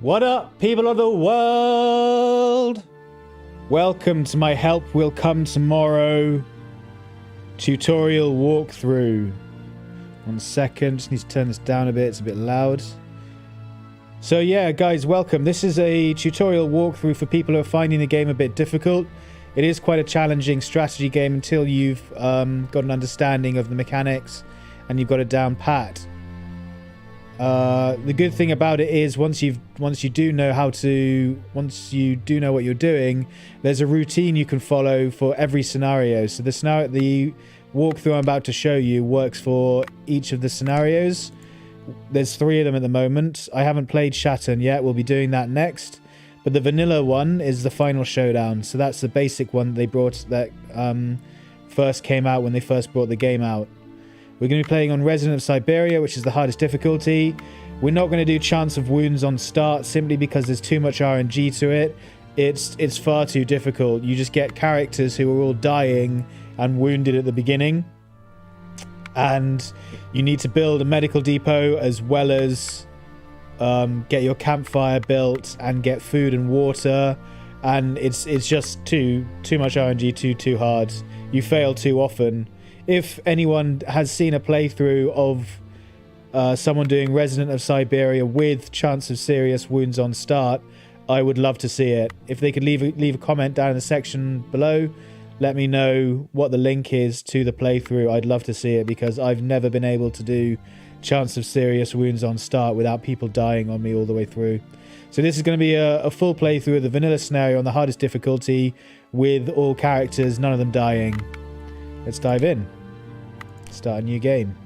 What up, people of the world? Welcome to my Help Will Come Tomorrow tutorial walkthrough. 1 second, just need to turn this down a bit, it's a bit loud. So yeah, guys, welcome. This is a tutorial walkthrough for people who are finding the game a bit difficult. It is quite a challenging strategy game until you've got an understanding of the mechanics and you've got it down pat. The good thing about it is once you do know what you're doing, there's a routine you can follow for every scenario. So the walkthrough I'm about to show you works for each of the scenarios. There's 3 of them at the moment. I haven't played Shatan yet. We'll be doing that next. But the vanilla one is the Final Showdown. So that's the basic one they brought that first came out when they first brought the game out. We're going to be playing on Resident of Siberia, which is the hardest difficulty. We're not going to do Chance of Wounds on start simply because there's too much RNG to it. It's far too difficult. You just get characters who are all dying and wounded at the beginning. And you need to build a medical depot as well as get your campfire built and get food and water. And it's just too much RNG, too hard. You fail too often. If anyone has seen a playthrough of someone doing Resident of Siberia with Chance of Serious Wounds on start, I would love to see it. If they could leave a comment down in the section below, let me know what the link is to the playthrough. I'd love to see it because I've never been able to do Chance of Serious Wounds on start without people dying on me all the way through. So this is going to be a full playthrough of the vanilla scenario on the hardest difficulty with all characters, none of them dying. Let's dive in. Start a new game.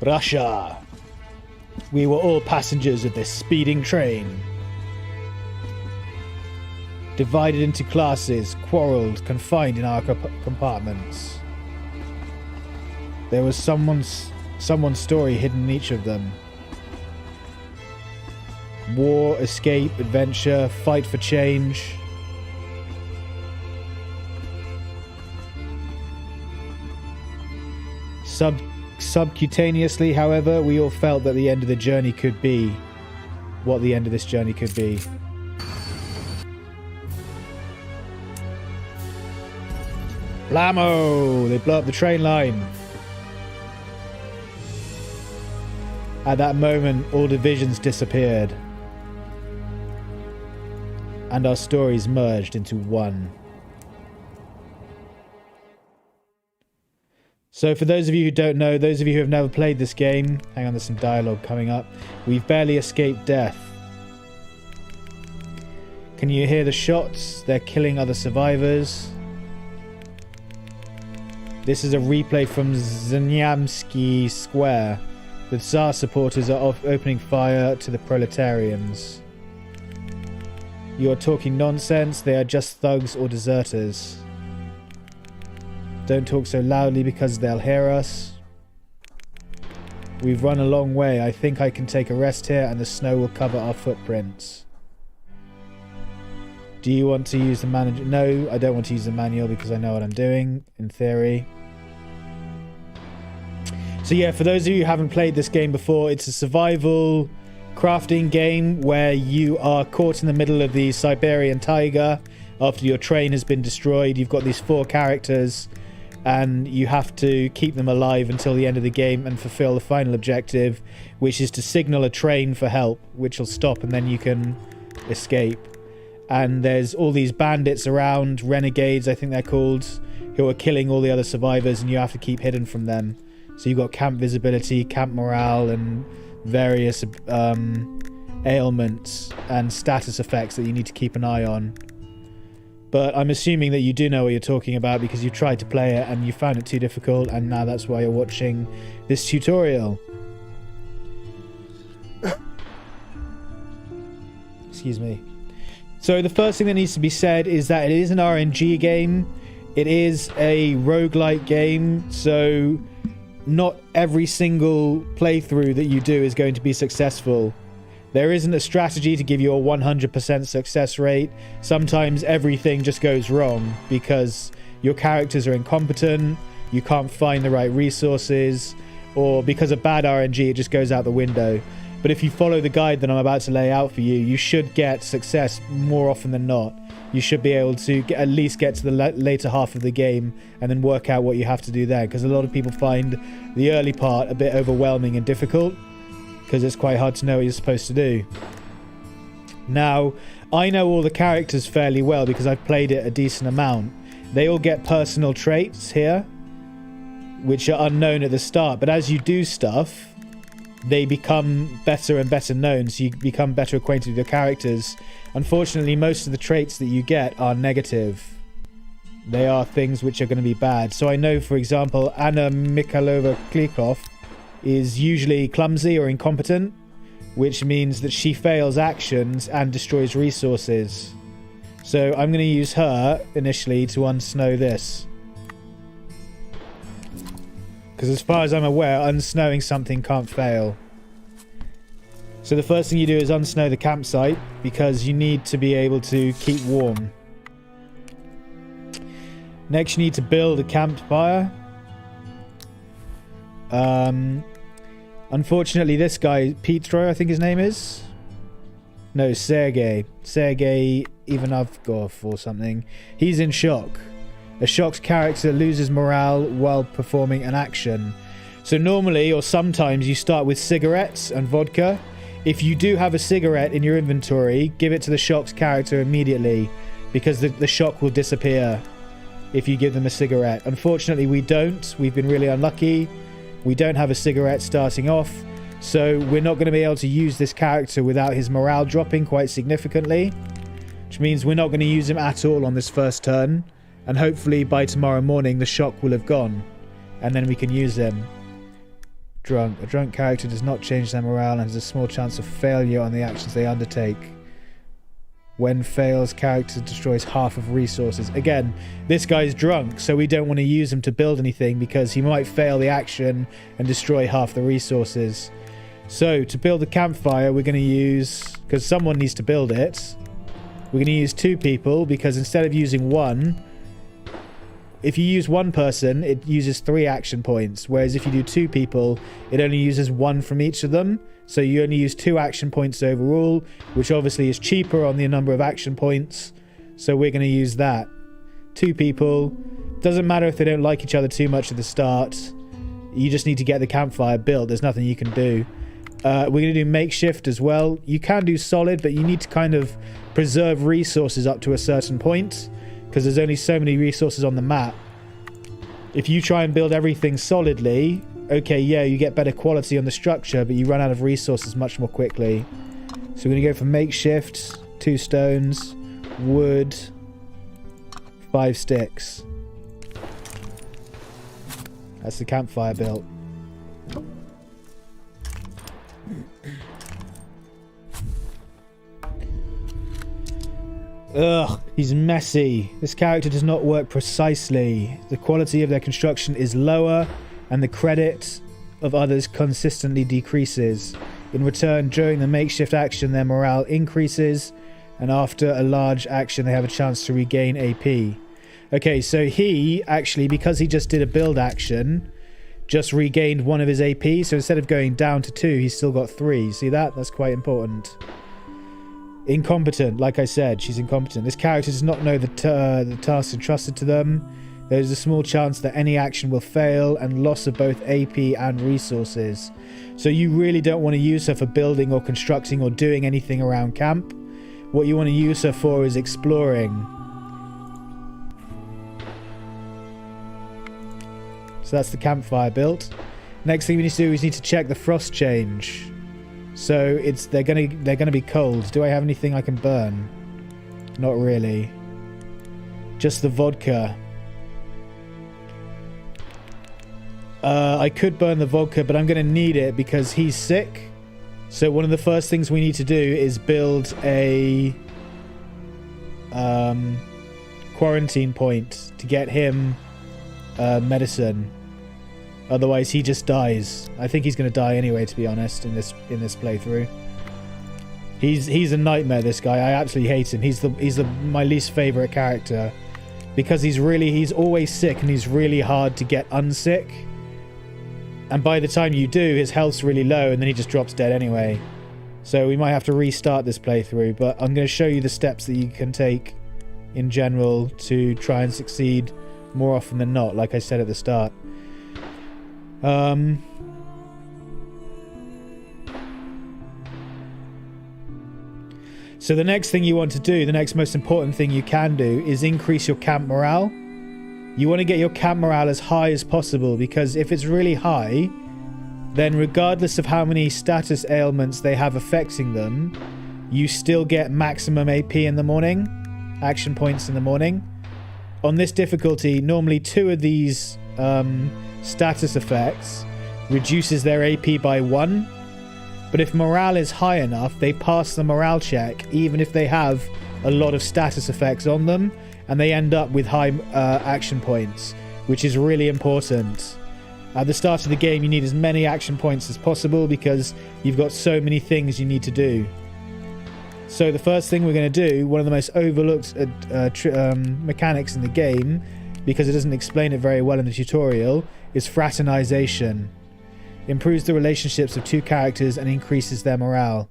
Russia. We were all passengers of this speeding train. Divided into classes, quarreled, confined in our compartments. There was someone's story hidden in each of them. War, escape, adventure, fight for change. Subcutaneously, however, we all felt that the end of the journey could be what the end of this journey could be. Blammo! They blow up the train line. At that moment, all divisions disappeared. And our stories merged into one. So for those of you who don't know, those of you who have never played this game, hang on, there's some dialogue coming up. We've barely escaped death. Can you hear the shots? They're killing other survivors. This is a replay from Znyamsky Square. The Tsar supporters are opening fire to the proletarians. You are talking nonsense. They are just thugs or deserters. Don't talk so loudly because they'll hear us. We've run a long way. I think I can take a rest here and the snow will cover our footprints. Do you want to use the manual? No, I don't want to use the manual because I know what I'm doing, in theory. So yeah, for those of you who haven't played this game before, it's a survival crafting game where you are caught in the middle of the Siberian Taiga after your train has been destroyed. You've got these 4 characters and you have to keep them alive until the end of the game and fulfill the final objective, which is to signal a train for help, which will stop and then you can escape. And there's all these bandits around, renegades I think they're called, who are killing all the other survivors and you have to keep hidden from them. So you've got camp visibility, camp morale, and various ailments and status effects that you need to keep an eye on. But I'm assuming that you do know what you're talking about because you tried to play it and you found it too difficult, and now that's why you're watching this tutorial. Excuse me. So the first thing that needs to be said is that it is an RNG game. It is a roguelike game, so not every single playthrough that you do is going to be successful. There isn't a strategy to give you a 100% success rate. Sometimes everything just goes wrong because your characters are incompetent, you can't find the right resources, or because of bad RNG, it just goes out the window. But if you follow the guide that I'm about to lay out for you, you should get success more often than not. You should be able to at least get to the later half of the game and then work out what you have to do there, because a lot of people find the early part a bit overwhelming and difficult, because it's quite hard to know what you're supposed to do. Now, I know all the characters fairly well because I've played it a decent amount. They all get personal traits here, which are unknown at the start, but as you do stuff, they become better and better known, so you become better acquainted with your characters. Unfortunately, most of the traits that you get are negative. They are things which are going to be bad. So I know, for example, Anna Mikhailova-Klikov is usually clumsy or incompetent, which means that she fails actions and destroys resources. So I'm going to use her initially to unsnow this. Because as far as I'm aware, unsnowing something can't fail. So the first thing you do is unsnow the campsite, because you need to be able to keep warm. Next you need to build a campfire. Unfortunately this guy, Petro I think his name is? No, Sergei Ivanovkov or something. He's in shock. A shocked character loses morale while performing an action. So normally, or sometimes, you start with cigarettes and vodka. If you do have a cigarette in your inventory, give it to the shocked character immediately, because the shock will disappear if you give them a cigarette. Unfortunately, we don't. We've been really unlucky. We don't have a cigarette starting off, so we're not going to be able to use this character without his morale dropping quite significantly, which means we're not going to use him at all on this first turn. And hopefully by tomorrow morning the shock will have gone, and then we can use him. Drunk. A drunk character does not change their morale and has a small chance of failure on the actions they undertake. When fails, character destroys half of resources. Again, this guy's drunk, so we don't want to use him to build anything because he might fail the action and destroy half the resources. So to build the campfire, we're going to use, because someone needs to build it, we're going to use 2 people, because instead of using 1, if you use 1 person, it uses 3 action points, whereas if you do 2 people, it only uses 1 from each of them. So you only use 2 action points overall, which obviously is cheaper on the number of action points. So we're going to use that. 2 people. Doesn't matter if they don't like each other too much at the start. You just need to get the campfire built. There's nothing you can do. We're going to do makeshift as well. You can do solid, but you need to kind of preserve resources up to a certain point, because there's only so many resources on the map. If you try and build everything solidly, okay, yeah, you get better quality on the structure, but you run out of resources much more quickly. So we're going to go for makeshift, 2 stones, wood, 5 sticks. That's the campfire built. Ugh, he's messy. This character does not work precisely. The quality of their construction is lower, and the credit of others consistently decreases. In return, during the makeshift action, their morale increases, and after a large action, they have a chance to regain AP. Okay, so he actually, because he just did a build action, just regained 1 of his AP. So instead of going down to 2, he's still got 3. See that? That's quite important. Incompetent, like I said, she's incompetent. This character does not know the tasks entrusted to them. There's a small chance that any action will fail, and loss of both AP and resources. So you really don't want to use her for building or constructing or doing anything around camp. What you want to use her for is exploring. So that's the campfire built. Next thing we need to do is need to check the frost change. So they're gonna be cold. Do I have anything I can burn? Not really. Just the vodka. I could burn the vodka, but I'm gonna need it because he's sick. So one of the first things we need to do is build a quarantine point to get him medicine. Otherwise, he just dies. I think he's going to die anyway, to be honest, in this playthrough. He's a nightmare, this guy. I absolutely hate him. He's my least favorite character because he's always sick and he's really hard to get unsick. And by the time you do, his health's really low and then he just drops dead anyway. So we might have to restart this playthrough, but I'm going to show you the steps that you can take in general to try and succeed more often than not, like I said at the start. So the next thing you want to do, the next most important thing you can do, is increase your camp morale. You want to get your camp morale as high as possible, because if it's really high, then regardless of how many status ailments they have affecting them, you still get maximum AP in the morning, action points in the morning. On this difficulty, normally 2 of these status effects reduces their AP by 1. But if morale is high enough, they pass the morale check, even if they have a lot of status effects on them, and they end up with high action points, which is really important. At the start of the game, you need as many action points as possible because you've got so many things you need to do. So the first thing we're going to do, one of the most overlooked mechanics in the game, because it doesn't explain it very well in the tutorial, is Fraternization. Improves the relationships of 2 characters and increases their morale.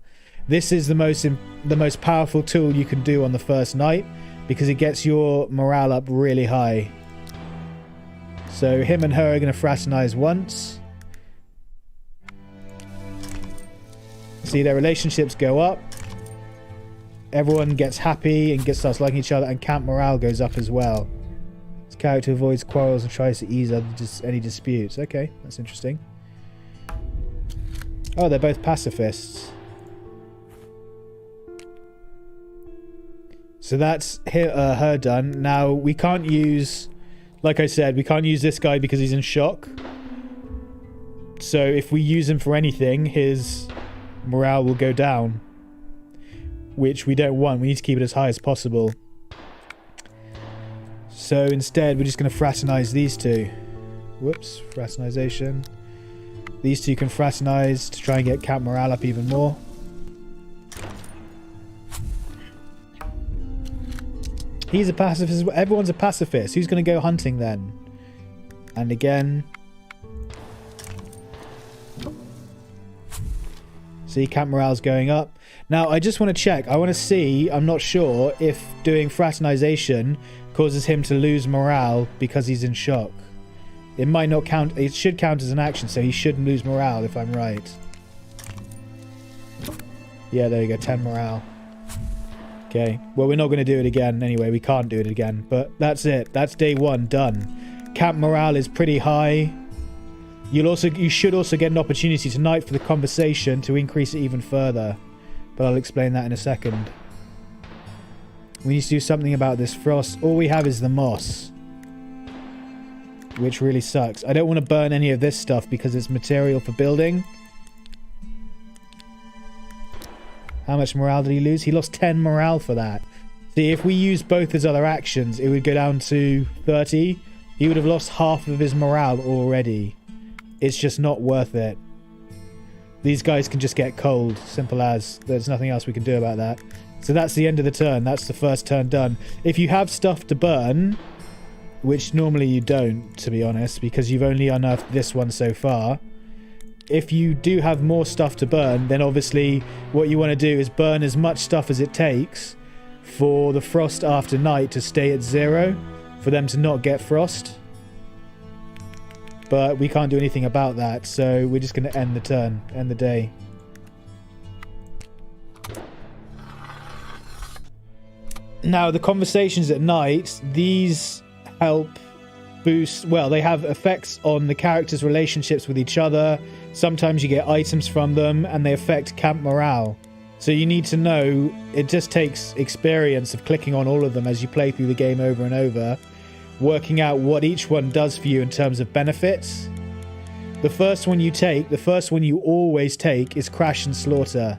This is the most powerful tool you can do on the first night because it gets your morale up really high. So him and her are going to fraternize once. See, their relationships go up. Everyone gets happy and starts liking each other, and camp morale goes up as well. This character avoids quarrels and tries to ease any disputes. Okay, that's interesting. Oh, they're both pacifists. So that's her done. Now, we can't use... Like I said, we can't use this guy because he's in shock. So if we use him for anything, his morale will go down. Which we don't want. We need to keep it as high as possible. So instead, we're just going to fraternize these 2. Whoops, fraternization. These 2 can fraternize to try and get camp morale up even more. He's a pacifist. Everyone's a pacifist. Who's going to go hunting then? And again. See, camp morale's going up. Now, I just want to check. I want to see, I'm not sure, if doing fraternization causes him to lose morale because he's in shock. It might not count. It should count as an action, so he shouldn't lose morale if I'm right. Yeah, there you go. 10 morale. Okay. Well, we're not going to do it again anyway. We can't do it again. But that's it. That's day 1 done. Camp morale is pretty high. You should also get an opportunity tonight for the conversation to increase it even further. But I'll explain that in a second. We need to do something about this frost. All we have is the moss, which really sucks. I don't want to burn any of this stuff because it's material for building. How much morale did he lose? He lost 10 morale for that. See, if we use both his other actions, it would go down to 30. He would have lost half of his morale already. It's just not worth it. These guys can just get cold. Simple as. There's nothing else we can do about that. So that's the end of the turn. That's the first turn done. If you have stuff to burn, which normally you don't, to be honest, because you've only unearthed this one so far. If you do have more stuff to burn, then obviously what you want to do is burn as much stuff as it takes for the frost after night to stay at 0, for them to not get frost. But we can't do anything about that, so we're just going to end the turn, end the day. Now, the conversations at night, these help boost... Well, they have effects on the characters' relationships with each other. Sometimes you get items from them, and they affect camp morale. So you need to know, it just takes experience of clicking on all of them as you play through the game over and over, working out what each one does for you in terms of benefits. The first one you always take is Crash and Slaughter.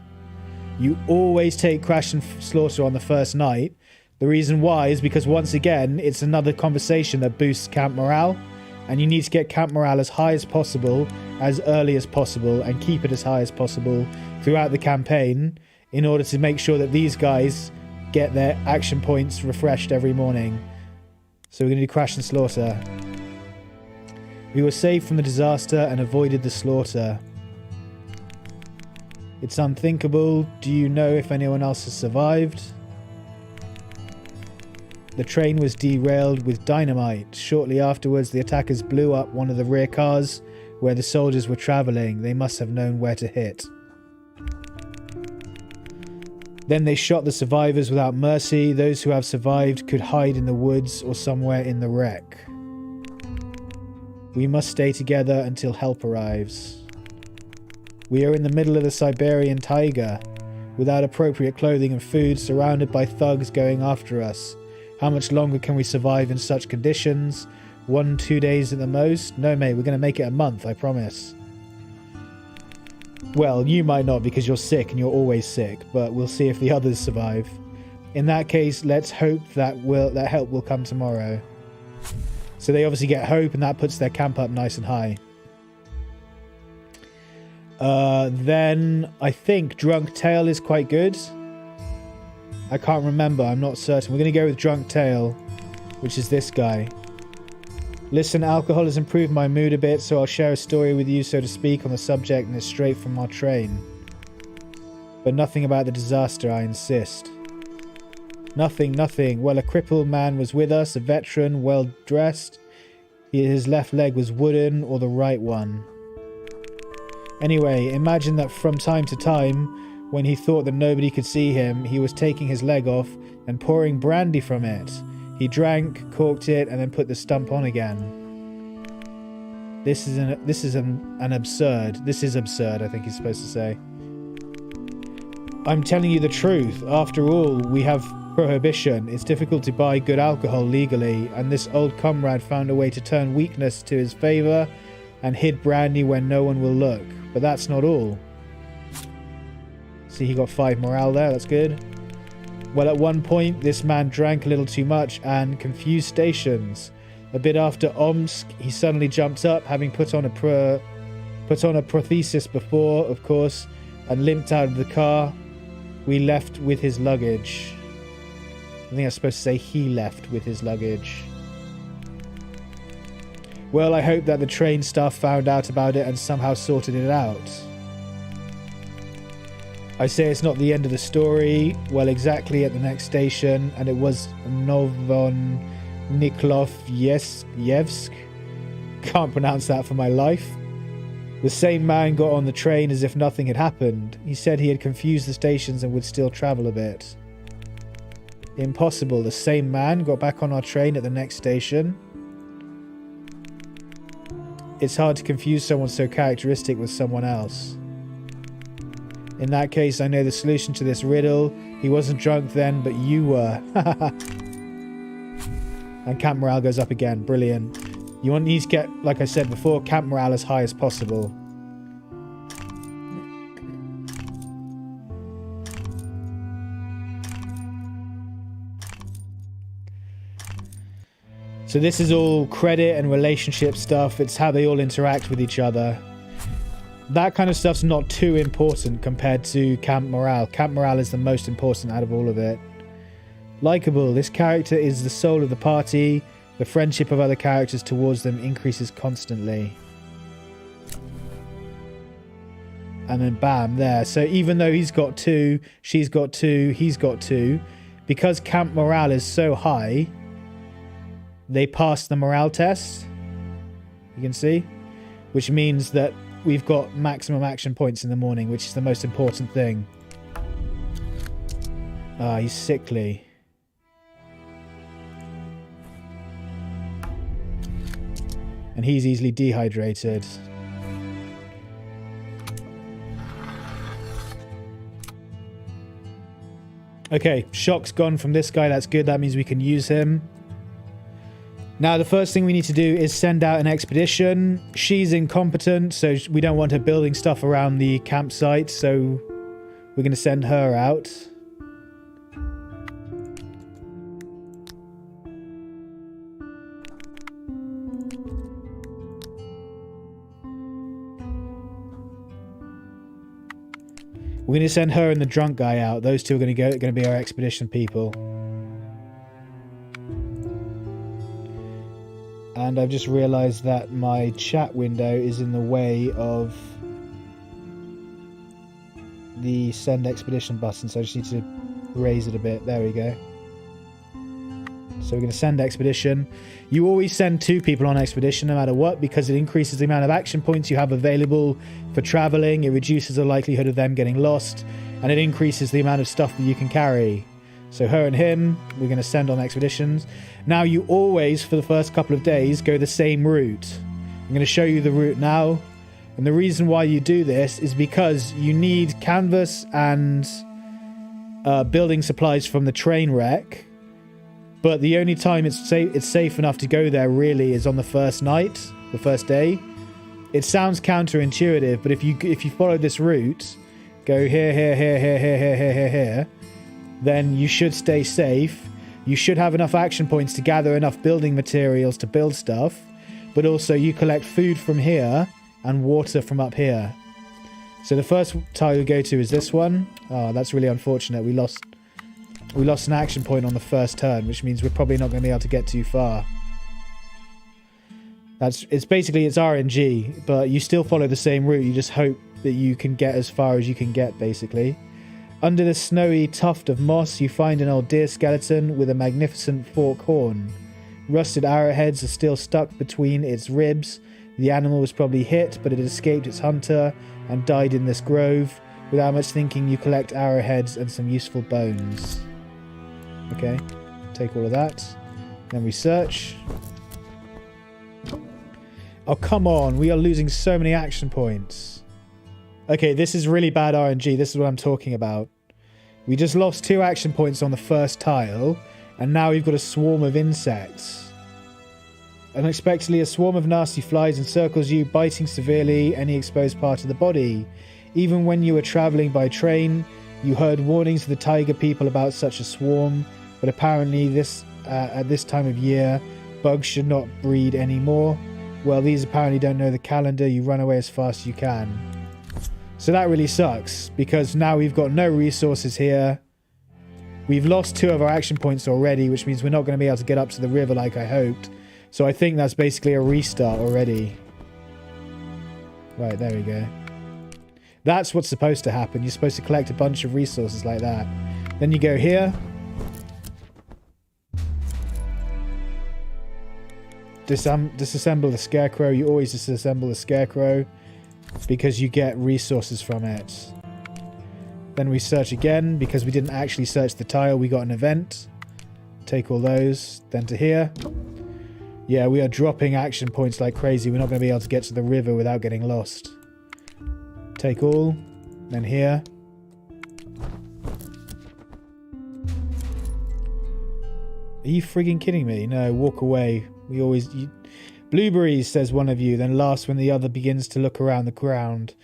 You always take Crash and Slaughter on the first night. The reason why is because, once again, it's another conversation that boosts camp morale, and you need to get camp morale as high as possible, as early as possible, and keep it as high as possible throughout the campaign in order to make sure that these guys get their action points refreshed every morning. So we're going to do crash and slaughter. We were saved from the disaster and avoided the slaughter. It's unthinkable. Do you know if anyone else has survived? The train was derailed with dynamite. Shortly afterwards, the attackers blew up one of the rear cars where the soldiers were travelling. They must have known where to hit. Then they shot the survivors without mercy. Those who have survived could hide in the woods or somewhere in the wreck. We must stay together until help arrives. We are in the middle of the Siberian Taiga, without appropriate clothing and food, surrounded by thugs going after us. How much longer can we survive in such conditions? 1-2 days at the most? No, mate, we're going to make it a month, I promise. Well, you might not because you're sick and you're always sick, but we'll see if the others survive. In that case, let's hope that help will come tomorrow. So they obviously get hope, and that puts their camp up nice and high. Then I think Drunk Tail is quite good. I can't remember, I'm not certain. We're going to go with Drunk Tail, which is this guy. Listen, alcohol has improved my mood a bit, so I'll share a story with you, so to speak, on the subject, and it's straight from our train. But nothing about the disaster, I insist. Nothing, nothing. Well, a crippled man was with us, a veteran, well dressed. His left leg was wooden, or the right one. Anyway, imagine that from time to time, when he thought that nobody could see him, he was taking his leg off and pouring brandy from it. He drank, corked it, and then put the stump on again. This is absurd. This is absurd, I think he's supposed to say. I'm telling you the truth. After all, we have prohibition. It's difficult to buy good alcohol legally, and this old comrade found a way to turn weakness to his favour and hid brandy when no one will look. But that's not all. See, he got 5 morale there, that's good. Well, at one point, this man drank a little too much and confused stations. A bit after Omsk, he suddenly jumped up, having put on a prosthesis before, of course, and limped out of the car. We left with his luggage. I think I was supposed to say he left with his luggage. Well, I hope that the train staff found out about it and somehow sorted it out. I say it's not the end of the story. Well, exactly at the next station, and it was Novoniklov-Yevsk. Can't pronounce that for my life. The same man got on the train as if nothing had happened. He said he had confused the stations and would still travel a bit. Impossible. The same man got back on our train at the next station. It's hard to confuse someone so characteristic with someone else. In that case, I know the solution to this riddle. He wasn't drunk then, but you were. And camp morale goes up again. Brilliant. You need to get, like I said before, camp morale as high as possible. So this is all credit and relationship stuff. It's how they all interact with each other. That kind of stuff's not too important compared to camp morale. Camp morale is the most important out of all of it. Likeable. This character is the soul of the party. The friendship of other characters towards them increases constantly. And then bam, there. So even though he's got 2, she's got 2, he's got 2, because camp morale is so high, they pass the morale test. You can see. Which means that we've got maximum action points in the morning, which is the most important thing. Ah, he's sickly. And he's easily dehydrated. Okay, shock's gone from this guy. That's good. That means we can use him. Now, the first thing we need to do is send out an expedition. She's incompetent, so we don't want her building stuff around the campsite, so we're going to send her out. We're going to send her and the drunk guy out. Those two are going to be our expedition people. And I've just realised that my chat window is in the way of the send expedition button, so I just need to raise it a bit. There we go. So we're going to send expedition. You always send 2 people on expedition no matter what, because it increases the amount of action points you have available for traveling. It reduces the likelihood of them getting lost, and it increases the amount of stuff that you can carry. So her and him, we're going to send on expeditions. Now you always, for the first couple of days, go the same route. I'm going to show you the route now. And the reason why you do this is because you need canvas and building supplies from the train wreck. But the only time it's safe enough to go there really is on the first night, the first day. It sounds counterintuitive, but if you follow this route, go here, then you should stay safe. You should have enough action points to gather enough building materials to build stuff, but also you collect food from here and water from up here. So the first tile we go to is this one. Oh, that's really unfortunate. We lost an action point on the first turn, which means we're probably not going to be able to get too far. It's basically RNG, but you still follow the same route. You just hope that you can get as far as you can get, basically. Under the snowy tuft of moss, you find an old deer skeleton with a magnificent fork horn. Rusted arrowheads are still stuck between its ribs. The animal was probably hit, but it escaped its hunter and died in this grove. Without much thinking, you collect arrowheads and some useful bones. Okay, take all of that. Then we search. Oh, come on. We are losing so many action points. Okay, this is really bad RNG. This is what I'm talking about. We just lost 2 action points on the first tile, and now we've got a swarm of insects. Unexpectedly, a swarm of nasty flies encircles you, biting severely any exposed part of the body. Even when you were travelling by train, you heard warnings of the Taiga people about such a swarm, but apparently at this time of year, bugs should not breed anymore. Well, these apparently don't know the calendar. You run away as fast as you can. So that really sucks, because now we've got no resources here. We've lost 2 of our action points already, which means we're not going to be able to get up to the river like I hoped. So I think that's basically a restart already. Right, there we go. That's what's supposed to happen. You're supposed to collect a bunch of resources like that. Then you go here. Disassemble the scarecrow. You always disassemble the scarecrow, because you get resources from it. Then we search again, because we didn't actually search the tile. We got an event. Take all those. Then to here. Yeah, we are dropping action points like crazy. We're not going to be able to get to the river without getting lost. Take all. Then here. Are you frigging kidding me? No, walk away. We always... Blueberries, says one of you, then laughs when the other begins to look around the ground.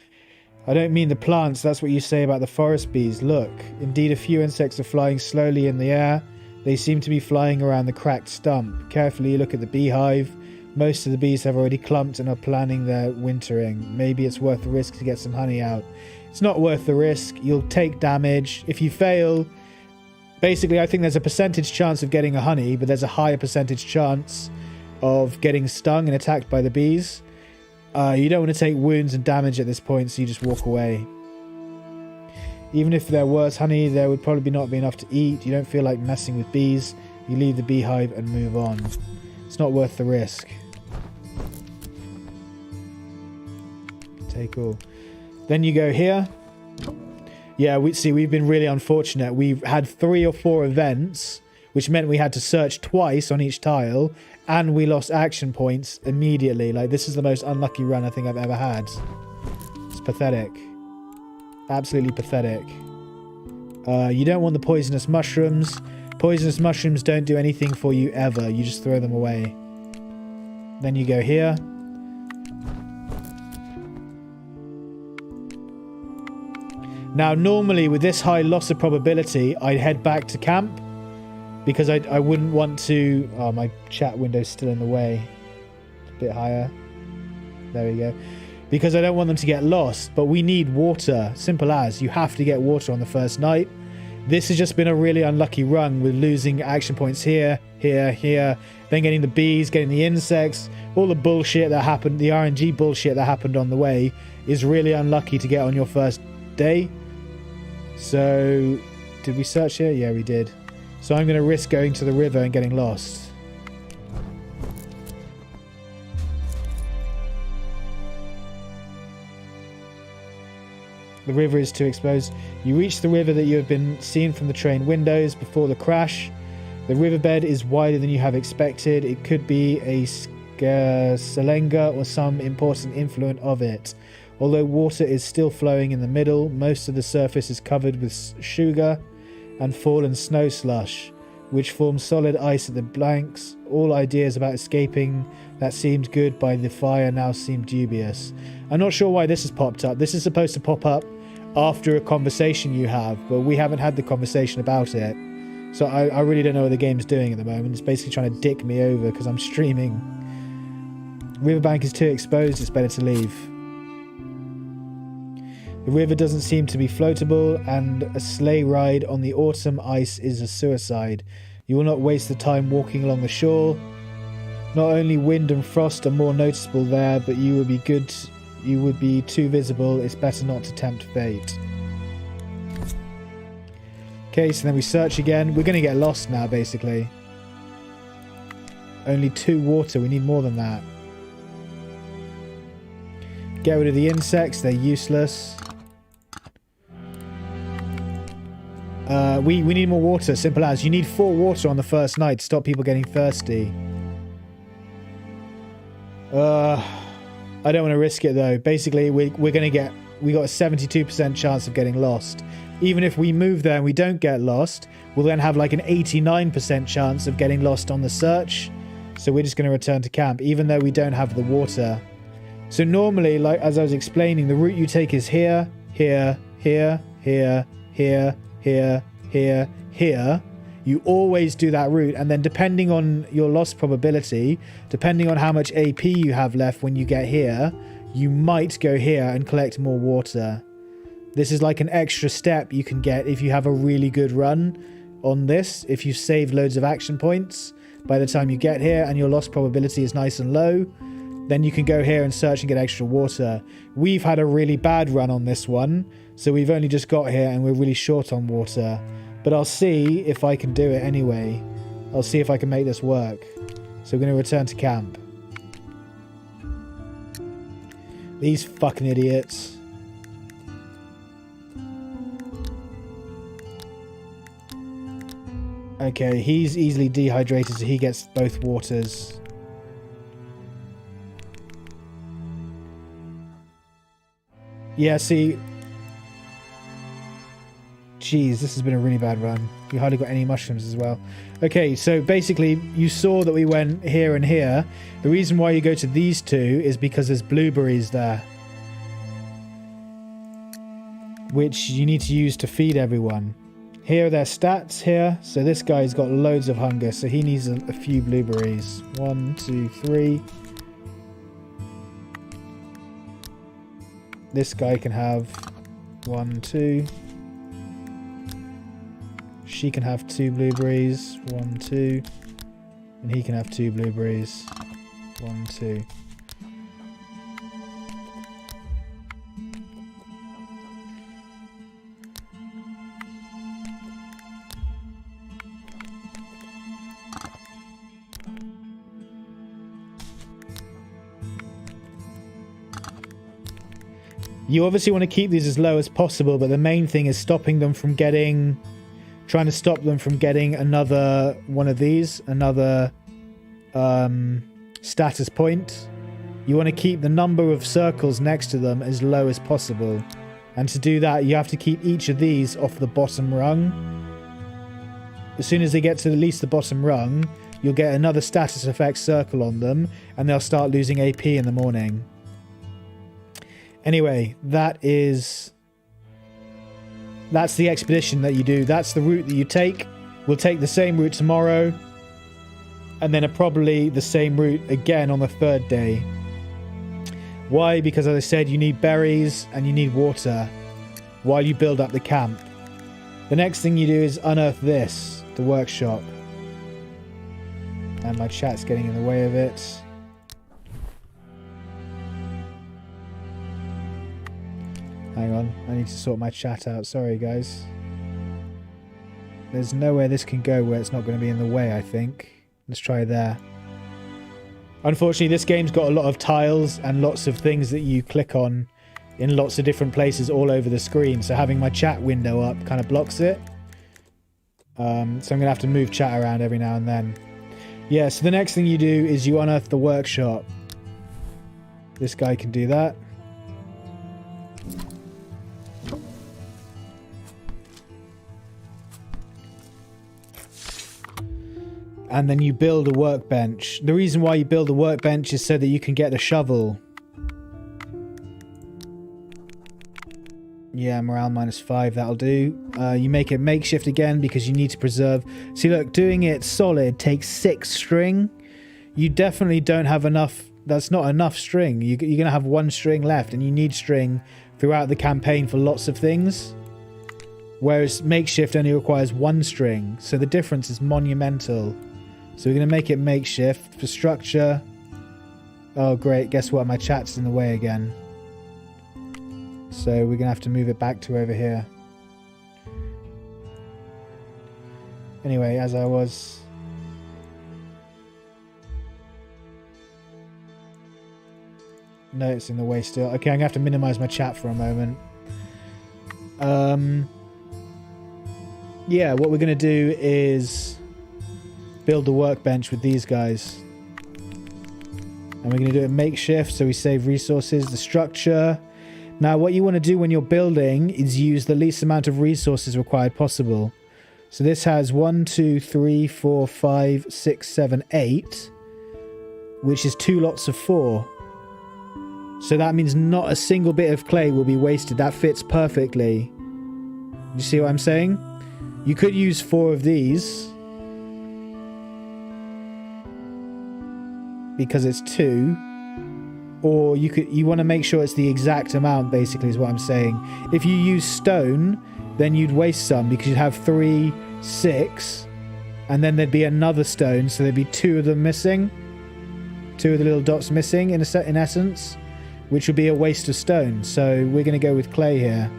I don't mean the plants, that's what you say about the forest bees. Look, indeed a few insects are flying slowly in the air. They seem to be flying around the cracked stump. Carefully you look at the beehive. Most of the bees have already clumped and are planning their wintering. Maybe it's worth the risk to get some honey out. It's not worth the risk. You'll take damage. If you fail... Basically, I think there's a percentage chance of getting a honey, but there's a higher percentage chance of getting stung and attacked by the bees. You don't want to take wounds and damage at this point, so you just walk away. Even if there was honey, there would probably not be enough to eat. You don't feel like messing with bees. You leave the beehive and move on. It's not worth the risk. Take all. Then you go here. Yeah, we've been really unfortunate. We've had 3 or 4 events, which meant we had to search twice on each tile, and we lost action points immediately. Like, this is the most unlucky run I think I've ever had. It's pathetic. Absolutely pathetic. You don't want the poisonous mushrooms. Poisonous mushrooms don't do anything for you ever. You just throw them away. Then you go here. Now, normally with this high loss of probability, I'd head back to camp, because I wouldn't want to... Oh, my chat window's still in the way. It's a bit higher. There we go. because I don't want them to get lost. But we need water. Simple as. You have to get water on the first night. This has just been a really unlucky run with losing action points here, here, here. Then getting the bees, getting the insects. All the bullshit that happened, the RNG bullshit that happened on the way is really unlucky to get on your first day. So, did we search here? Yeah, we did. So I'm going to risk going to the river and getting lost. The river is too exposed. You reach the river that you have been seen from the train windows before the crash. The riverbed is wider than you have expected. It could be a Selenga or some important influent of it. Although water is still flowing in the middle, most of the surface is covered with sugar and fallen snow slush, which forms solid ice at the blanks. All ideas about escaping that seemed good by the fire now seem dubious. I'm not sure why this has popped up. This is supposed to pop up after a conversation you have, but we haven't had the conversation about it. So I really don't know what the game's doing at the moment. It's basically trying to dick me over because I'm streaming. Riverbank is too exposed, it's better to leave. The river doesn't seem to be floatable, and a sleigh ride on the autumn ice is a suicide. You will not waste the time walking along the shore. Not only wind and frost are more noticeable there, but you would be too visible. It's better not to tempt fate. Okay, so then we search again. We're going to get lost now, basically. Only 2 water. We need more than that. Get rid of the insects. They're useless. We need more water. Simple as. You need 4 water on the first night to stop people getting thirsty. I don't want to risk it though. Basically, we got a 72% chance of getting lost. Even if we move there and we don't get lost, we'll then have like an 89% chance of getting lost on the search. So we're just going to return to camp, even though we don't have the water. So normally, like as I was explaining, the route you take is here, here, here, here, here, here, here, here. You always do that route, and then depending on your loss probability, depending on how much AP you have left when you get here, you might go here and collect more water. This is like an extra step you can get if you have a really good run on this. If you save loads of action points by the time you get here and your loss probability is nice and low, then you can go here and search and get extra water. We've had a really bad run on this one, so we've only just got here and we're really short on water. But I'll see if I can do it anyway. I'll see if I can make this work. So we're going to return to camp. These fucking idiots. Okay, he's easily dehydrated, so he gets both waters. Yeah, see... Jeez, this has been a really bad run. You hardly got any mushrooms as well. Okay, so basically, you saw that we went here and here. The reason why you go to these 2 is because there's blueberries there, which you need to use to feed everyone. Here are their stats here. So this guy's got loads of hunger, so he needs a few blueberries. 1, 2, 3. This guy can have 1, 2. She can have 2 blueberries. 1, 2. And he can have 2 blueberries. 1, 2. You obviously want to keep these as low as possible, but the main thing is stopping them from getting... Trying to stop them from getting another one of these, another status point. You want to keep the number of circles next to them as low as possible. And to do that, you have to keep each of these off the bottom rung. As soon as they get to at least the bottom rung, you'll get another status effect circle on them, and they'll start losing AP in the morning. Anyway, that's the expedition that you do. That's the route that you take. We'll take the same route tomorrow, and then probably the same route again on the 3rd day. Why? Because as I said, you need berries and you need water while you build up the camp. The next thing you do is unearth this, the workshop. And my chat's getting in the way of it. Hang on, I need to sort my chat out. Sorry, guys. There's nowhere this can go where it's not going to be in the way, I think. Let's try there. Unfortunately, this game's got a lot of tiles and lots of things that you click on in lots of different places all over the screen. So having my chat window up kind of blocks it. So I'm going to have to move chat around every now and then. Yeah, so the next thing you do is you unearth the workshop. This guy can do that. And then you build a workbench. The reason why you build a workbench is so that you can get the shovel. Yeah, morale -5, that'll do. You make it makeshift again because you need to preserve. See, look, doing it solid takes 6 string. You definitely don't have enough. That's not enough string. You're going to have 1 string left, and you need string throughout the campaign for lots of things. Whereas makeshift only requires 1 string. So the difference is monumental. So we're going to make it makeshift. For structure... Oh, great. Guess what? My chat's in the way again. So we're going to have to move it back to over here. Anyway, as I was... No, it's in the way still. Okay, I'm going to have to minimize my chat for a moment. Yeah, what we're going to do is build the workbench with these guys. And we're going to do it makeshift, so we save resources. The structure. Now, what you want to do when you're building is use the least amount of resources required possible. So this has 1, 2, 3, 4, 5, 6, 7, 8, which is 2 lots of 4. So that means not a single bit of clay will be wasted. That fits perfectly. You see what I'm saying? You could use 4 of these because it's 2, or you want to make sure it's the exact amount, basically, is what I'm saying. If you use stone, then you'd waste some because you'd have 3, 6, and then there'd be another stone, so there'd be 2 of them missing, 2 of the little dots missing in essence, which would be a waste of stone. So we're going to go with clay here.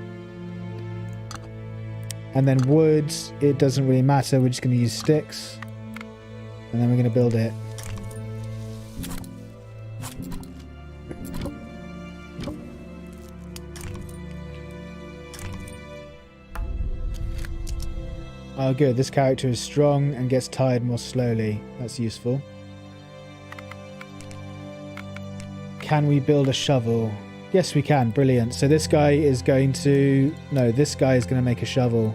And then wood, it doesn't really matter. We're just going to use sticks. And then we're going to build it. Oh, good. This character is strong and gets tired more slowly. That's useful. Can we build a shovel? Yes, we can. Brilliant. So this guy is going to... No, this guy is going to make a shovel.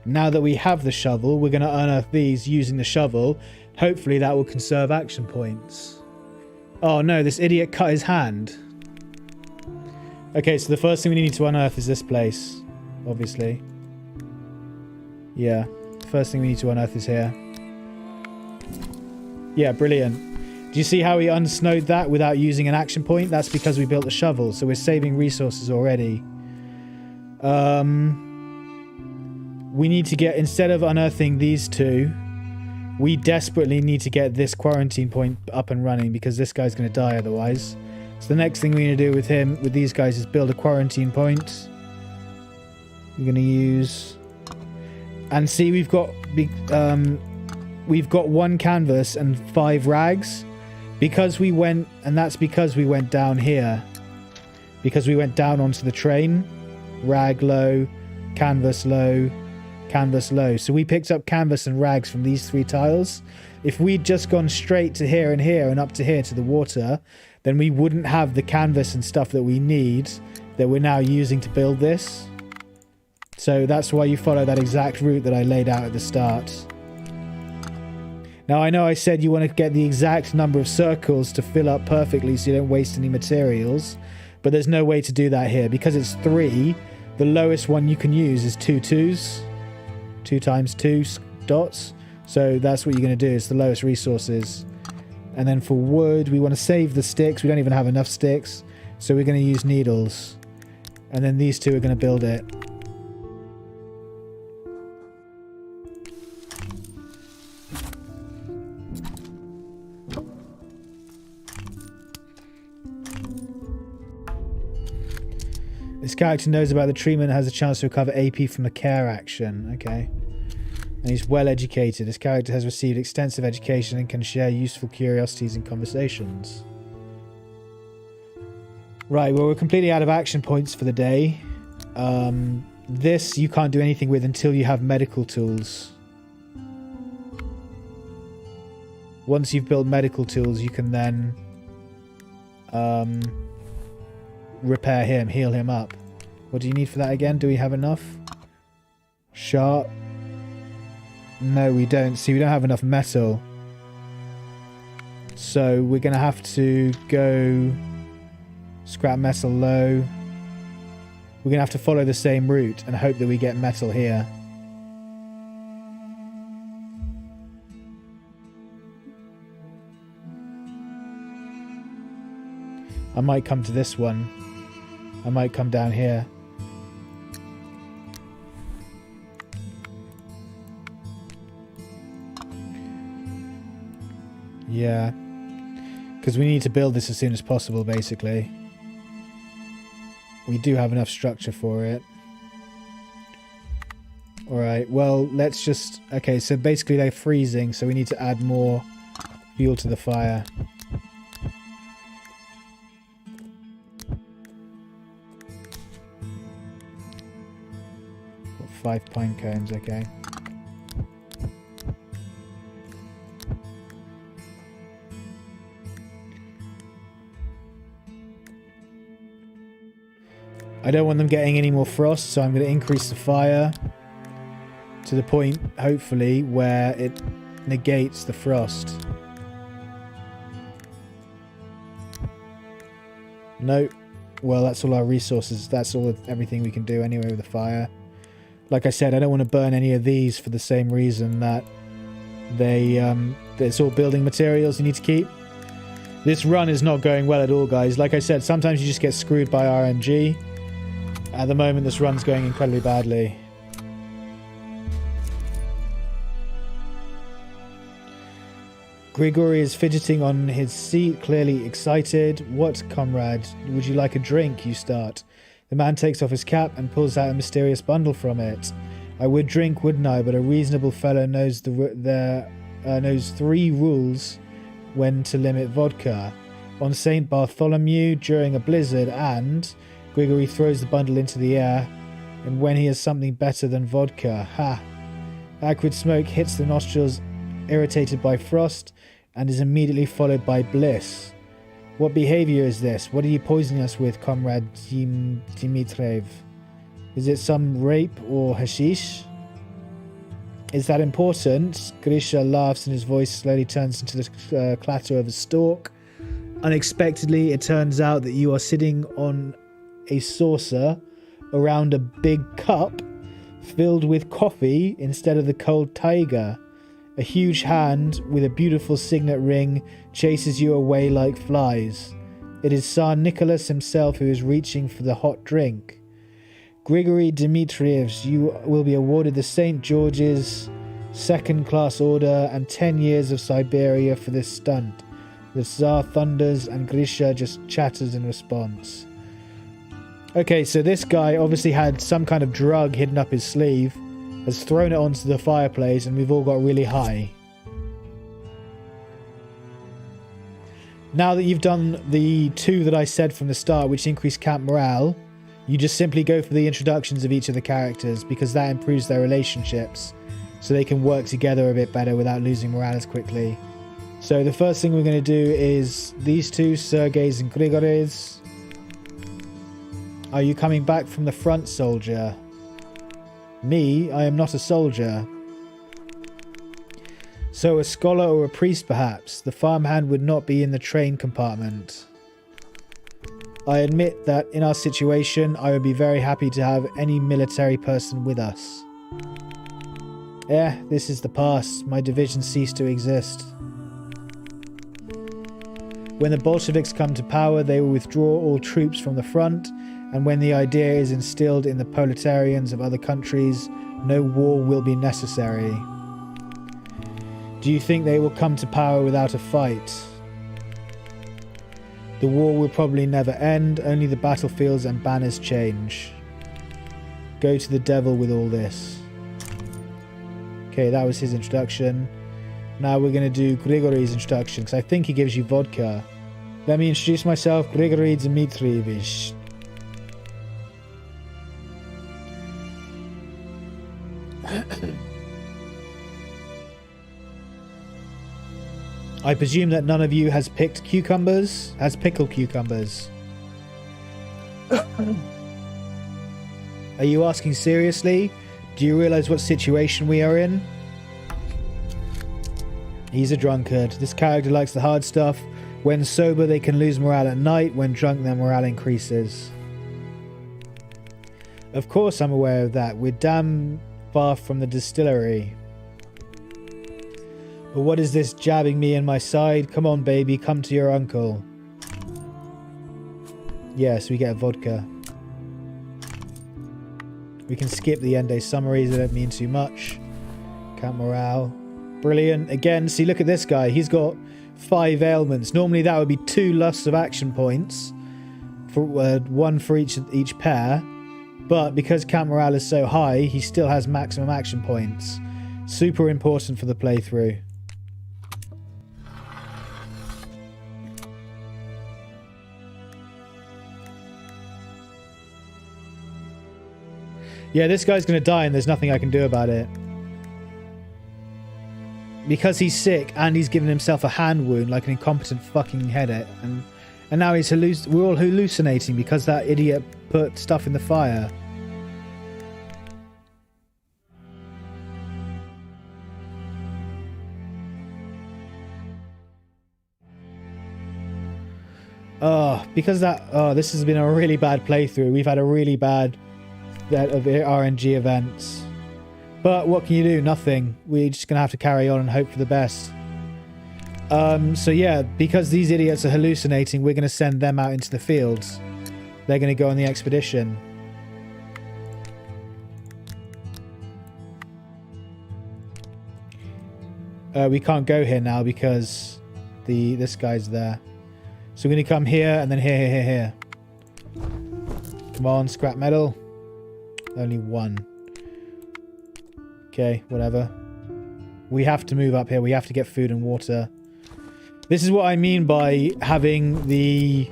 Now that we have the shovel, we're going to unearth these using the shovel. Hopefully that will conserve action points. Oh no, this idiot cut his hand. Okay, so the first thing we need to unearth is this place, obviously. Yeah, first thing we need to unearth is here. Yeah, brilliant. Do you see how we unsnowed that without using an action point? That's because we built a shovel, so we're saving resources already. We need to get, instead of unearthing these 2, we desperately need to get this quarantine point up and running because this guy's going to die otherwise. So the next thing we're going to do with these guys is build a quarantine point. We're going to use... And see, we've got 1 canvas and 5 rags. Because we went... And that's because we went down here. Because we went down onto the train. Rag low, canvas low, canvas low. So we picked up canvas and rags from these 3 tiles. If we'd just gone straight to here and up to here to the water, then we wouldn't have the canvas and stuff that we need that we're now using to build this. So that's why you follow that exact route that I laid out at the start. Now I know I said you want to get the exact number of circles to fill up perfectly so you don't waste any materials, but there's no way to do that here. Because it's 3, the lowest one you can use is 2 2s. 2 times 2 dots. So that's what you're going to do. It's the lowest resources. And then for wood, we want to save the sticks. We don't even have enough sticks. So we're going to use needles. And then these two are going to build it. This character knows about the treatment and has a chance to recover AP from the care action. Okay. And he's well educated. This character has received extensive education and can share useful curiosities and conversations. Right, well, we're completely out of action points for the day. This you can't do anything with until you have medical tools. Once you've built medical tools, you can then repair him, heal him up. What do you need for that again? Do we have enough? Sharp. No, we don't. See, we don't have enough metal. So we're going to have to go scrap metal low. We're going to have to follow the same route and hope that we get metal here. I might come to this one. I might come down here. Yeah. Because we need to build this as soon as possible, basically. We do have enough structure for it. Alright, well, let's just... Okay, so basically they're freezing, so we need to add more fuel to the fire. Got 5 pine cones, okay. I don't want them getting any more frost, so I'm going to increase the fire to the point, hopefully, where it negates the frost. Nope. Well, that's all our resources. That's everything we can do anyway with the fire. Like I said, I don't want to burn any of these for the same reason that it's all building materials you need to keep. This run is not going well at all, guys. Like I said, sometimes you just get screwed by RNG. At the moment, this run's going incredibly badly. Grigory is fidgeting on his seat, clearly excited. What, comrade? Would you like a drink? You start. The man takes off his cap and pulls out a mysterious bundle from it. I would drink, wouldn't I? But a reasonable fellow knows knows 3 rules when to limit vodka. On St. Bartholomew, during a blizzard, and... Grigory throws the bundle into the air, and when he has something better than vodka, ha! Acrid smoke hits the nostrils, irritated by frost, and is immediately followed by bliss. What behavior is this? What are you poisoning us with, comrade Dimitriev? Is it some rape or hashish? Is that important? Grisha laughs and his voice slowly turns into the clatter of a stalk. Unexpectedly, it turns out that you are sitting on a saucer around a big cup filled with coffee instead of the cold taiga. A huge hand with a beautiful signet ring chases you away like flies. It is Tsar Nicholas himself who is reaching for the hot drink. Grigory Dmitrievs, you will be awarded the St. George's second-class order and 10 years of Siberia for this stunt. The Tsar thunders and Grisha just chatters in response. Okay, so this guy obviously had some kind of drug hidden up his sleeve, has thrown it onto the fireplace, and we've all got really high. Now that you've done the 2 that I said from the start, which increase camp morale, you just simply go for the introductions of each of the characters, because that improves their relationships, so they can work together a bit better without losing morale as quickly. So the first thing we're going to do is these 2, Sergei's and Grigory's. Are you coming back from the front, soldier? Me? I am not a soldier. So a scholar or a priest, perhaps. The farmhand would not be in the train compartment. I admit that in our situation, I would be very happy to have any military person with us. This is the past. My division ceased to exist. When the Bolsheviks come to power, they will withdraw all troops from the front, and when the idea is instilled in the proletarians of other countries, no war will be necessary. Do you think they will come to power without a fight? The war will probably never end, only the battlefields and banners change. Go to the devil with all this. Okay, that was his introduction. Now we're going to do Grigory's introduction, because I think he gives you vodka. Let me introduce myself, Grigory Dmitrievich. I presume that none of you has picked cucumbers? Has pickled cucumbers? Are you asking seriously? Do you realize what situation we are in? He's a drunkard. This character likes the hard stuff. When sober, they can lose morale at night. When drunk, their morale increases. Of course I'm aware of that. We're damn far from the distillery. But what is this jabbing me in my side? Come on, baby. Come to your uncle. Yes, we get a vodka. We can skip the end day summaries. They don't mean too much. Camp morale. Brilliant. Again, see, look at this guy. He's got 5 ailments. Normally that would be 2 lusts of action points. For 1 for each pair. But because camp morale is so high, he still has maximum action points. Super important for the playthrough. Yeah, this guy's going to die and there's nothing I can do about it. Because he's sick and he's given himself a hand wound like an incompetent fucking headache. And now he's we're all hallucinating because that idiot put stuff in the fire. This has been a really bad playthrough. We've had a really bad set of RNG events. But what can you do? Nothing. We're just going to have to carry on and hope for the best. So yeah, because these idiots are hallucinating, we're going to send them out into the fields. They're going to go on the expedition. We can't go here now because this guy's there. So we're going to come here and then here. Come on, scrap metal. Only 1. Okay, whatever. We have to move up here. We have to get food and water. This is what I mean by having the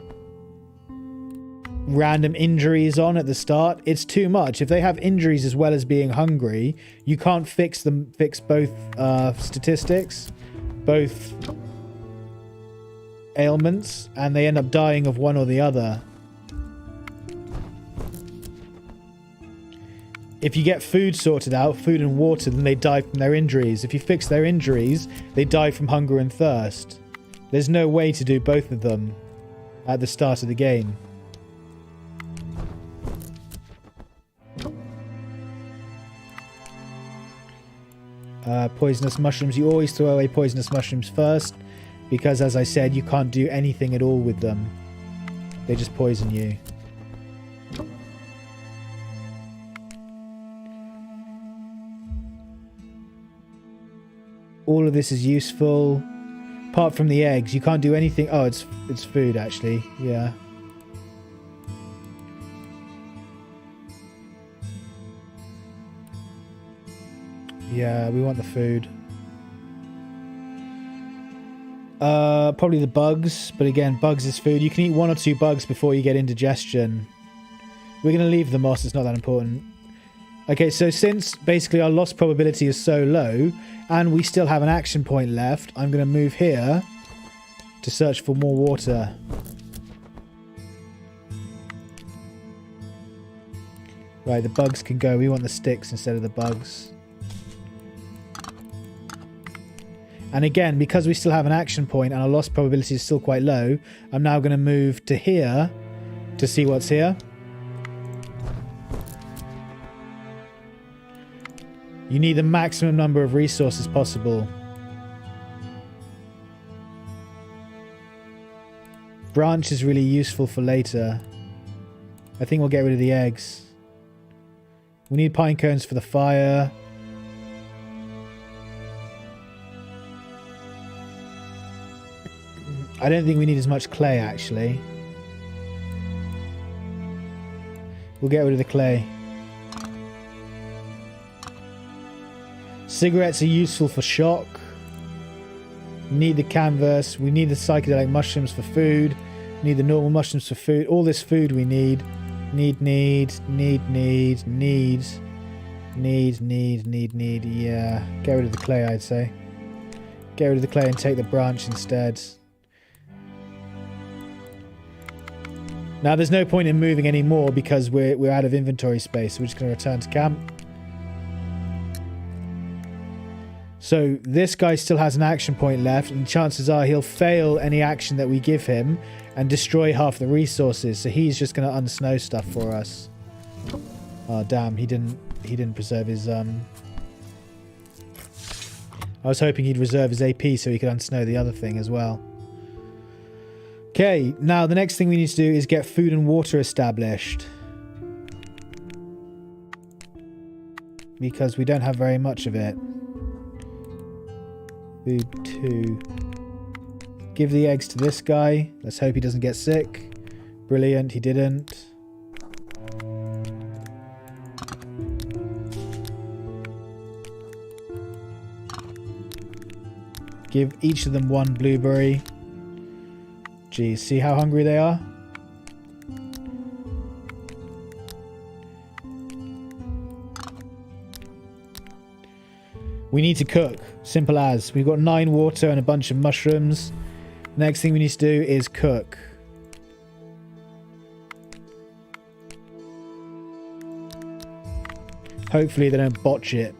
random injuries on at the start. It's too much. If they have injuries as well as being hungry, you can't fix both statistics, both ailments, and they end up dying of one or the other. If you get food sorted out, food and water, then they die from their injuries. If you fix their injuries, they die from hunger and thirst. There's no way to do both of them at the start of the game. Poisonous mushrooms. You always throw away poisonous mushrooms first, because as I said, you can't do anything at all with them. They just poison you. All of this is useful. Apart from the eggs, you can't do anything. Oh, it's food, actually. Yeah. Yeah, we want the food. Probably the bugs. But again, bugs is food. You can eat 1 or 2 bugs before you get indigestion. We're going to leave the moss. It's not that important. Okay, so since basically our loss probability is so low, and we still have an action point left, I'm going to move here to search for more water. Right, the bugs can go. We want the sticks instead of the bugs. And again, because we still have an action point and our loss probability is still quite low, I'm now going to move to here to see what's here. You need the maximum number of resources possible. Branch is really useful for later. I think we'll get rid of the eggs. We need pine cones for the fire. I don't think we need as much clay, actually. We'll get rid of the clay. Cigarettes are useful for shock. Need the canvas. We need the psychedelic mushrooms for food. Need the normal mushrooms for food. All this food we need. Need. Yeah. Get rid of the clay, I'd say. Get rid of the clay and take the branch instead. Now, there's no point in moving anymore because we're out of inventory space. So we're just going to return to camp. So this guy still has an action point left, and chances are he'll fail any action that we give him and destroy half the resources. So he's just going to unsnow stuff for us. Oh damn, he didn't preserve his I was hoping he'd reserve his AP so he could unsnow the other thing as well. Okay, now the next thing we need to do is get food and water established. Because we don't have very much of it. Food 2. Give the eggs to this guy. Let's hope he doesn't get sick. Brilliant, he didn't. Give each of them 1 blueberry. Geez, see how hungry they are? We need to cook. Simple as. We've got 9 water and a bunch of mushrooms. Next thing we need to do is cook. Hopefully they don't botch it.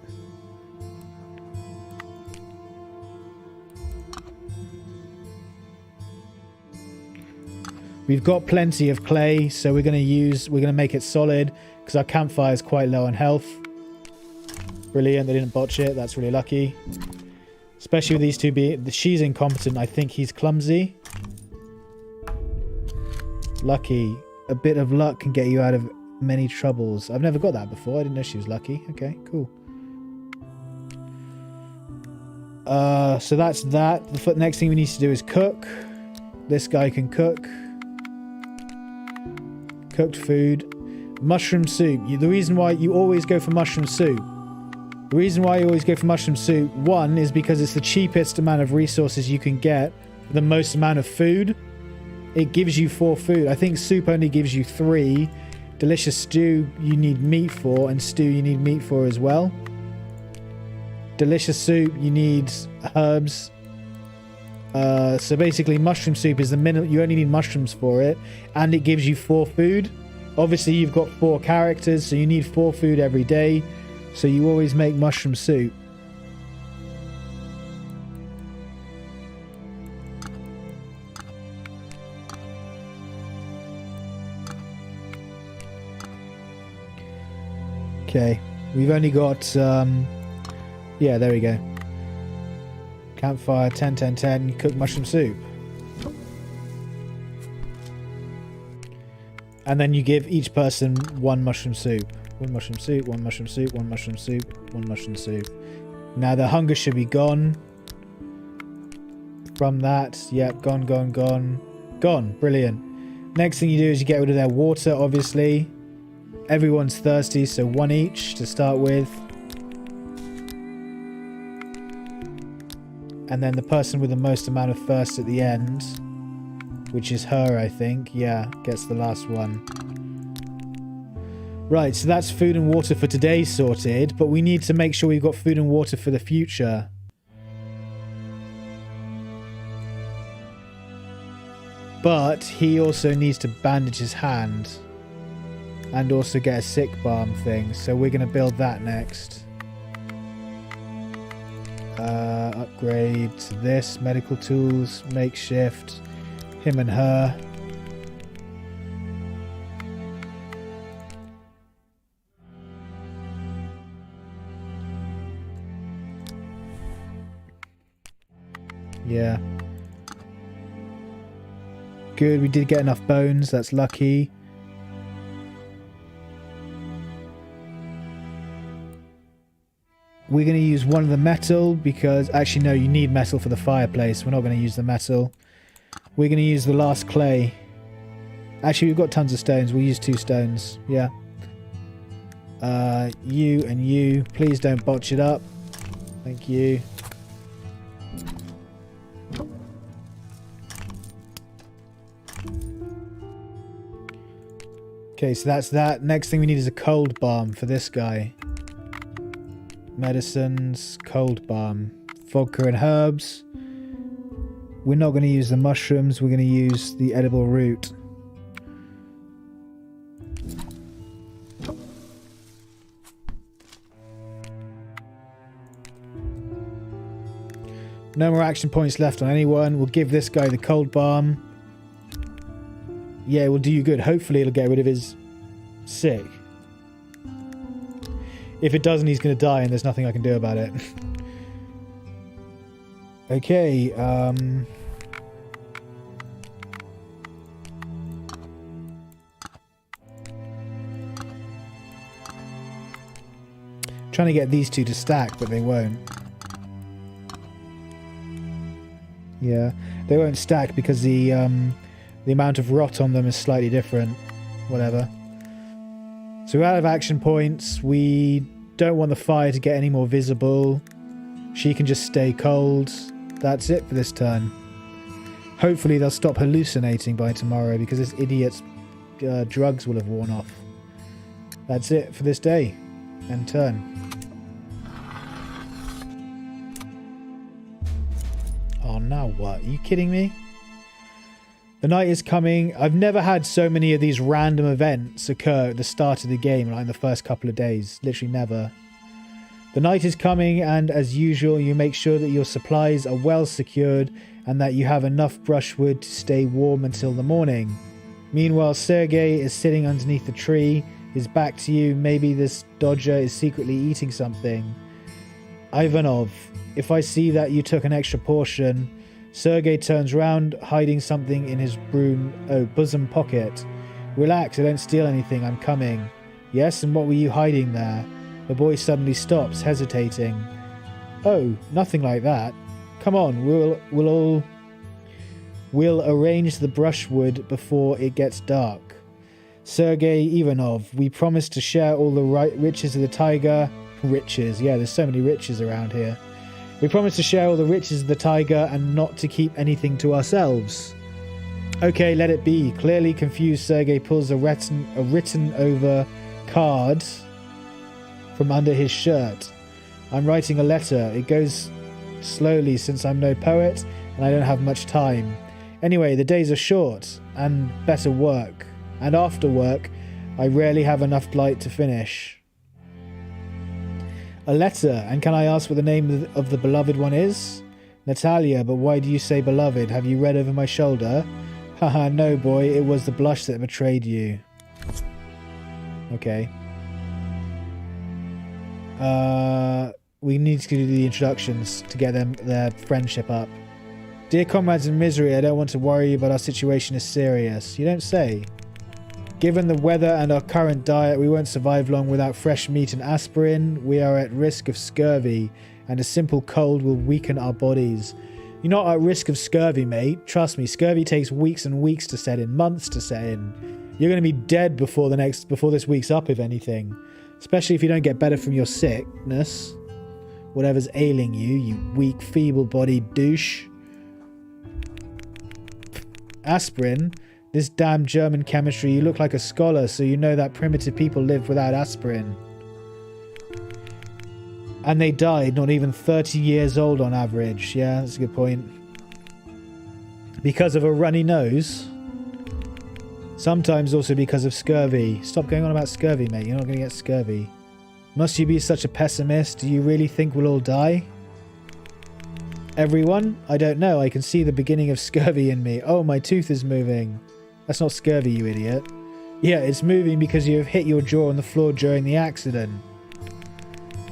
We've got plenty of clay, so we're going to make it solid because our campfire is quite low on health. Brilliant, they didn't botch it. That's really lucky. Especially with these two being... She's incompetent. I think he's clumsy. Lucky. A bit of luck can get you out of many troubles. I've never got that before. I didn't know she was lucky. Okay, cool. So that's that. The next thing we need to do is cook. This guy can cook. Cooked food. Mushroom soup. The reason why you always go for mushroom soup. The reason why you always go for mushroom soup, 1, is because it's the cheapest amount of resources you can get, the most amount of food. It gives you 4 food. I think soup only gives you 3. Delicious stew you need meat for, and stew you need meat for as well. Delicious soup you need herbs. So basically mushroom soup is the minimum. You only need mushrooms for it, and it gives you 4 food. Obviously you've got 4 characters, so you need 4 food every day. So you always make mushroom soup. Okay, we've only got yeah, there we go. Campfire, 10, 10, 10, cook mushroom soup. And then you give each person 1 mushroom soup. 1 mushroom soup, 1 mushroom soup, 1 mushroom soup, 1 mushroom soup. Now the hunger should be gone. From that, yep, gone. Gone, brilliant. Next thing you do is you get rid of their water, obviously. Everyone's thirsty, so 1 each to start with. And then the person with the most amount of thirst at the end, which is her, I think, yeah, gets the last one. Right, so that's food and water for today sorted, but we need to make sure we've got food and water for the future. But he also needs to bandage his hand and also get a sick balm thing, so we're going to build that next. Upgrade to this, medical tools, makeshift, him and her. Yeah. Good, we did get enough bones. That's lucky. We're going to use one of the metal because... Actually, no, you need metal for the fireplace. We're not going to use the metal. We're going to use the last clay. Actually, we've got tons of stones. We'll use 2 stones. Yeah. You and you. Please don't botch it up. Thank you. Okay, so that's that. Next thing we need is a cold balm for this guy. Medicines, cold balm, vodka and herbs. We're not going to use the mushrooms. We're going to use the edible root. No more action points left on anyone. We'll give this guy the cold balm. Yeah, it will do you good. Hopefully it'll get rid of his sick. If it doesn't, he's going to die and there's nothing I can do about it. Okay, trying to get these 2 to stack, but they won't. Yeah, they won't stack because the amount of rot on them is slightly different. Whatever. So we're out of action points. We don't want the fire to get any more visible. She can just stay cold. That's it for this turn. Hopefully they'll stop hallucinating by tomorrow because this idiot's drugs will have worn off. That's it for this day and turn. Oh, now what? Are you kidding me? The night is coming. I've never had so many of these random events occur at the start of the game, like in the first couple of days. Literally never. The night is coming, and as usual, you make sure that your supplies are well secured and that you have enough brushwood to stay warm until the morning. Meanwhile, Sergei is sitting underneath the tree, his back to you. Maybe this dodger is secretly eating something. Ivanov, if I see that you took an extra portion... Sergei turns round, hiding something in his bosom pocket. Relax, I don't steal anything, I'm coming. Yes, and what were you hiding there? The boy suddenly stops, hesitating. Oh, nothing like that. Come on, we'll arrange the brushwood before it gets dark. Sergei Ivanov, we promised to share all the riches of the taiga. Riches, yeah, there's so many riches around here. We promised to share all the riches of the taiga and not to keep anything to ourselves. Okay, let it be. Clearly confused, Sergei pulls a written over card from under his shirt. I'm writing a letter. It goes slowly since I'm no poet and I don't have much time. Anyway, the days are short and better work. And after work, I rarely have enough light to finish. A letter, and can I ask what the name of the beloved one is? Natalia, but why do you say beloved? Have you read over my shoulder? Haha, no boy, it was the blush that betrayed you. Okay. We need to do the introductions to get their friendship up. Dear comrades in misery, I don't want to worry you, but our situation is serious. You don't say. Given the weather and our current diet, we won't survive long without fresh meat and aspirin. We are at risk of scurvy, and a simple cold will weaken our bodies. You're not at risk of scurvy, mate. Trust me, scurvy takes weeks and weeks to set in, months to set in. You're going to be dead before this week's up, if anything. Especially if you don't get better from your sickness. Whatever's ailing you, you weak, feeble-bodied douche. Aspirin? This damn German chemistry, you look like a scholar, so you know that primitive people lived without aspirin. And they died not even 30 years old on average. Yeah, that's a good point. Because of a runny nose. Sometimes also because of scurvy. Stop going on about scurvy, mate. You're not going to get scurvy. Must you be such a pessimist? Do you really think we'll all die? Everyone? I don't know. I can see the beginning of scurvy in me. Oh, my tooth is moving. That's not scurvy, you idiot. Yeah, it's moving because you have hit your jaw on the floor during the accident.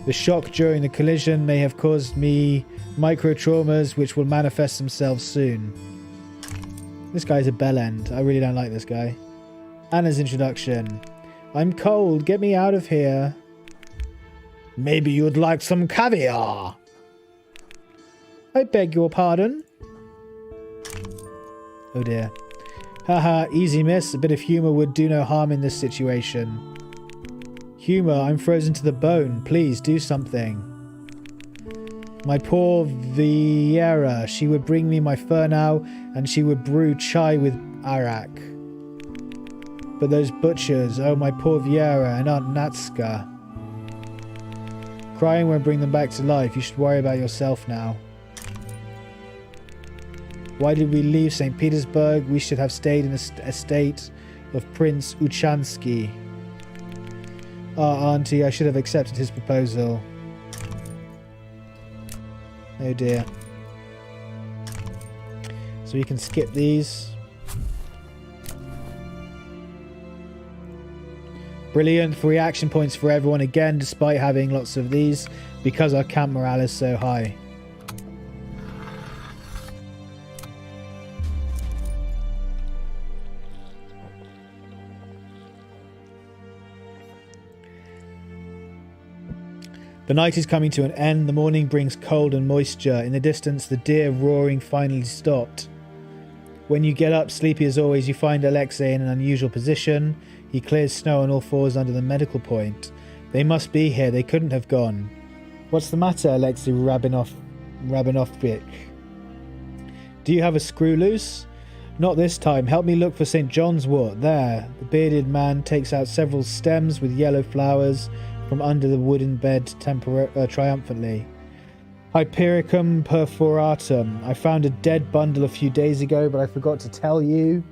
The shock during the collision may have caused me Micro traumas which will manifest themselves soon. This guy's a bell end. I really don't like this guy. Anna's introduction. I'm cold. Get me out of here. Maybe you'd like some caviar. I beg your pardon. Oh dear. Haha, easy miss. A bit of humour would do no harm in this situation. Humour, I'm frozen to the bone. Please, do something. My poor Vieira. She would bring me my fur now, and she would brew chai with arak. But those butchers, oh my poor Vieira and Aunt Natska. Crying won't bring them back to life. You should worry about yourself now. Why did we leave St. Petersburg? We should have stayed in the estate of Prince Uchansky. Ah, Auntie, I should have accepted his proposal. Oh dear. So we can skip these. Brilliant. 3 action points for everyone again, despite having lots of these, because our camp morale is so high. The night is coming to an end. The morning brings cold and moisture. In the distance, the deer roaring finally stopped. When you get up, sleepy as always, you find Alexei in an unusual position. He clears snow on all fours under the medical point. They must be here. They couldn't have gone. What's the matter, Alexei Rabinovich? Do you have a screw loose? Not this time. Help me look for St. John's wort. There. The bearded man takes out several stems with yellow flowers from under the wooden bed triumphantly. Hypericum perforatum. I found a dead bundle a few days ago, but I forgot to tell you.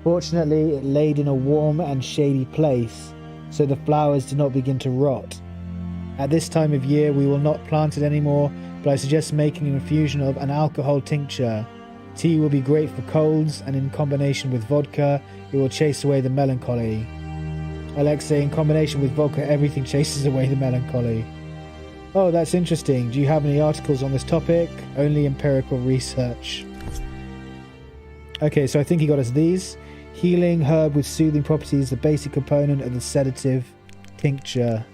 Fortunately, it laid in a warm and shady place, so the flowers did not begin to rot. At this time of year, we will not plant it anymore, but I suggest making an infusion of an alcohol tincture. Tea will be great for colds, and in combination with vodka, it will chase away the melancholy. Alexei, in combination with vodka, everything chases away the melancholy. Oh, that's interesting. Do you have any articles on this topic? Only empirical research. Okay, so I think he got us these. Healing herb with soothing properties, the basic component of the sedative tincture.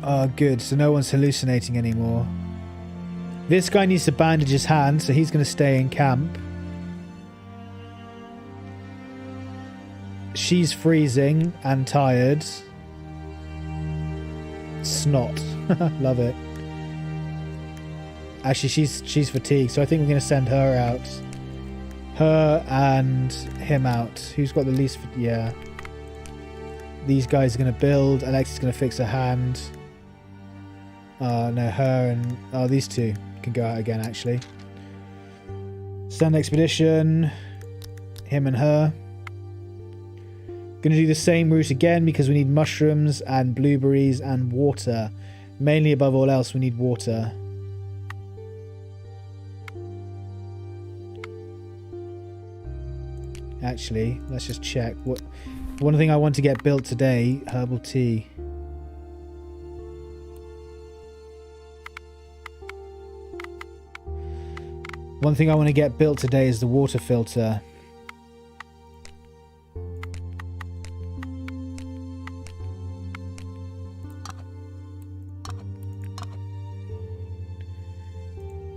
Oh, good. So no one's hallucinating anymore. This guy needs to bandage his hand, so he's going to stay in camp. She's freezing and tired. Snot. Love it. Actually, she's fatigued, so I think we're going to send her out. Her and him out. Who's got the least... Yeah. These guys are going to build. Alexi's going to fix her hand. No, her and... Oh, these two can go out again, actually. Send expedition. Him and her. Going to do the same route again because we need mushrooms and blueberries and water. Mainly, above all else, we need water. Actually, let's just check. One thing I want to get built today, herbal tea. One thing I want to get built today is the water filter.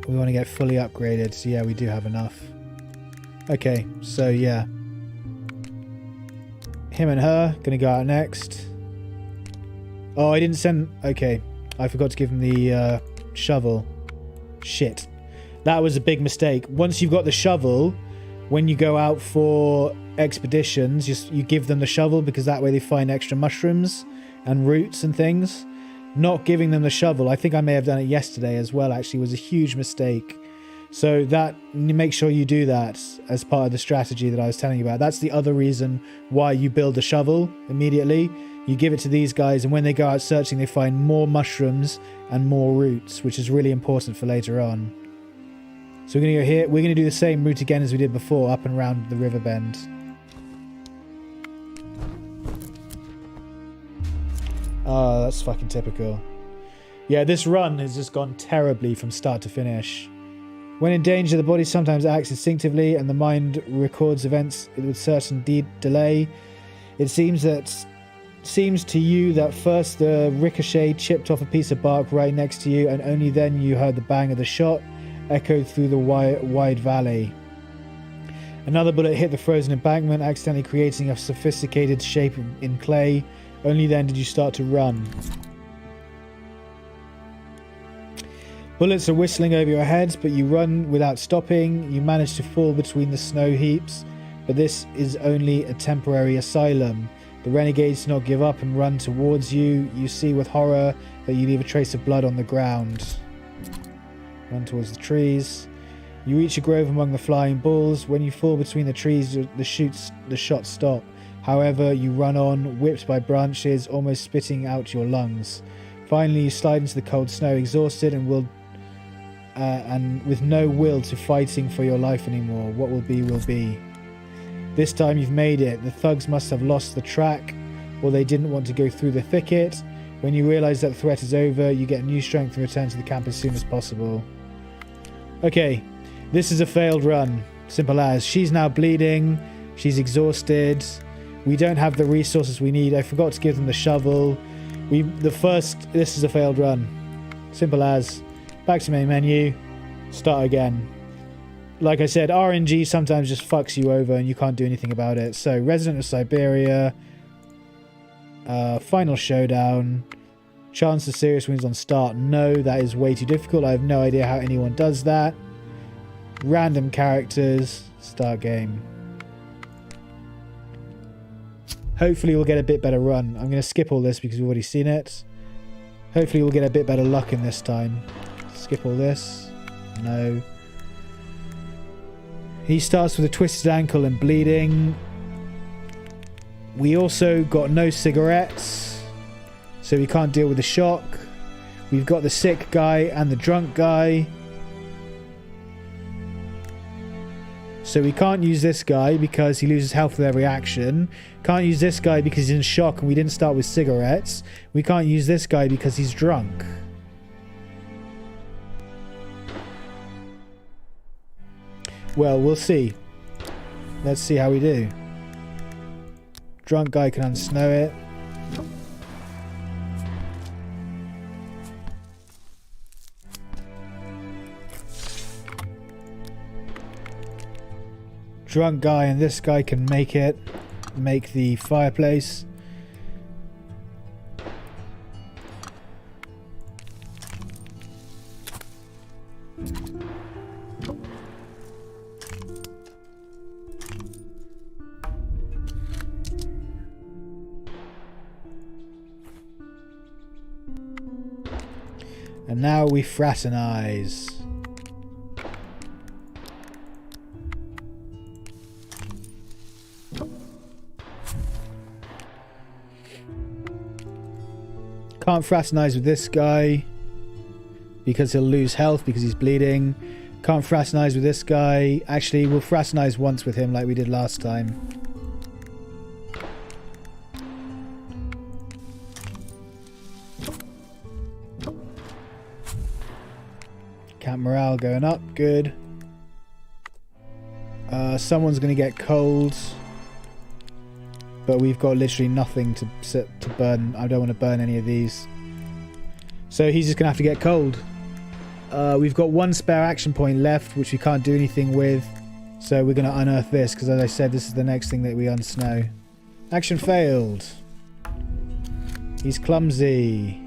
We want to get fully upgraded, so yeah, we do have enough. Okay, so yeah. Him and her, gonna go out next. Oh, I didn't send... Okay, I forgot to give him the shovel. Shit. That was a big mistake. Once you've got the shovel, when you go out for expeditions, you give them the shovel because that way they find extra mushrooms and roots and things. Not giving them the shovel, I think I may have done it yesterday as well, actually, was a huge mistake. So that, make sure you do that as part of the strategy that I was telling you about. That's the other reason why you build the shovel immediately. You give it to these guys, and when they go out searching, they find more mushrooms and more roots, which is really important for later on. So we're going to go here. We're going to do the same route again as we did before, up and around the river bend. Oh, that's fucking typical. Yeah, this run has just gone terribly from start to finish. When in danger, the body sometimes acts instinctively and the mind records events with certain delay. It seems to you that first the ricochet chipped off a piece of bark right next to you, and only then you heard the bang of the shot echoed through the wide valley. Another bullet hit the frozen embankment, accidentally creating a sophisticated shape in clay. Only then did you start to run. Bullets are whistling over your heads, but you run without stopping. You manage to fall between the snow heaps, but this is only a temporary asylum. The renegades do not give up and run towards you. You see with horror that you leave a trace of blood on the ground. Run towards the trees. You reach a grove among the flying bulls. When you fall between the trees, the shots stop. However, you run on, whipped by branches, almost spitting out your lungs. Finally, you slide into the cold snow, exhausted and with no will to fighting for your life anymore. What will be, will be. This time you've made it. The thugs must have lost the track, or they didn't want to go through the thicket. When you realise that the threat is over, you get new strength and return to the camp as soon as possible. Okay, this is a failed run. Simple as. She's now bleeding. She's exhausted. We don't have the resources we need. I forgot to give them the shovel. This is a failed run. Simple as. Back to main menu. Start again. Like I said, RNG sometimes just fucks you over and you can't do anything about it. So, Resident of Siberia. Final Showdown. Chance of serious wins on start. No, that is way too difficult. I have no idea how anyone does that. Random characters. Start game. Hopefully we'll get a bit better run. I'm going to skip all this because we've already seen it. Hopefully we'll get a bit better luck in this time. Skip all this. No. He starts with a twisted ankle and bleeding. We also got no cigarettes, so we can't deal with the shock. We've got the sick guy and the drunk guy. So we can't use this guy because he loses health with every action. Can't use this guy because he's in shock and we didn't start with cigarettes. We can't use this guy because he's drunk. Well, we'll see. Let's see how we do. Drunk guy can unsnow it. Drunk guy and this guy can make it. Make the fireplace. And now we fraternize. Can't fraternize with this guy because he'll lose health because he's bleeding. Can't fraternize with this guy. Actually, we'll fraternize once with him like we did last time. Camp morale going up. Good. Someone's going to get cold. But we've got literally nothing to burn. I don't want to burn any of these. So he's just going to have to get cold. We've got one spare action point left, which we can't do anything with. So we're going to unearth this, because as I said, this is the next thing that we unsnow. Action failed. He's clumsy.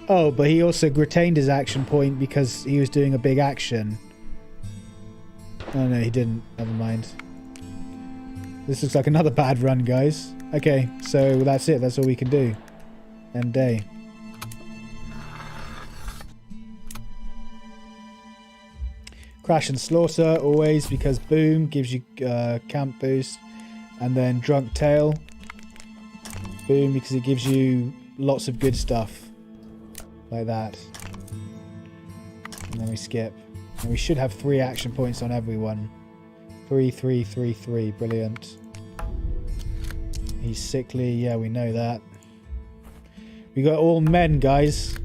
Oh, but he also retained his action point because he was doing a big action. Oh no, he didn't. Never mind. This looks like another bad run, guys. Okay, so that's it. That's all we can do. End day. Crash and slaughter, always, because boom, gives you camp boost. And then drunk tail. Boom, because it gives you lots of good stuff. Like that. And then we skip. And we should have 3 action points on everyone. 3, 3, 3, 3. Brilliant. He's sickly. Yeah, we know that. We got all men, guys.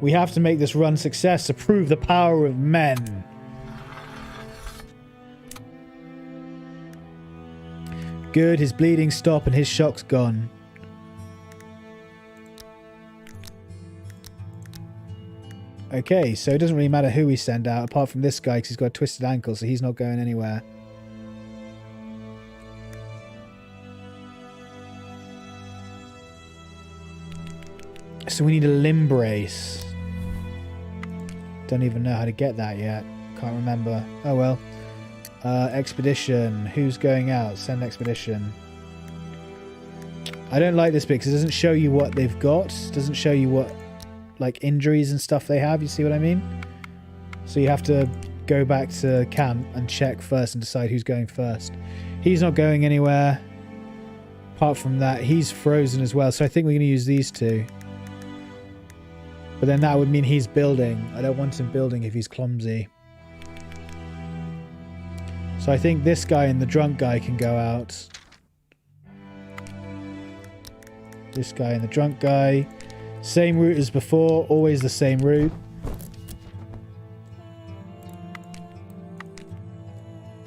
We have to make this run success to prove the power of men. Good, his bleeding stopped and his shock's gone. Okay, so it doesn't really matter who we send out, apart from this guy, because he's got a twisted ankle, so he's not going anywhere. So we need a limb brace. Don't even know how to get that yet. Can't remember. Oh well. Expedition. Who's going out? Send expedition. I don't like this bit because it doesn't show you what they've got. It doesn't show you what, like, injuries and stuff they have. You see what I mean? So you have to go back to camp and check first and decide who's going first. He's not going anywhere. Apart from that, he's frozen as well. So I think we're going to use these two. But then that would mean he's building. I don't want him building if he's clumsy. So I think this guy and the drunk guy can go out. This guy and the drunk guy. Same route as before. Always the same route.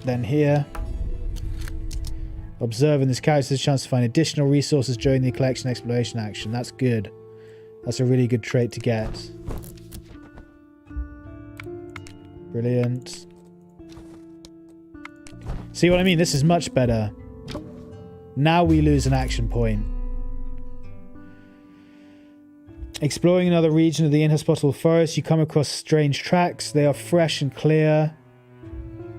Then here. Observing this character's chance to find additional resources during the collection exploration action. That's good. That's a really good trait to get. Brilliant. See what I mean? This is much better. Now we lose an action point. Exploring another region of the inhospitable forest, you come across strange tracks. They are fresh and clear,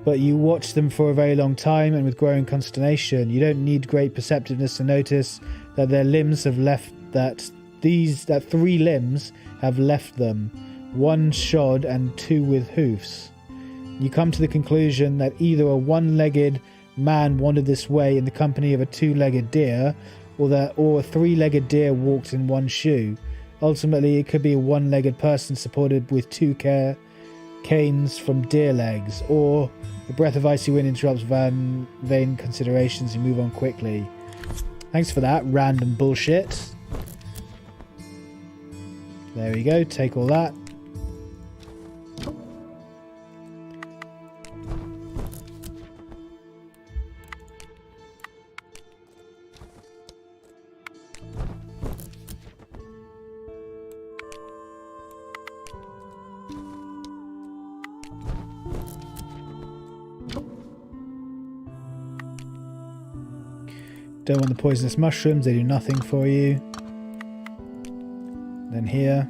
but you watch them for a very long time and with growing consternation. You don't need great perceptiveness to notice that their limbs have left that 3 limbs have left them, 1 shod and 2 with hoofs. You come to the conclusion that either a 1-legged man wandered this way in the company of a 2-legged deer, or a 3-legged deer walked in 1 shoe. Ultimately, it could be a 1-legged person supported with 2 canes from deer legs, or a breath of icy wind interrupts vain considerations and move on quickly. Thanks for that, random bullshit. There we go, take all that. Don't want the poisonous mushrooms, they do nothing for you. Then here.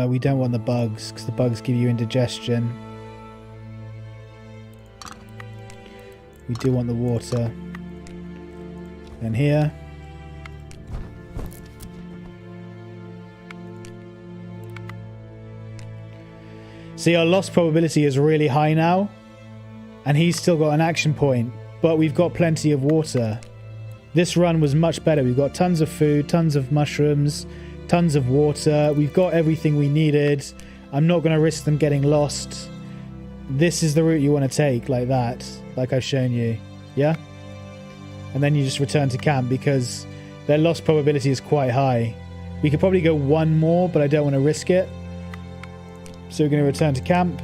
We don't want the bugs, because the bugs give you indigestion. We do want the water. Then here. See, our loss probability is really high now. And he's still got an action point. But we've got plenty of water. This run was much better. We've got tons of food, tons of mushrooms, tons of water. We've got everything we needed. I'm not going to risk them getting lost. This is the route you want to take, like that. Like I've shown you. Yeah? And then you just return to camp because their loss probability is quite high. We could probably go 1 more, but I don't want to risk it. So we're going to return to camp.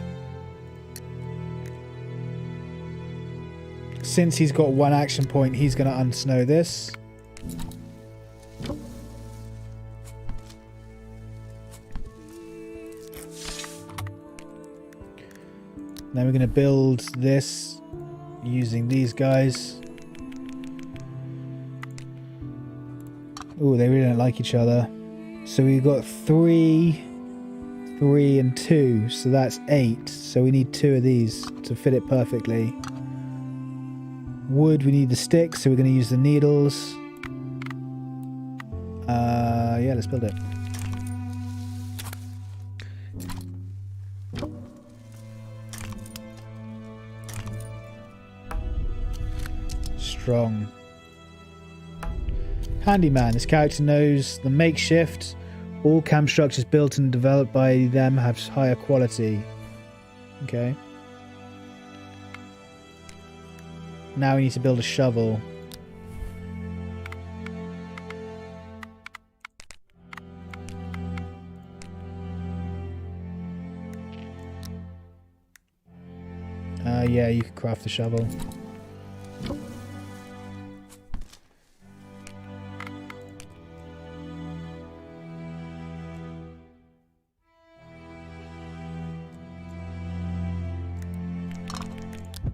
Since he's got 1 action point, he's going to unsnow this. Then we're going to build this using these guys. Oh, they really don't like each other. So we've got 3, 3 and 2, so that's 8. So we need 2 of these to fit it perfectly. Wood, we need the sticks, so we're going to use the needles. Yeah, let's build it. Strong. Handyman. This character knows the makeshift. All camp structures built and developed by them have higher quality. Okay. Now we need to build a shovel. Yeah, you can craft the shovel.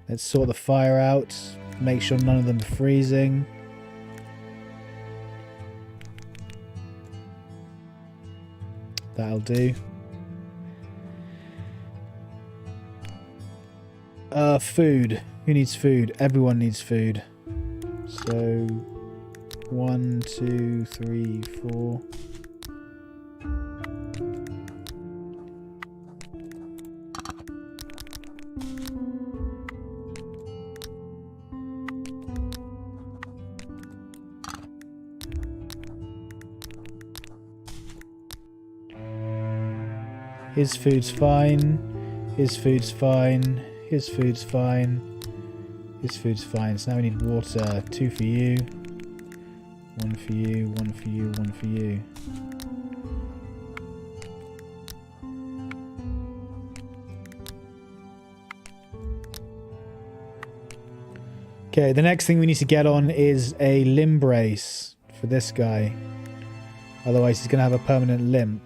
Let's sort the fire out. Make sure none of them are freezing. That'll do. Food. Who needs food? Everyone needs food. So 1, 2, 3, 4. His food's fine. His food's fine. His food's fine. His food's fine. So now we need water. 2 for you. 1 for you. 1 for you. 1 for you. Okay, the next thing we need to get on is a limb brace for this guy. Otherwise he's going to have a permanent limp.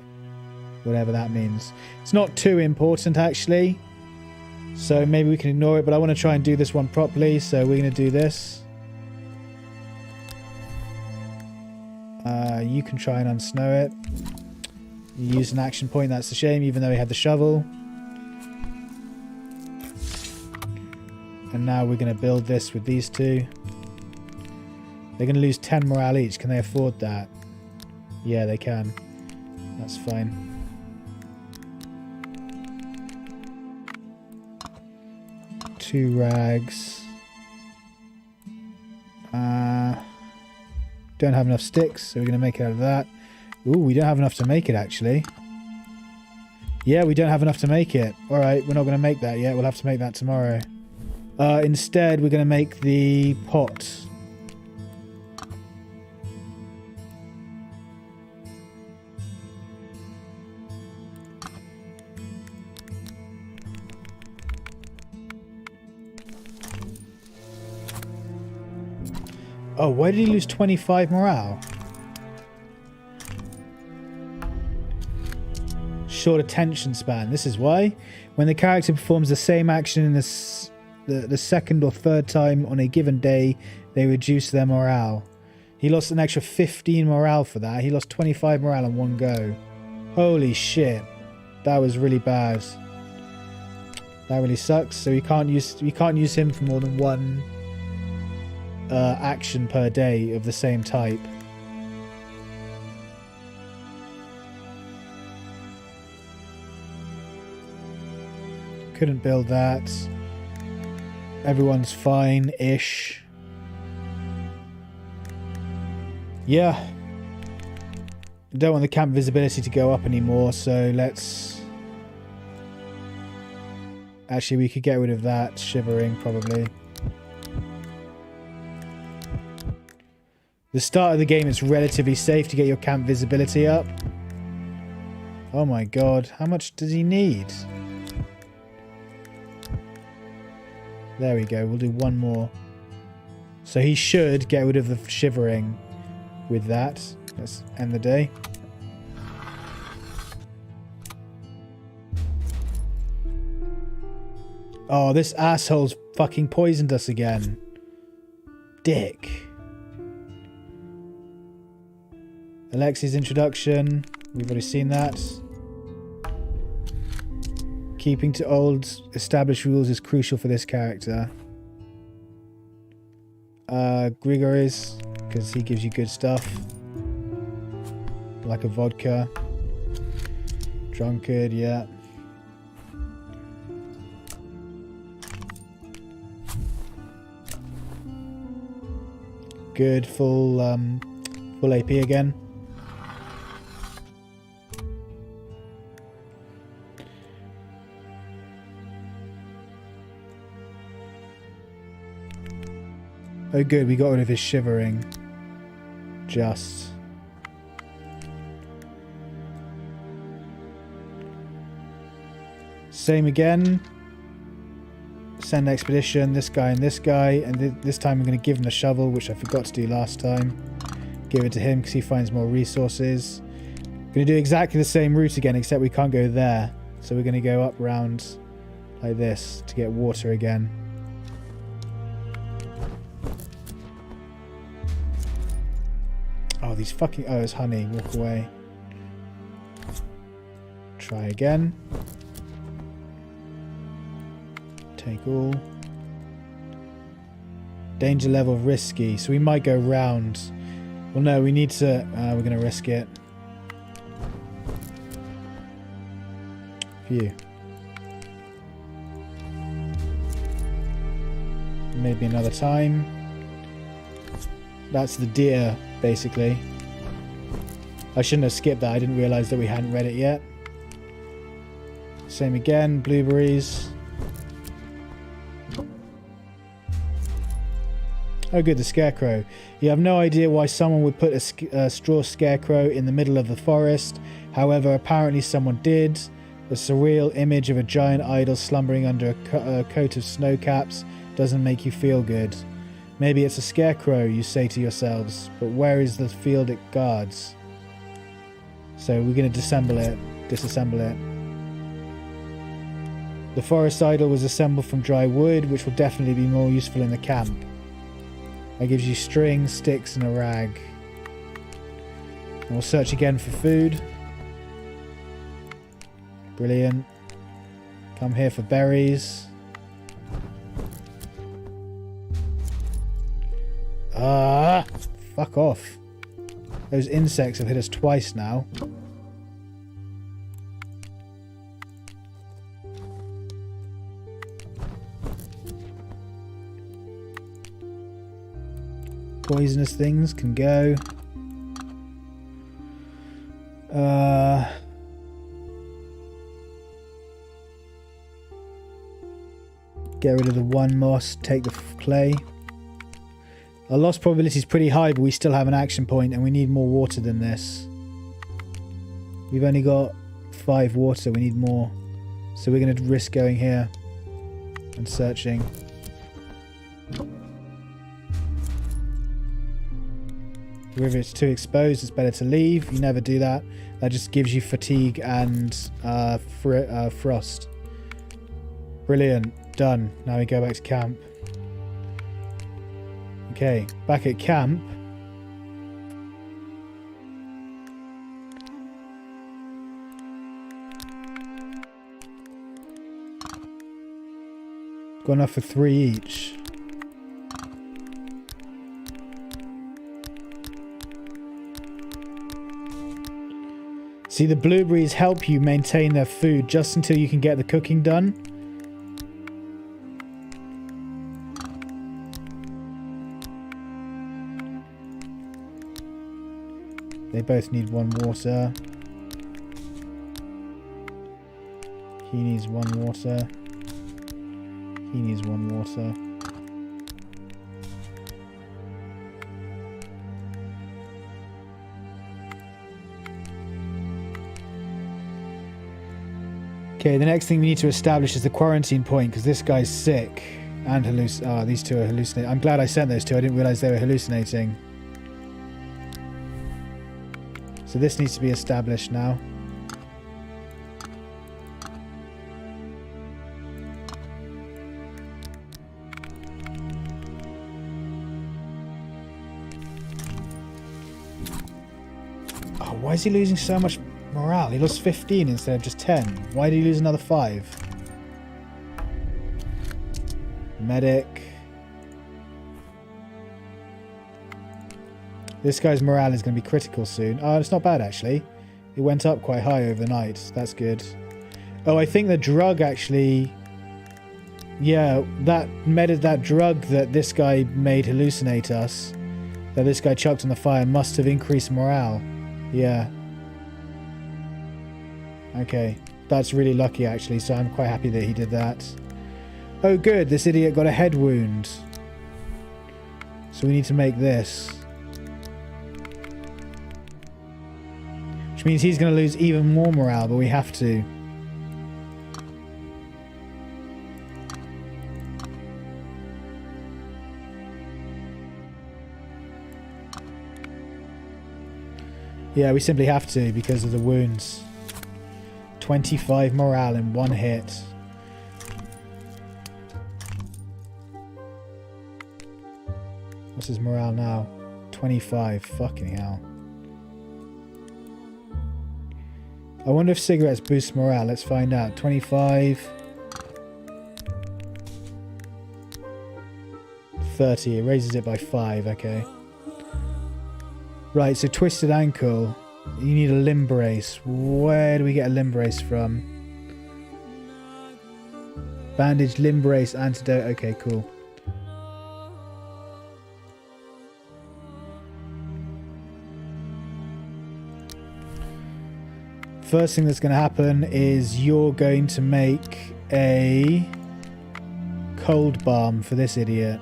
Whatever that means. It's not too important actually. So maybe we can ignore it, but I want to try and do this one properly, so we're going to do this. You can try and unsnow it. You used an action point, that's a shame, even though he had the shovel. And now we're going to build this with these two. They're going to lose 10 morale each. Can they afford that? Yeah, they can. That's fine. Two rags. Don't have enough sticks, so we're going to make it out of that. Ooh, we don't have enough to make it, actually. Yeah, we don't have enough to make it. Alright, we're not going to make that yet. We'll have to make that tomorrow. Instead, we're going to make the pot. Oh, why did he lose 25 morale? Short attention span. This is why. When the character performs the same action in the second or third time on a given day, they reduce their morale. He lost an extra 15 morale for that. He lost 25 morale in one go. Holy shit. That was really bad. That really sucks. So we can't use him for more than one action per day of the same type. Couldn't build that. Everyone's fine-ish. Yeah. I don't want the camp visibility to go up anymore, so let's... Actually, we could get rid of that shivering, probably. The start of the game, it's relatively safe to get your camp visibility up. Oh my god, how much does he need? There we go, we'll do one more. So he should get rid of the shivering with that. Let's end the day. Oh, this asshole's fucking poisoned us again. Dick. Alexi's introduction. We've already seen that. Keeping to old established rules is crucial for this character. Grigory's, because he gives you good stuff. Like a vodka. Drunkard, yeah. Good, full AP again. Oh good, we got rid of his shivering. Just. Same again. Send expedition, this guy and this guy. And this time I'm going to give him the shovel, which I forgot to do last time. Give it to him because he finds more resources. Going to do exactly the same route again, except we can't go there. So we're going to go up round like this to get water again. Oh, these fucking... Oh, it's honey. Walk away. Try again. Take all. Danger level risky. So we might go round. Well, no, we need to... we're going to risk it. Phew. Maybe another time. That's the deer, basically. I shouldn't have skipped that. I didn't realise that we hadn't read it yet. Same again. Blueberries. Oh good, the scarecrow. You have no idea why someone would put a straw scarecrow in the middle of the forest. However, apparently someone did. The surreal image of a giant idol slumbering under a coat of snow caps doesn't make you feel good. Maybe it's a scarecrow, you say to yourselves, but where is the field it guards? So we're going to disassemble it. The forest idol was assembled from dry wood, which will definitely be more useful in the camp. That gives you string, sticks and a rag. And we'll search again for food. Brilliant. Come here for berries. Ah! Fuck off. Those insects have hit us twice now. Poisonous things can go. Get rid of the one moss, take the clay. Our loss probability is pretty high, but we still have an action point and we need more water than this. We've only got 5 water, we need more. So we're going to risk going here and searching. The river is too exposed, it's better to leave. You never do that. That just gives you fatigue and frost. Brilliant. Done. Now we go back to camp. Okay, back at camp. Got enough for 3 each. See, the blueberries help you maintain their food just until you can get the cooking done. They both need 1 water. He needs 1 water. He needs 1 water. Okay, the next thing we need to establish is the quarantine point, because this guy's sick and these two are hallucinating. I'm glad I sent those two. I didn't realize they were hallucinating. So this needs to be established now. Oh, why is he losing so much morale? He lost 15 instead of just 10. Why did he lose another 5? Medic. This guy's morale is going to be critical soon. Oh, it's not bad actually. It went up quite high overnight. That's good. Oh, I think the drug actually... Yeah, that drug that this guy made hallucinate us, that this guy chucked on the fire, must have increased morale. Yeah. Okay. That's really lucky actually, so I'm quite happy that he did that. Oh good, this idiot got a head wound. So we need to make this. Which means he's going to lose even more morale, but we have to. Yeah, we simply have to because of the wounds. 25 morale in one hit. What's his morale now? 25. Fucking hell. I wonder if cigarettes boost morale. Let's find out. 25. 30. It raises it by 5. Okay. Right, so twisted ankle. You need a limb brace. Where do we get a limb brace from? Bandage, limb brace, antidote. Okay, cool. First thing that's going to happen is you're going to make a cold balm for this idiot.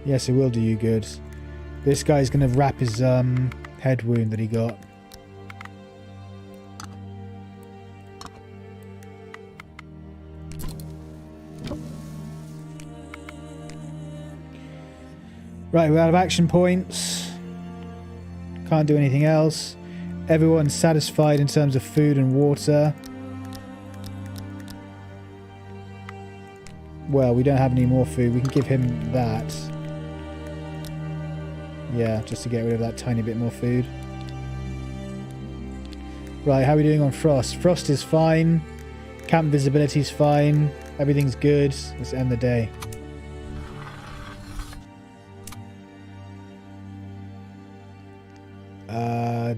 Yes, it will do you good. This guy's going to wrap his head wound that he got. Right, we're out of action points. Can't do anything else. Everyone's satisfied in terms of food and water. Well, we don't have any more food. We can give him that. Yeah, just to get rid of that tiny bit more food. Right, how are we doing on Frost? Frost is fine. Camp visibility is fine. Everything's good. Let's end the day.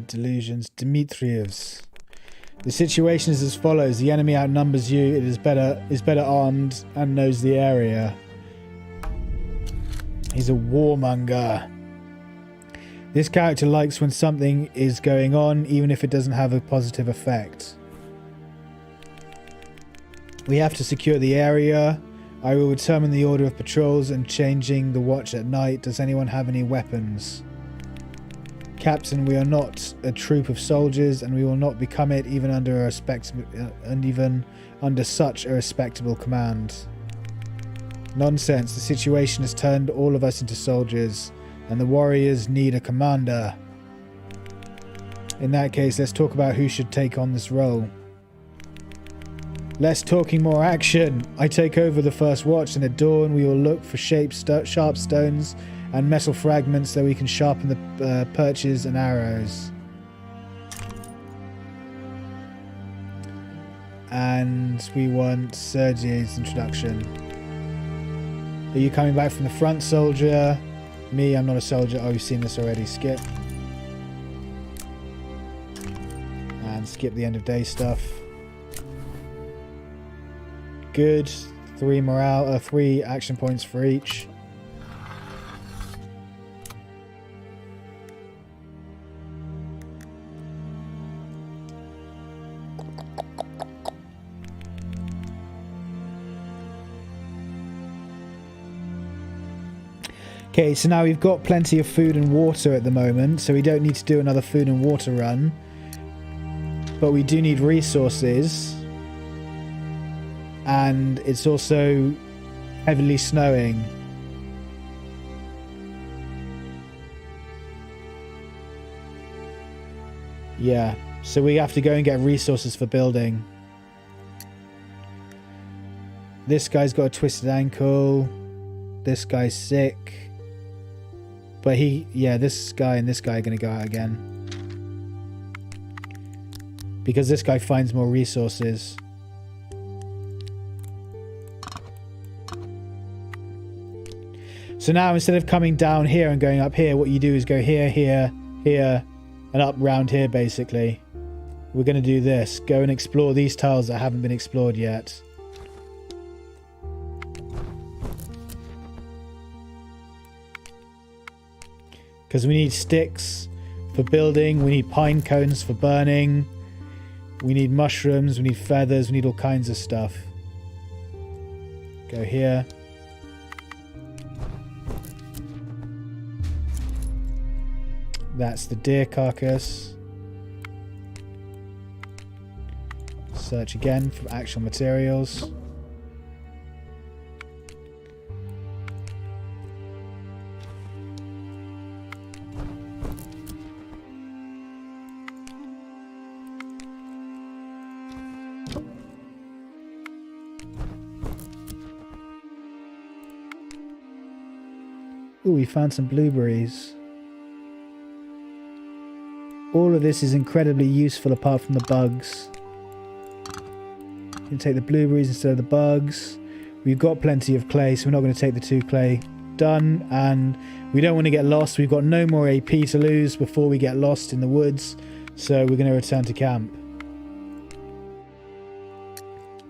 Delusions. Dmitriev's. The situation is as follows. The enemy outnumbers you. It is better armed and knows the area. He's a warmonger. This character likes when something is going on, even if it doesn't have a positive effect. We have to secure the area. I will determine the order of patrols and changing the watch at night. Does anyone have any weapons? Captain, we are not a troop of soldiers, and we will not become it even under such a respectable command. Nonsense. The situation has turned all of us into soldiers, and the warriors need a commander. In that case, let's talk about who should take on this role. Less talking, more action. I take over the first watch, and at dawn we will look for sharp stones and metal fragments so we can sharpen the perches and arrows. And we want Sergei's introduction. Are you coming back from the front, soldier? Me, I'm not a soldier. Oh, we've seen this already. Skip. And skip the end of day stuff. Good. 3 action points for each. Okay, so now we've got plenty of food and water at the moment, so we don't need to do another food and water run. But we do need resources. And it's also heavily snowing. Yeah, so we have to go and get resources for building. This guy's got a twisted ankle. This guy's sick. But this guy and this guy are going to go out again. Because this guy finds more resources. So now instead of coming down here and going up here, what you do is go here, here, here, and up round here basically. We're going to do this. Go and explore these tiles that haven't been explored yet. Because we need sticks for building, we need pine cones for burning, we need mushrooms, we need feathers, we need all kinds of stuff. Go here. That's the deer carcass. Search again for actual materials. Ooh, we found some blueberries. All of this is incredibly useful apart from the bugs. You can take the blueberries instead of the bugs. We've got plenty of clay, so we're not going to take the 2 clay. Done, and we don't want to get lost. We've got no more AP to lose before we get lost in the woods, so we're going to return to camp.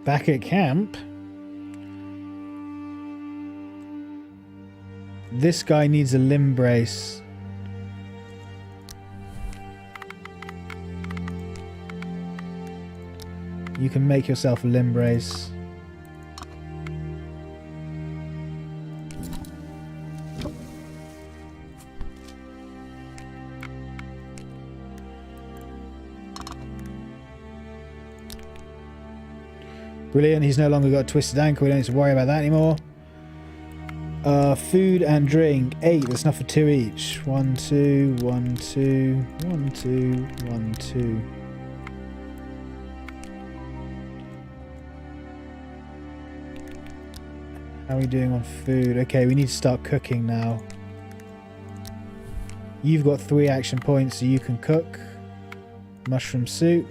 Back at camp, this guy needs a limb brace. You can make yourself a limb brace. Brilliant, he's no longer got a twisted ankle, we don't need to worry about that anymore. Food and drink, 8, that's enough for 2 each. 1, 2, 1, 2, 1, 2, 1, 2. How are we doing on food? Okay, we need to start cooking now. You've got 3 action points, so you can cook. Mushroom soup.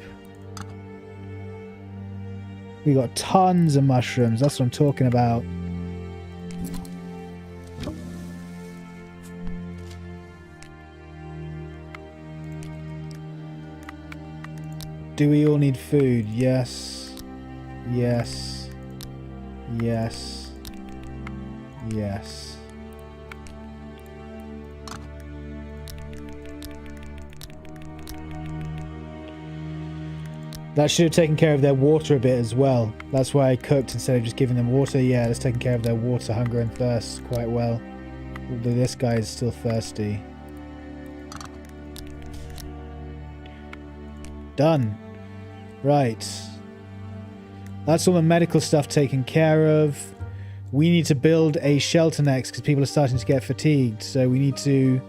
We got tons of mushrooms, that's what I'm talking about. Do we all need food? Yes. Yes. Yes. Yes. That should have taken care of their water a bit as well. That's why I cooked instead of just giving them water. Yeah, that's taken care of their water, hunger and thirst quite well. Although this guy is still thirsty. Done. Right. That's all the medical stuff taken care of. We need to build a shelter next because people are starting to get fatigued. So we need to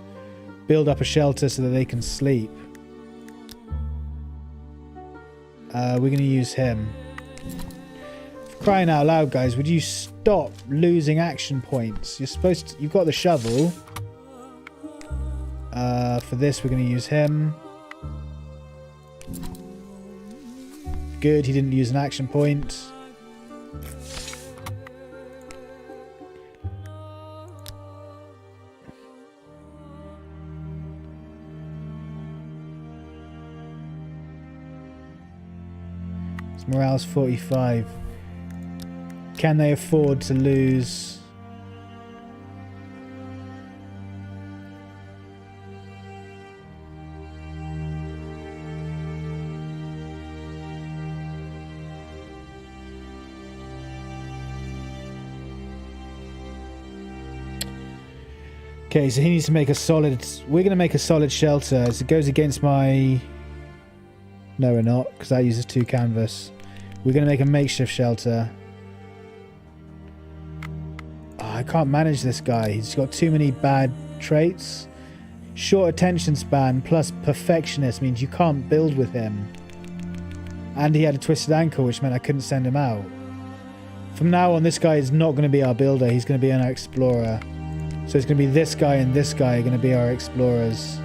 build up a shelter so that they can sleep. We're going to use him. For crying out loud, guys, would you stop losing action points? You're supposed to... You've got the shovel. For this, we're going to use him. Good, he didn't use an action point. His morale's 45. Can they afford to lose? Okay, so he needs to make a solid... We're going to make a solid shelter. As it goes against my... No, we're not, because that uses 2 canvas. We're going to make a makeshift shelter. Oh, I can't manage this guy. He's got too many bad traits. Short attention span plus perfectionist means you can't build with him. And he had a twisted ankle, which meant I couldn't send him out. From now on, this guy is not going to be our builder. He's going to be our explorer. So it's going to be this guy and this guy are going to be our explorers.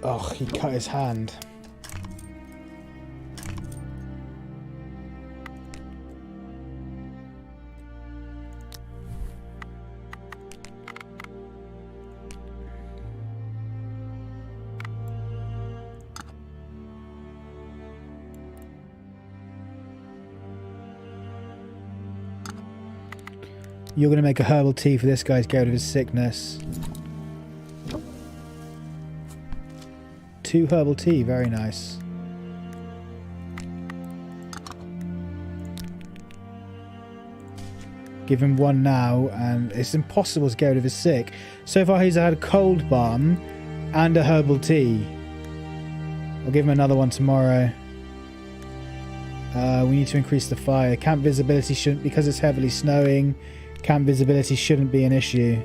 Oh, he cut his hand. You're going to make a herbal tea for this guy to get rid of his sickness. 2 herbal tea, very nice. Give him 1 now, and it's impossible to get rid of his sick. So far he's had a cold balm and a herbal tea. I'll give him another one tomorrow. We need to increase the fire. Camp visibility shouldn't, because it's heavily snowing, camp visibility shouldn't be an issue.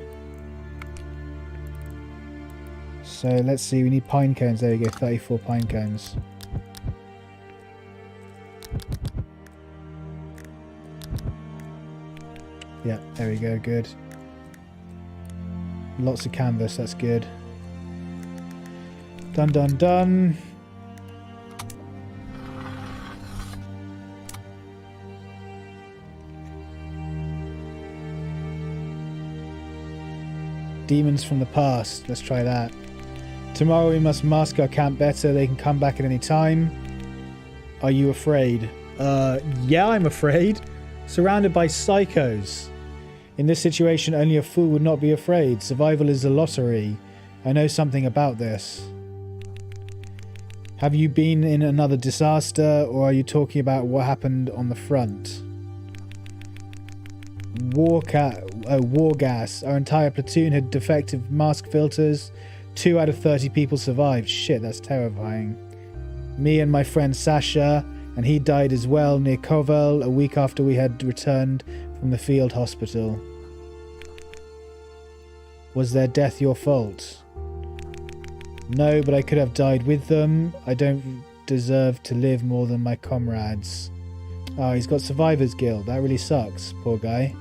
So let's see, we need pine cones. There we go, 34 pine cones. Yeah, there we go, good. Lots of canvas, that's good. Done, done, done. Demons from the past, let's try that. Tomorrow we must mask our camp better. They can come back at any time. Are you afraid? Yeah, I'm afraid. Surrounded by psychos. In this situation, only a fool would not be afraid. Survival is a lottery. I know something about this. Have you been in another disaster, or are you talking about what happened on the front? War gas. Our entire platoon had defective mask filters. 2 out of 30 people survived. Shit, that's terrifying. Me and my friend Sasha, and he died as well near Kovel a week after we had returned from the field hospital. Was their death your fault? No, but I could have died with them. I don't deserve to live more than my comrades. Oh, he's got survivor's guilt. That really sucks, poor guy.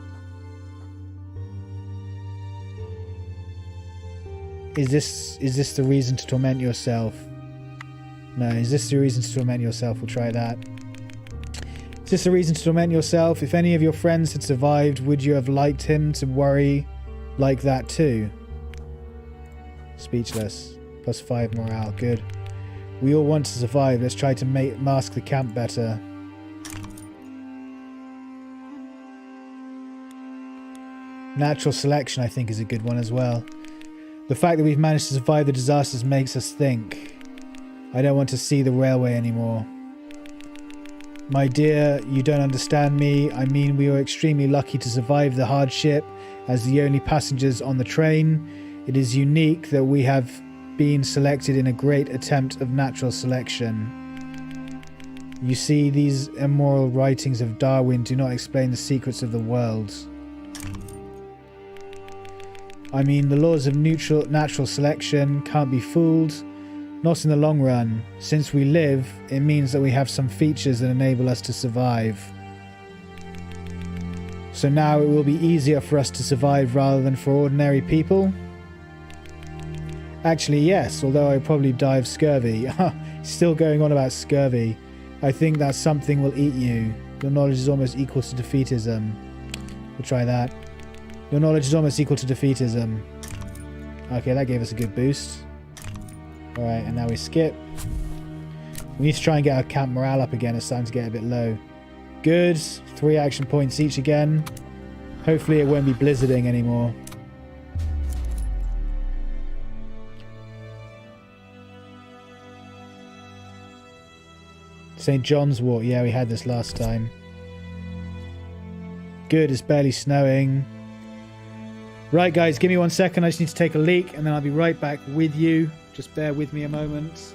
Is this the reason to torment yourself? No, is this the reason to torment yourself? We'll try that. Is this the reason to torment yourself? If any of your friends had survived, would you have liked him to worry like that too? Speechless. +5 morale. Good. We all want to survive. Let's try to mask the camp better. Natural selection, I think, is a good one as well. The fact that we've managed to survive the disasters makes us think. I don't want to see the railway anymore. My dear, you don't understand me. I mean, we were extremely lucky to survive the hardship as the only passengers on the train. It is unique that we have been selected in a great attempt of natural selection. You see, these immoral writings of Darwin do not explain the secrets of the world. I mean, the laws of natural selection can't be fooled. Not in the long run. Since we live, it means that we have some features that enable us to survive. So now it will be easier for us to survive rather than for ordinary people? Actually, yes, although I'd probably die of scurvy. Still going on about scurvy. I think that something will eat you. Your knowledge is almost equal to defeatism. We'll try that. Your knowledge is almost equal to defeatism. Okay, that gave us a good boost. Alright, and now we skip. We need to try and get our camp morale up again. It's starting to get a bit low. Good. 3 action points each again. Hopefully it won't be blizzarding anymore. St. John's Wort. Yeah, we had this last time. Good, it's barely snowing. Right, guys, give me 1 second. I just need to take a leak, and then I'll be right back with you. Just bear with me a moment.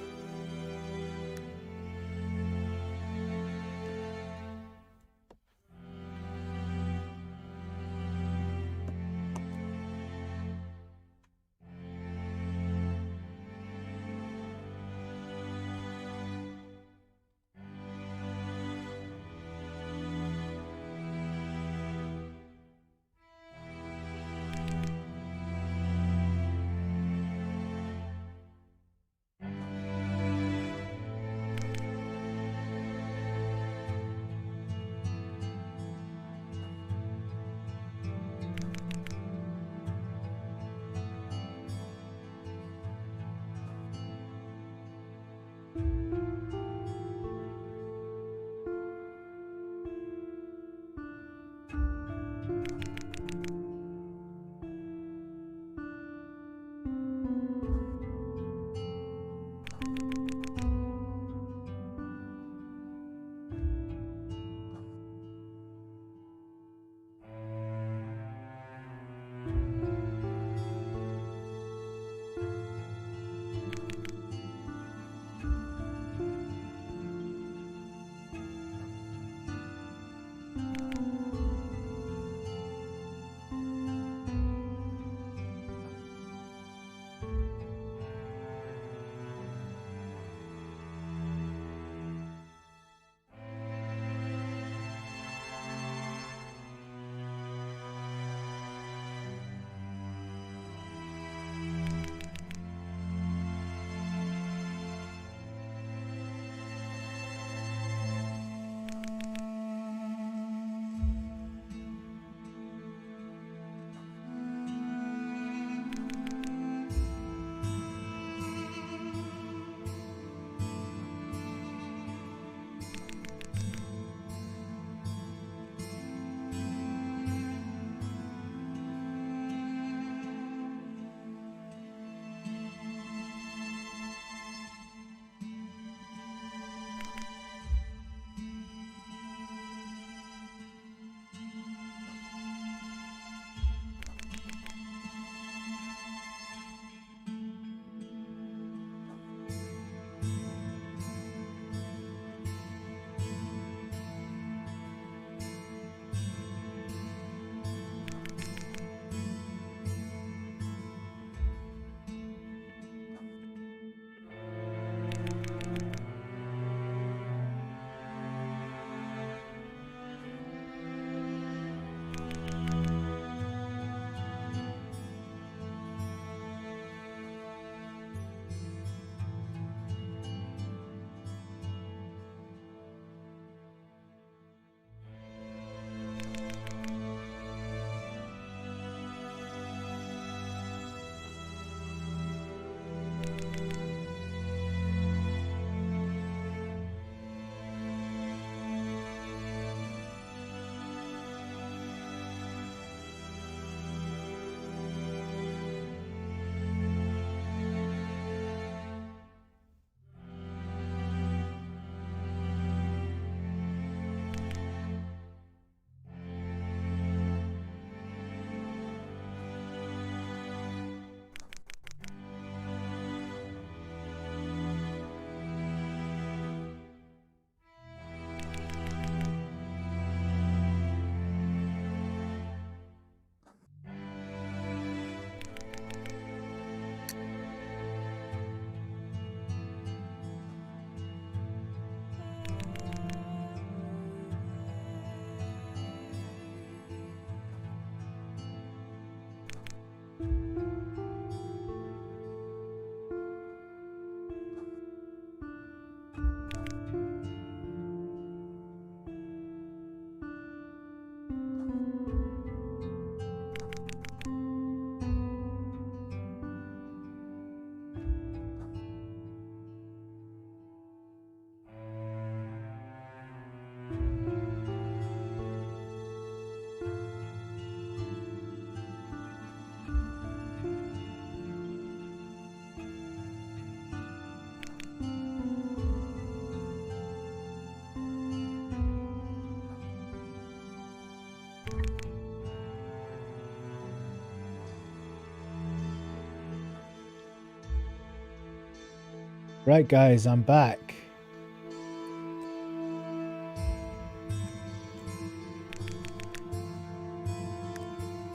Right, guys, I'm back.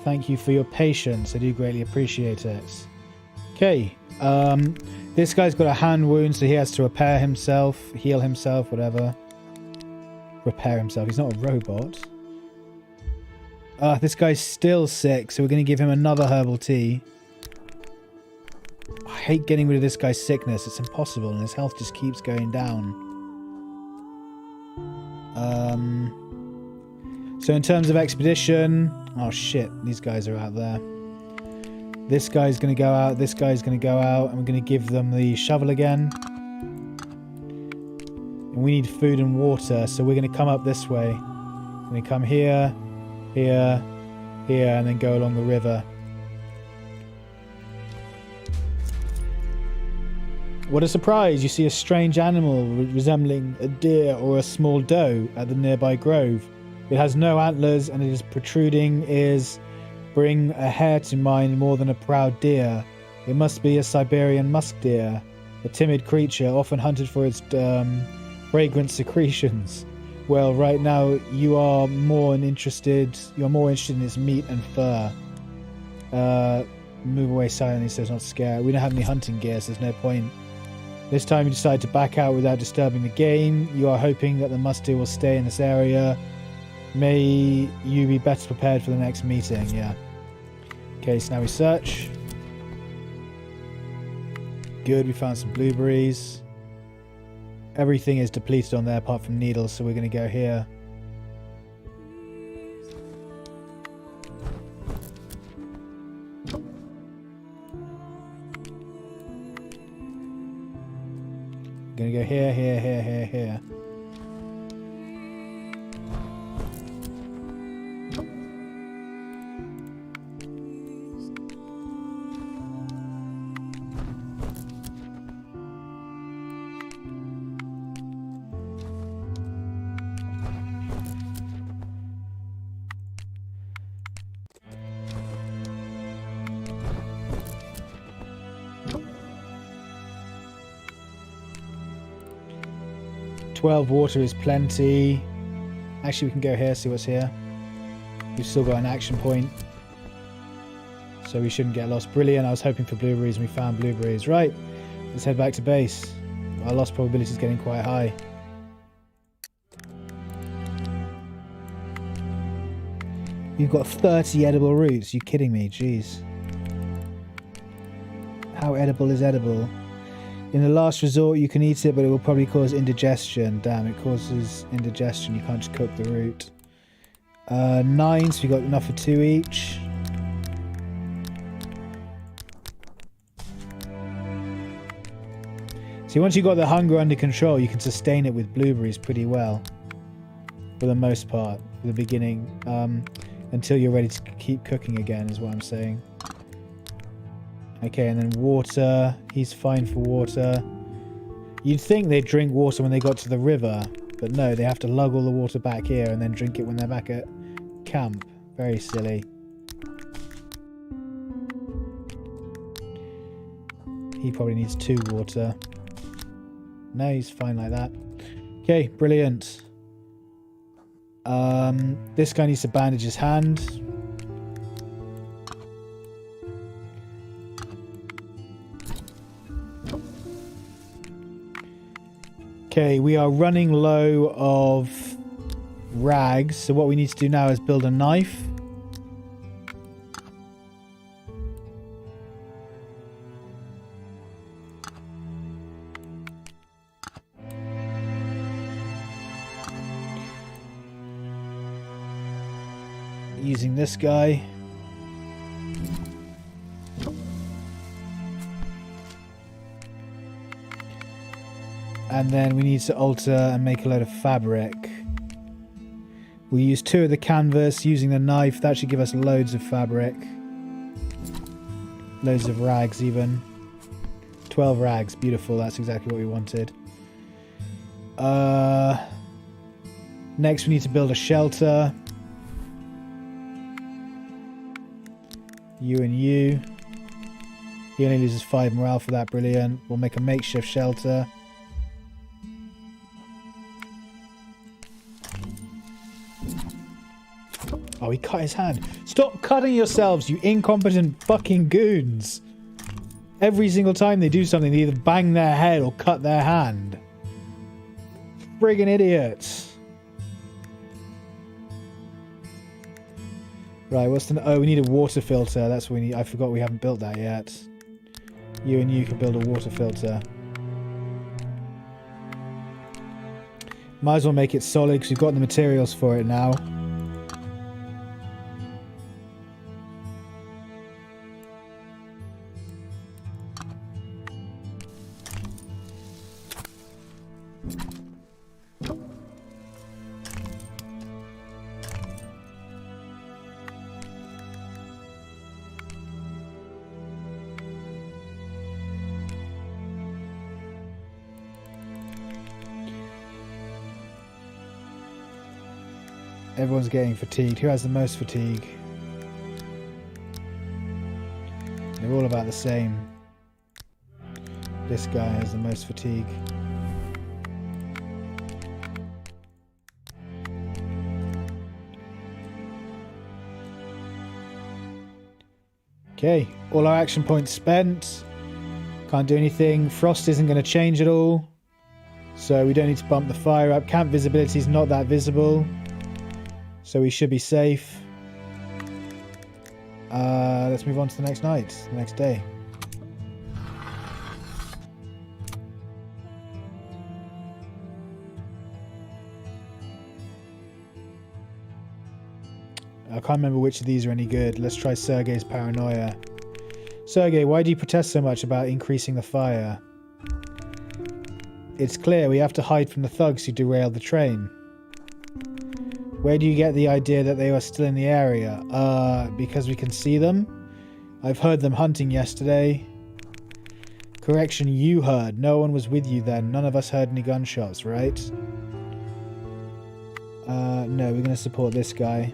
Thank you for your patience. I do greatly appreciate it. Okay. This guy's got a hand wound, so he has to repair himself, heal himself, whatever. Repair himself. He's not a robot. This guy's still sick, so we're going to give him another herbal tea. I hate getting rid of this guy's sickness. It's impossible, and his health just keeps going down. So in terms of expedition... Oh shit, these guys are out there. This guy's going to go out, this guy's going to go out, and we're going to give them the shovel again. And we need food and water, so we're going to come up this way. We're going to come here, here, here, and then go along the river. What a surprise! You see a strange animal resembling a deer or a small doe at the nearby grove. It has no antlers and its protruding ears bring a hare to mind more than a proud deer. It must be a Siberian musk deer, a timid creature often hunted for its fragrant secretions. Well, right now you're more interested in its meat and fur. Move away silently so it's not scared. We don't have any hunting gear, so there's no point. This time you decide to back out without disturbing the game. You are hoping that the musk deer will stay in this area. May you be better prepared for the next meeting, yeah. Okay, so now we search. Good, we found some blueberries. Everything is depleted on there apart from needles, so we're going to go here. Going to go here, here, here, here, here. Water is plenty. Actually, we can go here, see what's here. We've still got an action point, so we shouldn't get lost. Brilliant. I was hoping for blueberries and we found blueberries. Right, let's head back to base. Our loss probability is getting quite high. You've got 30 edible roots. You kidding me? Jeez. How edible is edible? In the last resort, you can eat it, but it will probably cause indigestion. Damn, it causes indigestion. You can't just cook the root. 9, so we got enough for 2 each. See, once you've got the hunger under control, you can sustain it with blueberries pretty well. For the most part, for the beginning. Until you're ready to keep cooking again, is what I'm saying. Okay, and then water. He's fine for water. You'd think they'd drink water when they got to the river, but no, they have to lug all the water back here and then drink it when they're back at camp. Very silly. He probably needs 2 water. No, he's fine like that. Okay, brilliant. This guy needs to bandage his hand. Okay, we are running low of rags, so what we need to do now is build a knife. Using this guy. And then we need to alter and make a load of fabric. We use 2 of the canvas using the knife. That should give us loads of fabric. Loads of rags even. 12 rags. Beautiful. That's exactly what we wanted. Next we need to build a shelter. You and you. He only loses 5 morale for that. Brilliant. We'll make a makeshift shelter. Oh, he cut his hand. Stop cutting yourselves, you incompetent fucking goons. Every single time they do something, they either bang their head or cut their hand. Friggin' idiots. Right, what's the... Oh, we need a water filter. That's what we need. I forgot we haven't built that yet. You and you can build a water filter. Might as well make it solid because we've got the materials for it now. Everyone's getting fatigued. Who has the most fatigue? They're all about the same. This guy has the most fatigue. Okay, all our action points spent. Can't do anything. Frost isn't going to change at all. So we don't need to bump the fire up. Camp visibility is not that visible. So we should be safe. Let's move on to the next night, the next day. I can't remember which of these are any good. Let's try Sergei's paranoia. Sergei, why do you protest so much about increasing the fire? It's clear we have to hide from the thugs who derailed the train. Where do you get the idea that they were still in the area? Because we can see them? I've heard them hunting yesterday. Correction, you heard. No one was with you then. None of us heard any gunshots, right? No, we're going to support this guy.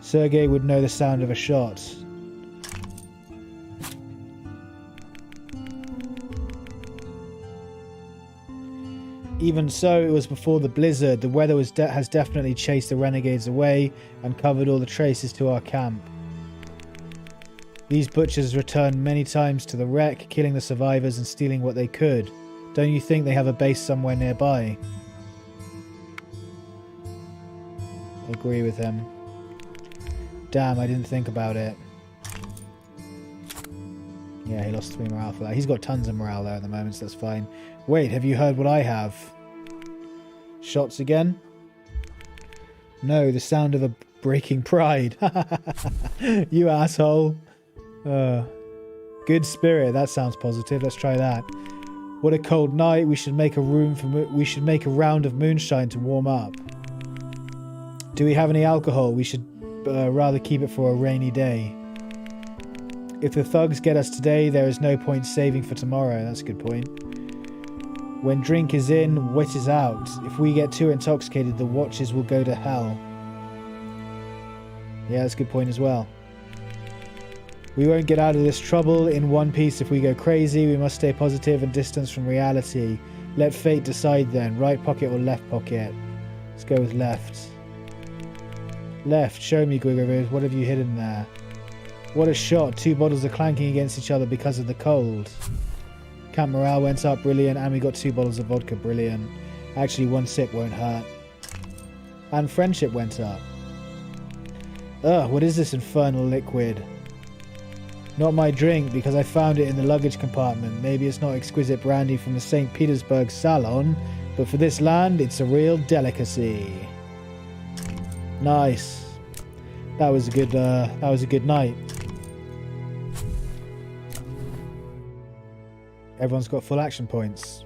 Sergei would know the sound of a shot. Even so, it was before the blizzard. The weather has definitely chased the renegades away and covered all the traces to our camp. These butchers returned many times to the wreck, killing the survivors and stealing what they could. Don't you think they have a base somewhere nearby? I agree with him. Damn, I didn't think about it. Yeah, he lost 3 morale for that. He's got tons of morale there at the moment, so that's fine. Wait, have you heard what I have? Shots again? No, the sound of a breaking pride. You asshole. Good spirit, that sounds positive. Let's try that. What a cold night. We should make a round of moonshine to warm up. Do we have any alcohol? We should rather keep it for a rainy day. If the thugs get us today, there is no point saving for tomorrow. That's a good point. When drink is in, wit is out. If we get too intoxicated, the watches will go to hell. Yeah, that's a good point as well. We won't get out of this trouble in one piece if we go crazy. We must stay positive and distance from reality. Let fate decide then. Right pocket or left pocket? Let's go with left. Left. Show me, Grigory. What have you hidden there? What a shot. 2 bottles are clanking against each other because of the cold. Camp morale went up. Brilliant. And we got 2 bottles of vodka. Brilliant. Actually, 1 sip won't hurt. And friendship went up. Ugh, what is this infernal liquid? Not my drink, because I found it in the luggage compartment. Maybe it's not exquisite brandy from the St. Petersburg salon, but for this land, it's a real delicacy. Nice. That was a good night. Everyone's got full action points.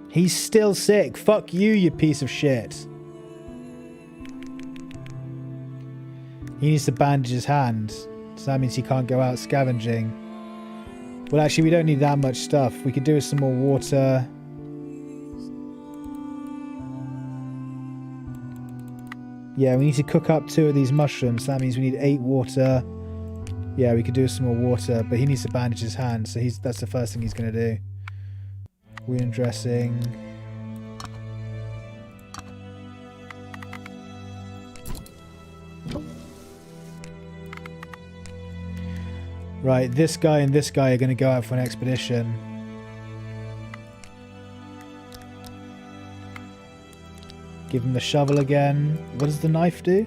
He's still sick. Fuck you, you piece of shit. He needs to bandage his hand. So that means he can't go out scavenging. Well, actually, we don't need that much stuff. We could do with some more water. Yeah, we need to cook up 2 of these mushrooms. That means we need 8 water. Yeah, we could do some more water, but he needs to bandage his hand, so that's the first thing he's going to do. Wound dressing. Right, this guy and this guy are going to go out for an expedition. Give him the shovel again. What does the knife do?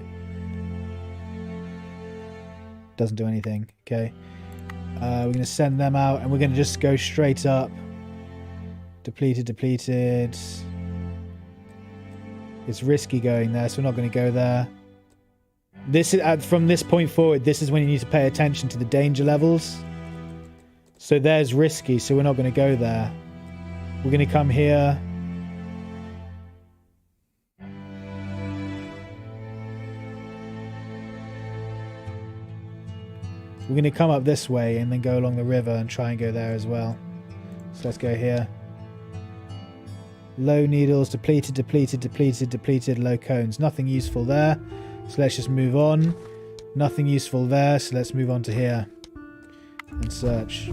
Doesn't do anything. Okay. We're going to send them out and we're going to just go straight up. Depleted, depleted. It's risky going there, so we're not going to go there. This is from this point forward, this is when you need to pay attention to the danger levels. So there's risky, so we're not going to go there. We're going to come here. We're going to come up this way and then go along the river and try and go there as well. So let's go here. Low needles, depleted, depleted, depleted, depleted, low cones. Nothing useful there. So let's just move on. Nothing useful there, so let's move on to here. And search.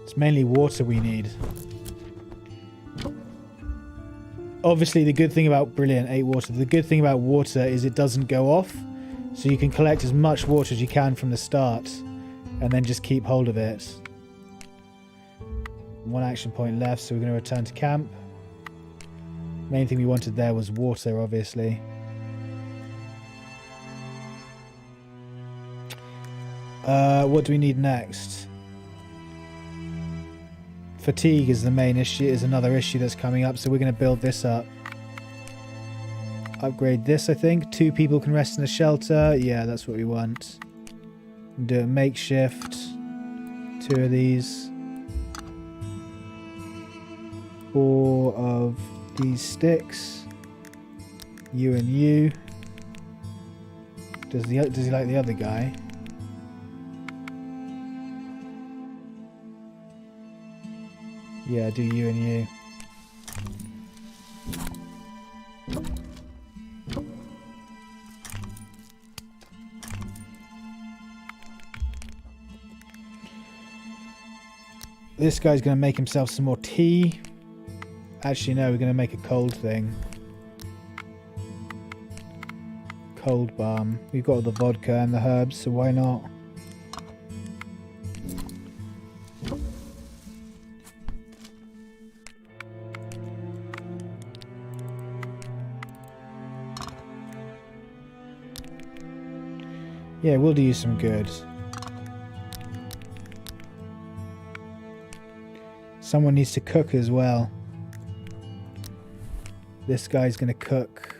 It's mainly water we need. Obviously, the good thing about... Brilliant, 8 water. The good thing about water is it doesn't go off. So you can collect as much water as you can from the start. And then just keep hold of it. 1 action point left, so we're going to return to camp. Main thing we wanted there was water, obviously. What do we need next? Fatigue is the main issue, is another issue that's coming up, so we're going to build this up. Upgrade this, I think. 2 people can rest in a shelter. Yeah, that's what we want. Do a makeshift. 2 of these. 4 of these sticks. You and you. Does he like the other guy? Yeah, do you and you. This guy's going to make himself some more tea. Actually, no, we're going to make a cold thing. Cold balm. We've got all the vodka and the herbs, so why not? Yeah, we'll do you some good. Someone needs to cook as well. This guy's going to cook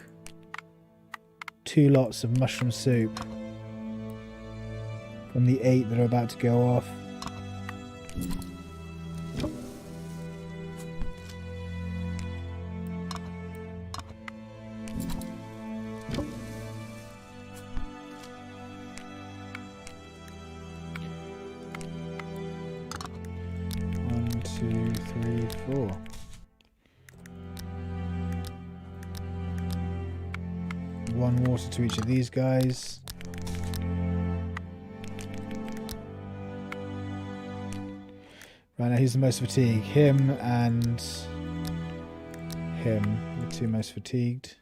2 lots of mushroom soup from the 8 that are about to go off. To each of these guys. Right, now who's the most fatigued? Him and him, the 2 most fatigued.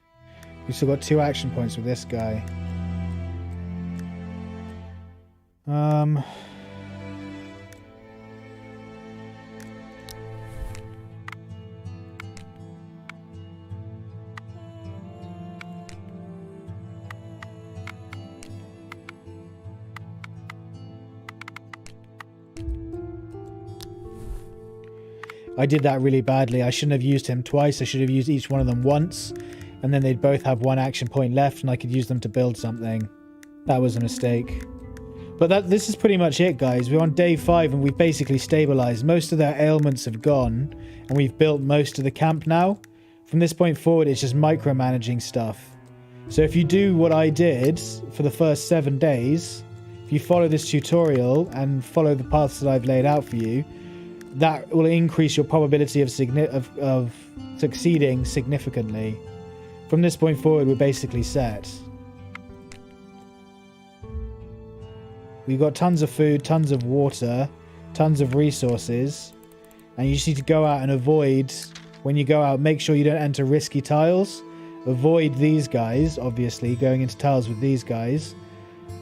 We've still got 2 action points with this guy. I did that really badly. I shouldn't have used him twice. I should have used each one of them once, and then they'd both have 1 action point left and I could use them to build something. That was a mistake. But this is pretty much it, guys. We're on day 5 and we've basically stabilized. Most of their ailments have gone and we've built most of the camp now. From this point forward, it's just micromanaging stuff. So if you do what I did for the first 7 days, if you follow this tutorial and follow the paths that I've laid out for you, that will increase your probability of succeeding significantly. From this point forward, we're basically set. We've got tons of food, tons of water, tons of resources, and you just need to go out and avoid, when you go out, make sure you don't enter risky tiles. Avoid these guys, obviously, going into tiles with these guys,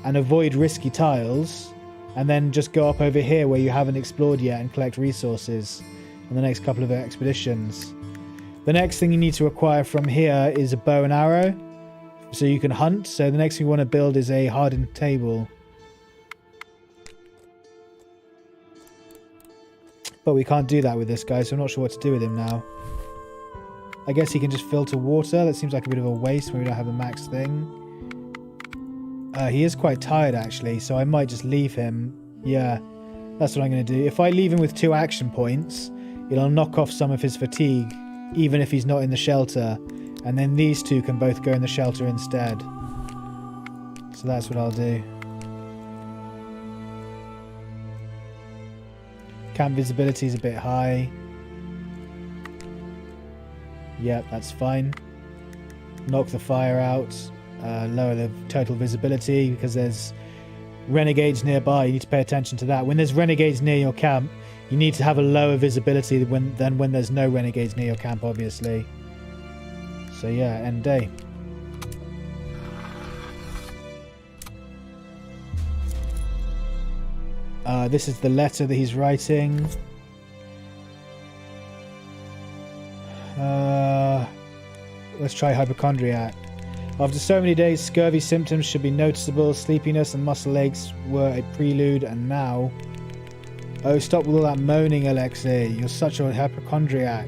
and avoid risky tiles, and then just go up over here where you haven't explored yet and collect resources on the next couple of expeditions. The next thing you need to acquire from here is a bow and arrow, so you can hunt. So the next thing you want to build is a hardened table. But we can't do that with this guy, so I'm not sure what to do with him now. I guess he can just filter water. That seems like a bit of a waste when we don't have the max thing. He is quite tired, actually, so I might just leave him. Yeah, that's what I'm going to do. If I leave him with 2 action points, it'll knock off some of his fatigue, even if he's not in the shelter. And then these 2 can both go in the shelter instead. So that's what I'll do. Camp visibility is a bit high. Yep, that's fine. Knock the fire out. Lower the total visibility because there's renegades nearby. You need to pay attention to that. When there's renegades near your camp, you need to have a lower visibility than when there's no renegades near your camp, obviously. So yeah, end day. This is the letter that he's writing. Let's try hypochondriac. After so many days, scurvy symptoms should be noticeable. Sleepiness and muscle aches were a prelude, and now... Oh, stop with all that moaning, Alexei. You're such a hypochondriac.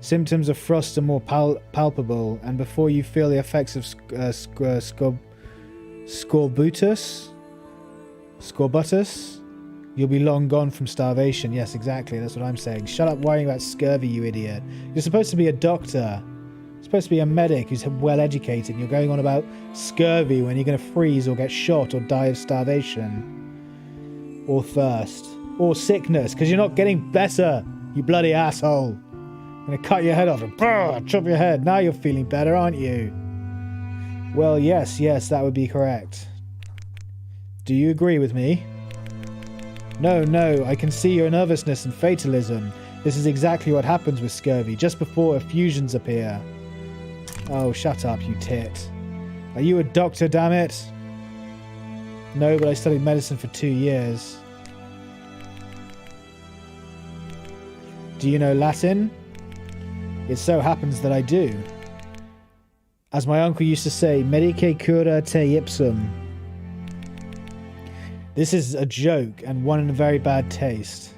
Symptoms of frost are more palpable, and before you feel the effects of scorbutus, you'll be long gone from starvation. Yes, exactly. That's what I'm saying. Shut up worrying about scurvy, you idiot. You're supposed to be a doctor. You're supposed to be a medic who's well educated. You're going on about scurvy when you're going to freeze or get shot or die of starvation. Or thirst. Or sickness, because you're not getting better, you bloody asshole. I'm going to cut your head off and chop your head. Now you're feeling better, aren't you? Well, yes, that would be correct. Do you agree with me? No, I can see your nervousness and fatalism. This is exactly what happens with scurvy, just before effusions appear. Oh, shut up, you tit. Are you a doctor, damn it? No, but I studied medicine for 2 years. Do you know Latin? It so happens that I do. As my uncle used to say, medice cura te ipsum. This is a joke, and one in a very bad taste.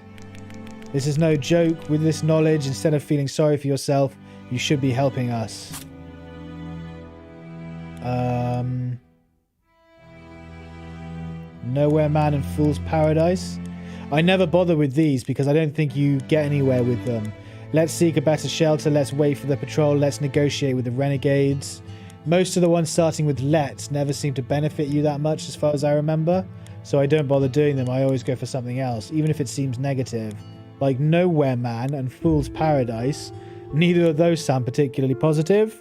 This is no joke. With this knowledge, instead of feeling sorry for yourself, you should be helping us. Nowhere Man and Fool's Paradise. I never bother with these because I don't think you get anywhere with them. Let's seek a better shelter. Let's wait for the patrol. Let's negotiate with the renegades. Most of the ones starting with let's never seem to benefit you that much as far as I remember. So I don't bother doing them. I always go for something else, even if it seems negative. Like Nowhere Man and Fool's Paradise. Neither of those sound particularly positive.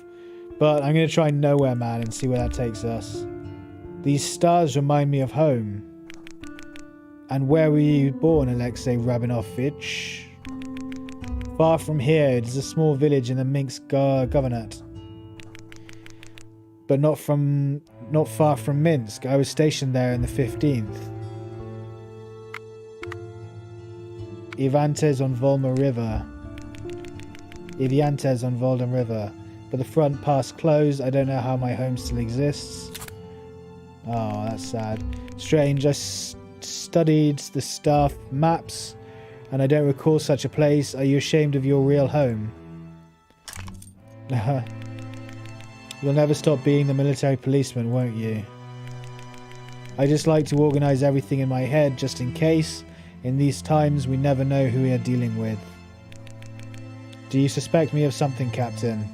But I'm going to try Nowhere Man and see where that takes us. These stars remind me of home. And where were you born, Alexei Rabinovich? Far from here, it is a small village in the Minsk Governorate. But not far from Minsk. I was stationed there in the 15th. Ivantes on Volga River. But the front pass closed. I don't know how my home still exists. Oh, that's sad. Strange. I studied the staff maps and I don't recall such a place. Are you ashamed of your real home? You'll never stop being the military policeman, won't you? I just like to organize everything in my head just in case. In these times, we never know who we are dealing with. Do you suspect me of something, Captain?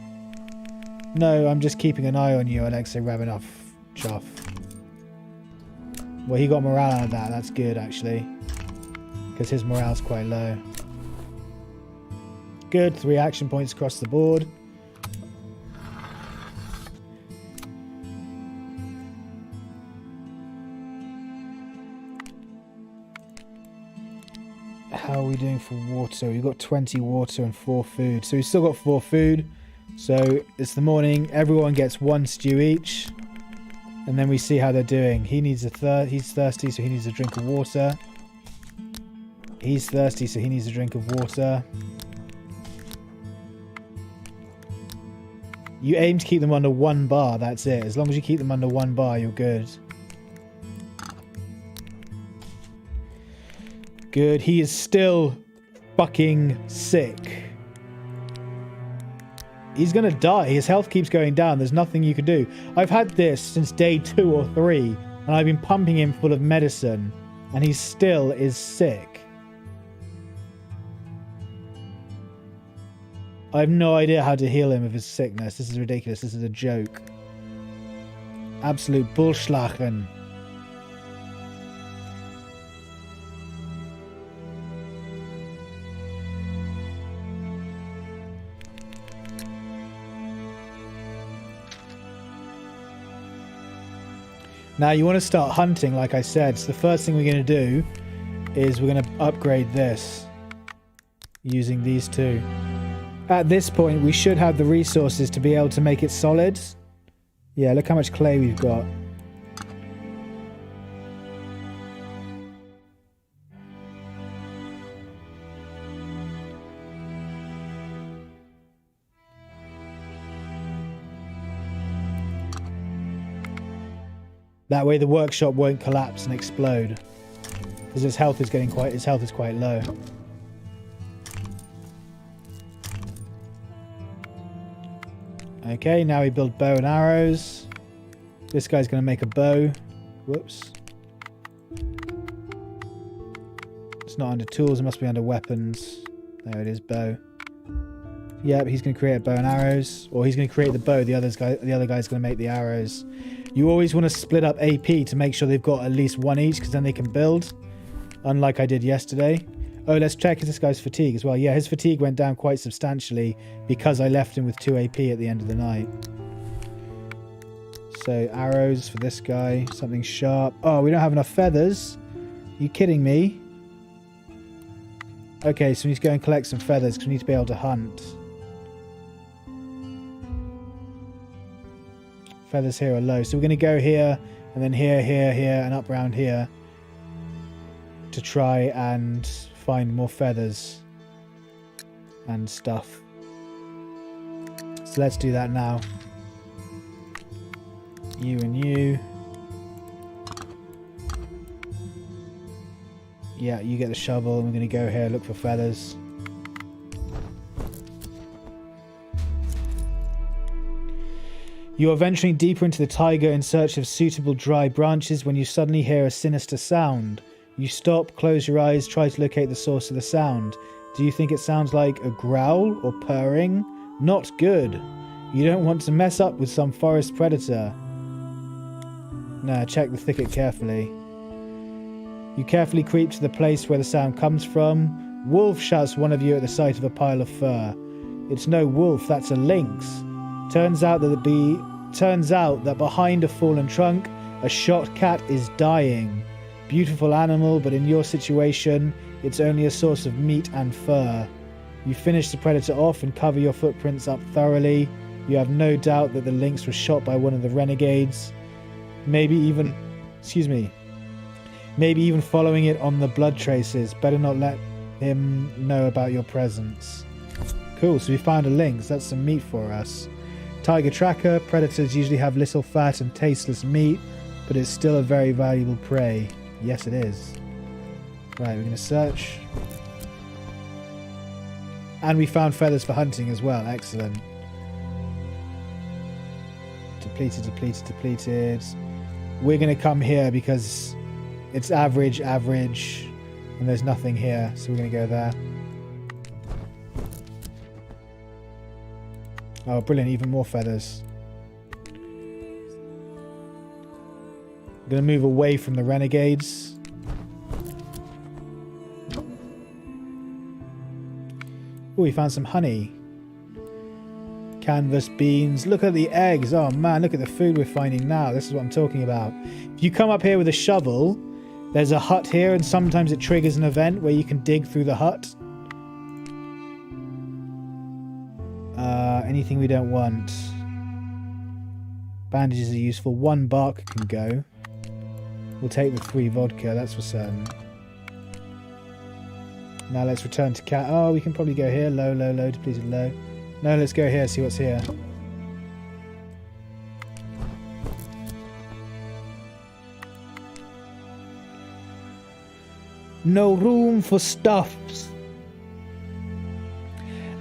No, I'm just keeping an eye on you, Alexei Ravenov. Chuff. Well, he got morale out of that. That's good, actually. Because his morale's quite low. Good. 3 action points across the board. How are we doing for water? We've got 20 water and 4 food. So we've still got 4 food. So it's the morning. Everyone gets 1 stew each. And then we see how they're doing. He needs he's thirsty, so he needs a drink of water. He's thirsty, so he needs a drink of water. You aim to keep them under 1 bar, that's it. As long as you keep them under 1 bar, you're good. Good. He is still fucking sick. He's gonna die. His health keeps going down. There's nothing you can do. I've had this since day 2 or 3, and I've been pumping him full of medicine, and he still is sick. I have no idea how to heal him of his sickness. This is ridiculous. This is a joke. Absolute bullschlachen. Now you want to start hunting, like I said. So the first thing we're going to do is we're going to upgrade this using these 2. At this point, we should have the resources to be able to make it solid. Yeah, look how much clay we've got. That way the workshop won't collapse and explode. Because his health is quite low. Okay, now we build bow and arrows. This guy's going to make a bow. Whoops. It's not under tools, it must be under weapons. There it is, bow. Yep, he's going to create a bow and arrows. Or he's going to create the bow, the other guy's going to make the arrows. You always want to split up AP to make sure they've got at least 1 each, because then they can build. Unlike I did yesterday. Oh, let's check this guy's fatigue as well. Yeah, his fatigue went down quite substantially because I left him with 2 AP at the end of the night. So, arrows for this guy. Something sharp. Oh, we don't have enough feathers. Are you kidding me? Okay, so we need to go and collect some feathers because we need to be able to hunt. Feathers here are low. So we're going to go here, and then here, here, here, and up around here to try and find more feathers and stuff. So let's do that now. You and you. Yeah, you get the shovel, and we're going to go here, look for feathers. You are venturing deeper into the taiga in search of suitable dry branches when you suddenly hear a sinister sound. You stop, close your eyes, try to locate the source of the sound. Do you think it sounds like a growl or purring? Not good. You don't want to mess up with some forest predator. No, check the thicket carefully. You carefully creep to the place where the sound comes from. Wolf, shouts one of you at the sight of a pile of fur. It's no wolf, that's a lynx. Turns out that behind a fallen trunk, a shot cat is dying. Beautiful animal, but in your situation, it's only a source of meat and fur. You finish the predator off and cover your footprints up thoroughly. You have no doubt that the lynx was shot by one of the renegades. Maybe even following it on the blood traces. Better not let him know about your presence. Cool, so we found a lynx. That's some meat for us. Tiger tracker. Predators usually have little fat and tasteless meat, but it's still a very valuable prey. Yes, it is. Right, we're going to search. And we found feathers for hunting as well. Excellent. Depleted. We're going to come here because it's average, and there's nothing here. So we're going to go there. Oh, brilliant. Even more feathers. I'm going to move away from the renegades. Oh, we found some honey. Canvas beans. Look at the eggs. Oh man, look at the food we're finding now. This is what I'm talking about. If you come up here with a shovel, there's a hut here, and sometimes it triggers an event where you can dig through the hut. Anything we don't want. Bandages are useful. 1 bark can go. We'll take the 3 vodka, that's for certain. Now let's return to cat. Oh, we can probably go here. Low, low, low. Please low. No, let's go here, see what's here. No room for stuffs.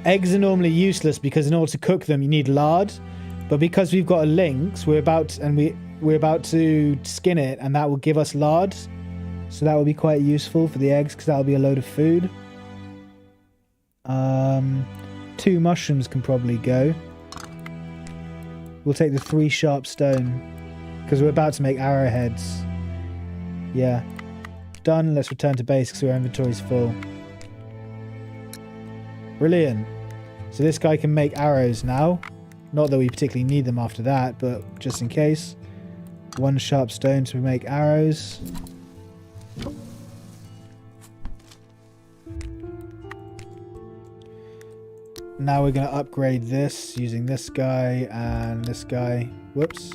Eggs are normally useless because in order to cook them you need lard. But because we've got a lynx, we're about to skin it, and that will give us lard. So that will be quite useful for the eggs because that will be a load of food. 2 mushrooms can probably go. We'll take the 3 sharp stone because we're about to make arrowheads. Yeah. Done. Let's return to base because our inventory's full. Brilliant. So this guy can make arrows now. Not that we particularly need them after that, but just in case. 1 sharp stone to make arrows. Now we're going to upgrade this using this guy and this guy. Whoops.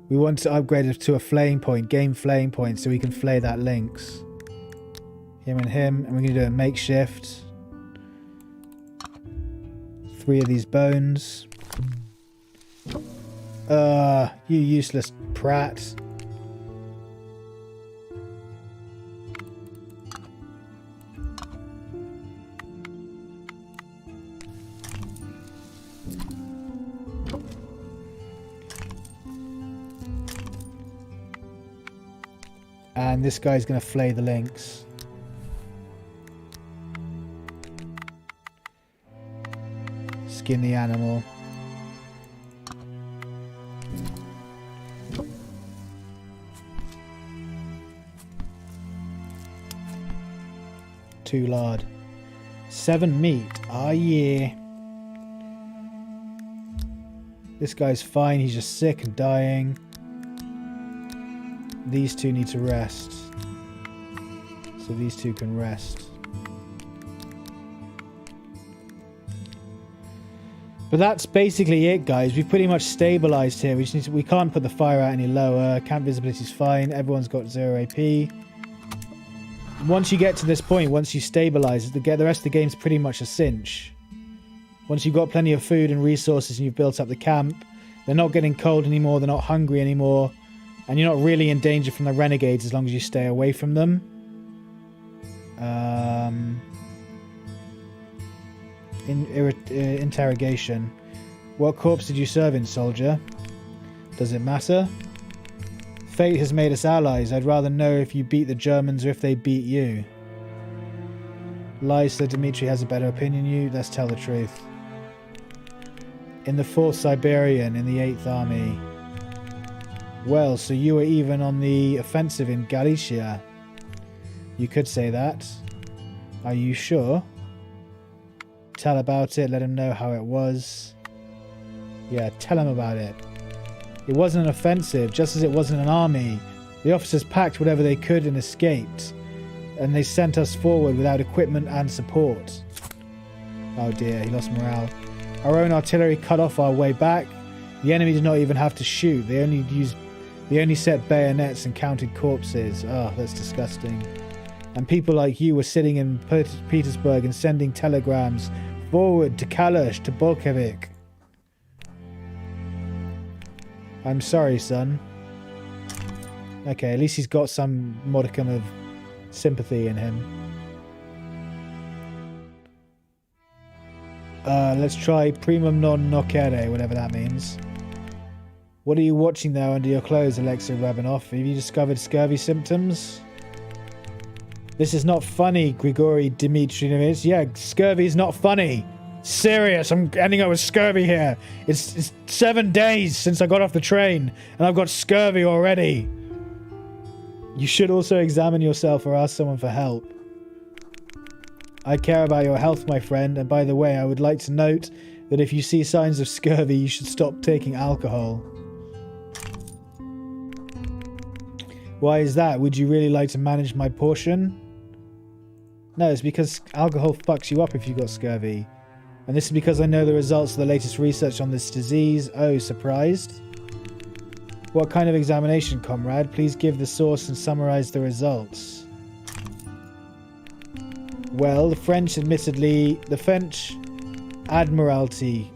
We want to upgrade it to a flaying point, game flaying point, so we can flay that lynx. Him and him, and we're going to do a makeshift. 3 of these bones. You useless prat. And this guy's going to flay the lynx. Skin the animal. Two lard. 7 meat. Ah, yeah. This guy's fine. He's just sick and dying. These 2 need to rest. So these 2 can rest. But that's basically it, guys. We've pretty much stabilized here. We can't put the fire out any lower. Camp visibility is fine. Everyone's got 0 AP. Once you get to this point, once you stabilize, the rest of the game's pretty much a cinch. Once you've got plenty of food and resources and you've built up the camp, they're not getting cold anymore. They're not hungry anymore. And you're not really in danger from the renegades as long as you stay away from them. Interrogation. What corps did you serve in, soldier? Does it matter? Fate has made us allies. I'd rather know if you beat the Germans or if they beat you. Lies, so Dmitri has a better opinion than you. Let's tell the truth. In the 4th Siberian, in the 8th Army. Well, so you were even on the offensive in Galicia. You could say that. Are you sure? Tell about it, let him know how it was. Yeah, tell him about it. It wasn't an offensive, just as it wasn't an army. The officers packed whatever they could and escaped. And they sent us forward without equipment and support. Oh dear, he lost morale. Our own artillery cut off our way back. The enemy did not even have to shoot. They only set bayonets and counted corpses. Oh, that's disgusting. And people like you were sitting in Petersburg and sending telegrams forward to Kalish, to Bolshevik. I'm sorry, son. Okay, at least he's got some modicum of sympathy in him. Let's try primum non nocere, whatever that means. What are you watching there under your clothes, Alexei Rabanov? Have you discovered scurvy symptoms? This is not funny, Grigory Dmitrievich. Yeah, scurvy is not funny. Serious. I'm ending up with scurvy here. It's 7 days since I got off the train, and I've got scurvy already. You should also examine yourself or ask someone for help. I care about your health, my friend, and by the way, I would like to note that if you see signs of scurvy, you should stop taking alcohol. Why is that? Would you really like to manage my portion? No, it's because alcohol fucks you up if you've got scurvy. And this is because I know the results of the latest research on this disease. Oh, surprised? What kind of examination, comrade? Please give the source and summarize the results. Well, the French Admiralty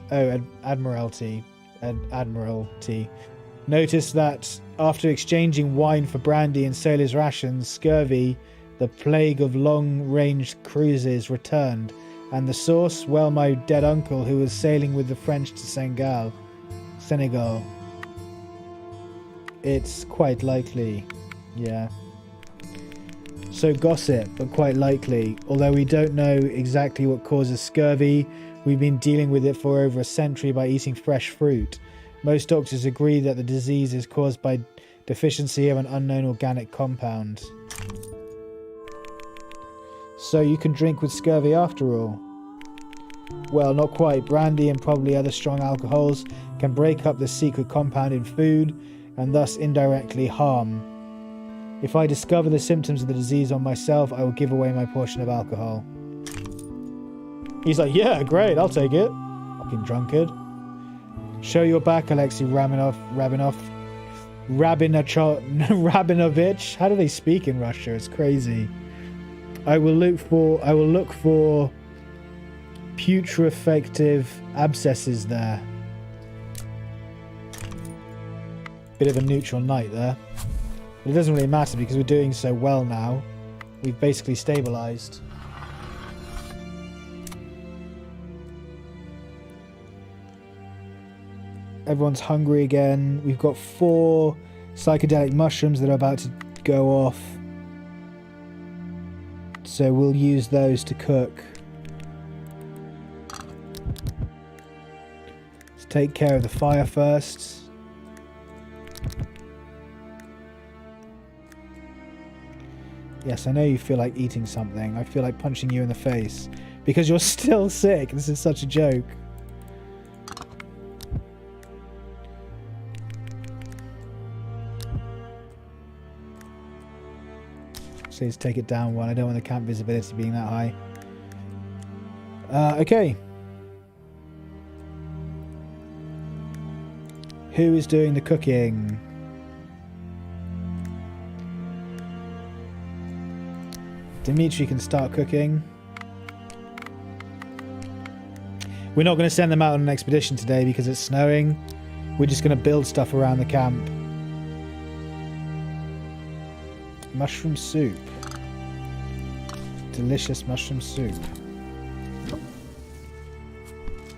noticed that after exchanging wine for brandy and sailors' rations, scurvy, the plague of long-range cruises, returned. And the source? Well, my dead uncle, who was sailing with the French to Senegal. It's quite likely. Yeah. So gossip, but quite likely. Although we don't know exactly what causes scurvy, we've been dealing with it for over a century by eating fresh fruit. Most doctors agree that the disease is caused by deficiency of an unknown organic compound. So you can drink with scurvy after all? Well, not quite. Brandy and probably other strong alcohols can break up the secret compound in food and thus indirectly harm. If I discover the symptoms of the disease on myself, I will give away my portion of alcohol. He's like, yeah, great, I'll take it. Fucking drunkard. Show your back, Alexei Rabinovich. How do they speak in Russia? It's crazy. I will look for putrefactive abscesses there. Bit of a neutral night there. But it doesn't really matter because we're doing so well now. We've basically stabilized. Everyone's hungry again. We've got 4 psychedelic mushrooms that are about to go off. So we'll use those to cook. Let's take care of the fire first. Yes, I know you feel like eating something. I feel like punching you in the face. Because you're still sick. This is such a joke. So let's take it down 1. I don't want the camp visibility being that high. Okay. Who is doing the cooking? Dimitri can start cooking. We're not going to send them out on an expedition today because it's snowing. We're just going to build stuff around the camp. Mushroom soup. Delicious mushroom soup.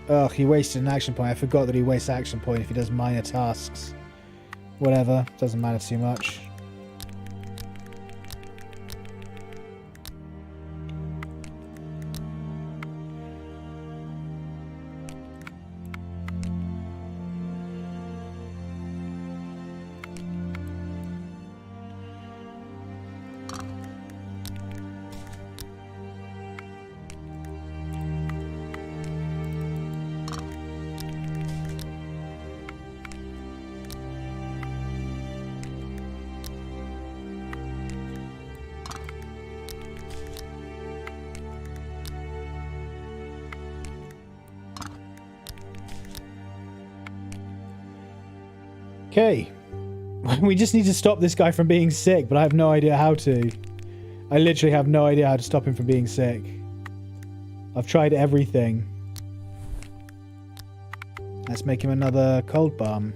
Ugh, he wasted an action point. I forgot that he wastes action point if he does minor tasks. Whatever, doesn't matter too much. Okay. We just need to stop this guy from being sick, but I have no idea how to. I literally have no idea how to stop him from being sick. I've tried everything. Let's make him another cold bomb.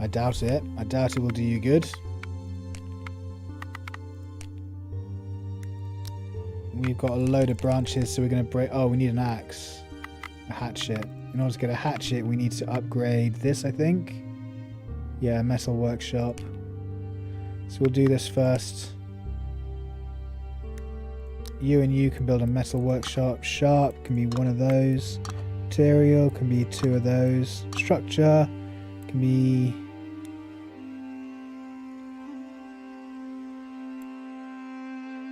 I doubt it. I doubt it will do you good. we've got a load of branches, so we're going to break... Oh, we need an axe. A hatchet. In order to get a hatchet, we need to upgrade this, I think. Yeah, metal workshop. So we'll do this first. You and you can build a metal workshop. Sharp can be one of those. Material can be 2 of those. Structure can be...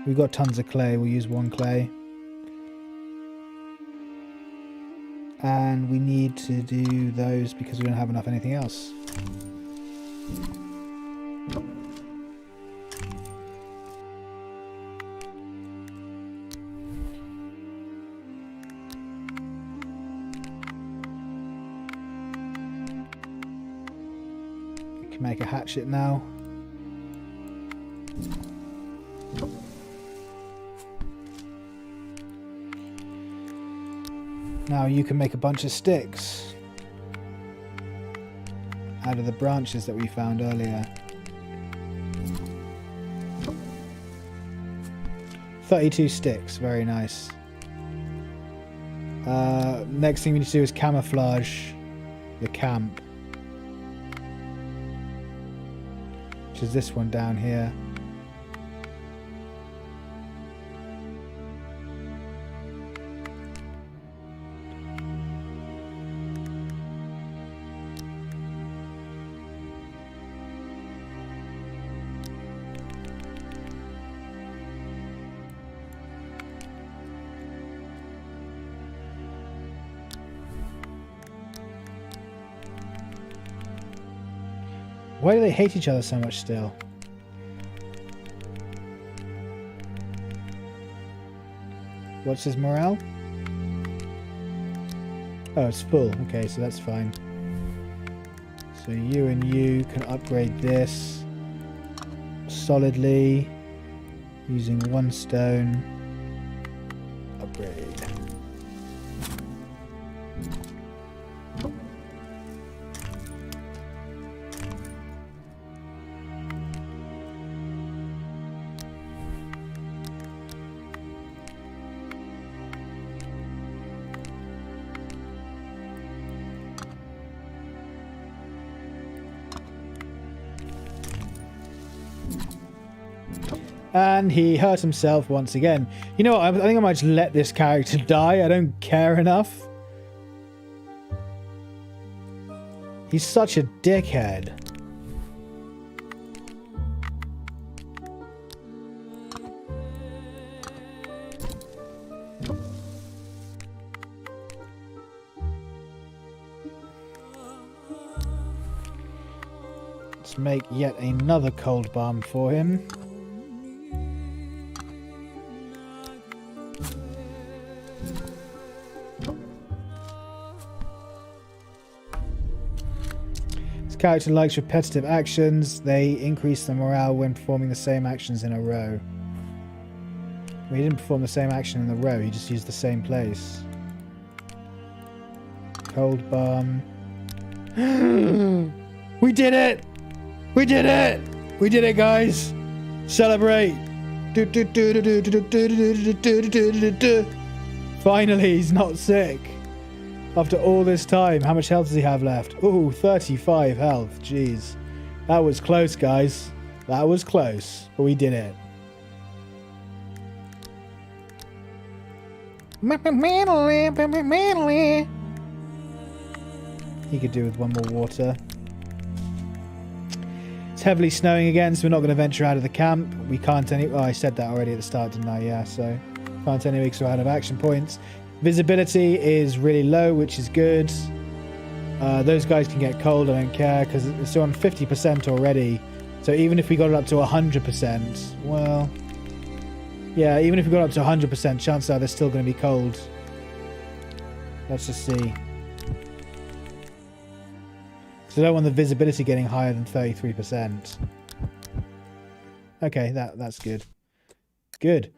We've got tons of clay. We'll use 1 clay. And we need to do those because we don't have enough anything else. We can make a hatchet now. Now you can make a bunch of sticks out of the branches that we found earlier. 32 sticks, very nice. Next thing we need to do is camouflage the camp, which is this one down here. Why do they hate each other so much still? What's his morale? Oh, it's full. Okay, so that's fine. So you and you can upgrade this solidly using 1 stone. Upgrade. And he hurt himself once again. You know what? I think I might just let this character die. I don't care enough. He's such a dickhead. Let's make yet another cold bomb for him. Character likes repetitive actions. They increase the morale when performing the same actions in a row. Well, he didn't perform the same action in a row, he just used the same place. Cold bomb. We did it! We did it! We did it, guys! Celebrate! Finally, he's not sick. After all this time, how much health does he have left? Ooh, 35 health. Jeez. That was close, guys. That was close. But we did it. He could do with 1 more water. It's heavily snowing again, so we're not going to venture out of the camp. We can't Oh, I said that already at the start, didn't I? Yeah, so can't anyway because we're out of action points. Visibility is really low, which is good. Those guys can get cold, I don't care, because it's on 50% already. So even if we got it up to 100%, well... Yeah, even if we got up to 100%, chances are they're still going to be cold. Let's just see. So I don't want the visibility getting higher than 33%. Okay, that's good. Good.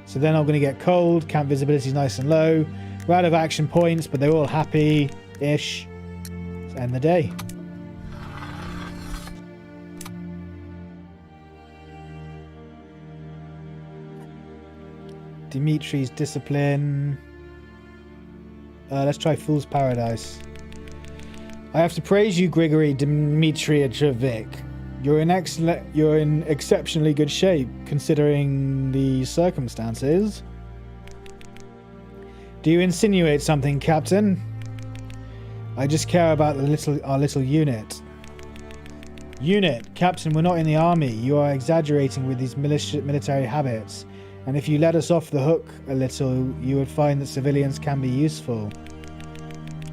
So they're not going to get cold. Camp visibility is nice and low. We're out of action points, but they're all happy-ish. Let's end the day. Dimitri's discipline. Let's try Fool's Paradise. I have to praise you, Grigory Dmitrievich. You're in exceptionally good shape, considering the circumstances. Do you insinuate something, Captain? I just care about our little unit. Unit, Captain, we're not in the army. You are exaggerating with these military habits. And if you let us off the hook a little, you would find that civilians can be useful.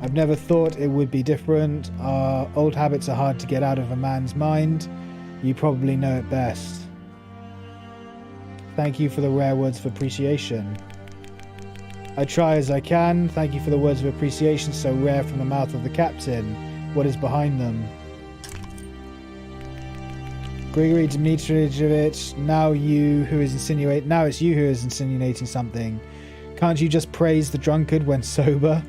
I've never thought it would be different. Our old habits are hard to get out of a man's mind. You probably know it best. Thank you for the rare words of appreciation. I try as I can. Thank you for the words of appreciation so rare from the mouth of the captain. What is behind them? Grigory Dmitrievich, now it's you who is insinuating something. Can't you just praise the drunkard when sober?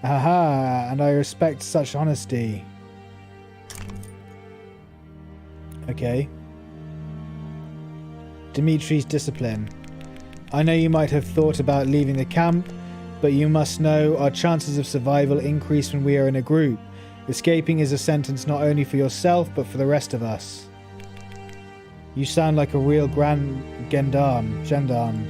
Aha, and I respect such honesty. Okay. Dimitri's discipline. I know you might have thought about leaving the camp, but you must know our chances of survival increase when we are in a group. Escaping is a sentence not only for yourself, but for the rest of us. You sound like a real grand gendarme.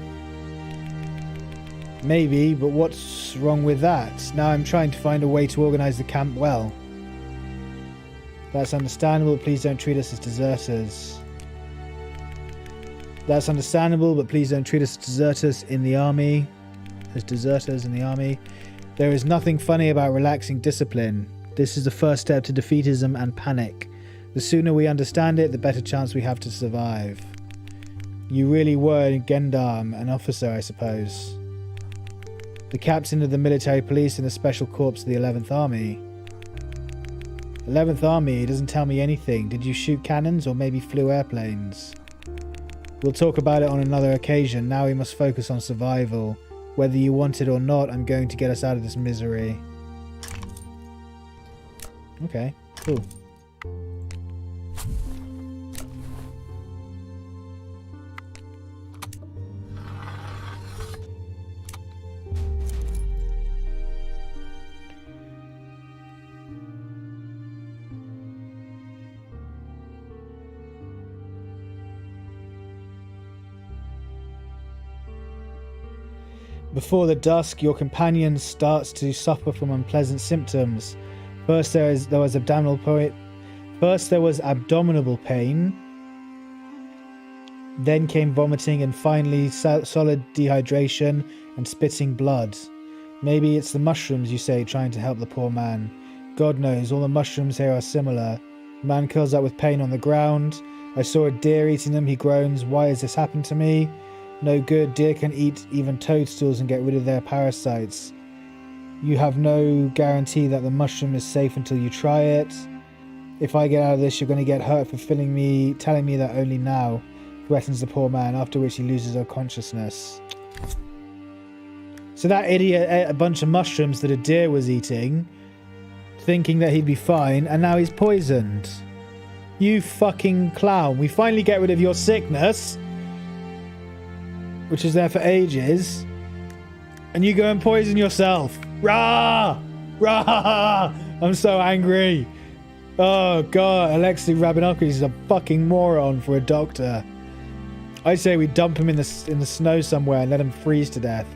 Maybe, but what's wrong with that? Now I'm trying to find a way to organize the camp well. That's understandable, please don't treat us as deserters. That's understandable, but please don't treat us as deserters in the army. There is nothing funny about relaxing discipline. This is the first step to defeatism and panic. The sooner we understand it, the better chance we have to survive. You really were a gendarme, an officer, I suppose. The captain of the military police in the special corps of the 11th Army. 11th Army, it doesn't tell me anything. Did you shoot cannons or maybe flew airplanes? We'll talk about it on another occasion. Now we must focus on survival. Whether you want it or not, I'm going to get us out of this misery. Okay, cool. Before the dusk, your companion starts to suffer from unpleasant symptoms. First there was abdominal pain. Then came vomiting and finally solid dehydration and spitting blood. Maybe it's the mushrooms, you say, trying to help the poor man. God knows, all the mushrooms here are similar. The man curls up with pain on the ground. I saw a deer eating them, he groans. Why has this happened to me? No good, deer can eat even toadstools and get rid of their parasites. You have no guarantee that the mushroom is safe until you try it. If I get out of this, you're going to get hurt for telling me that only now, threatens the poor man, after which he loses all consciousness. So that idiot ate a bunch of mushrooms that a deer was eating, thinking that he'd be fine, and now he's poisoned. You fucking clown. We finally get rid of your sickness, which is there for ages, and you go and poison yourself. Rah! Rah! I'm so angry. Oh god, Alexei Rabinowski is a fucking moron for a doctor. I say we dump him in the snow somewhere and let him freeze to death.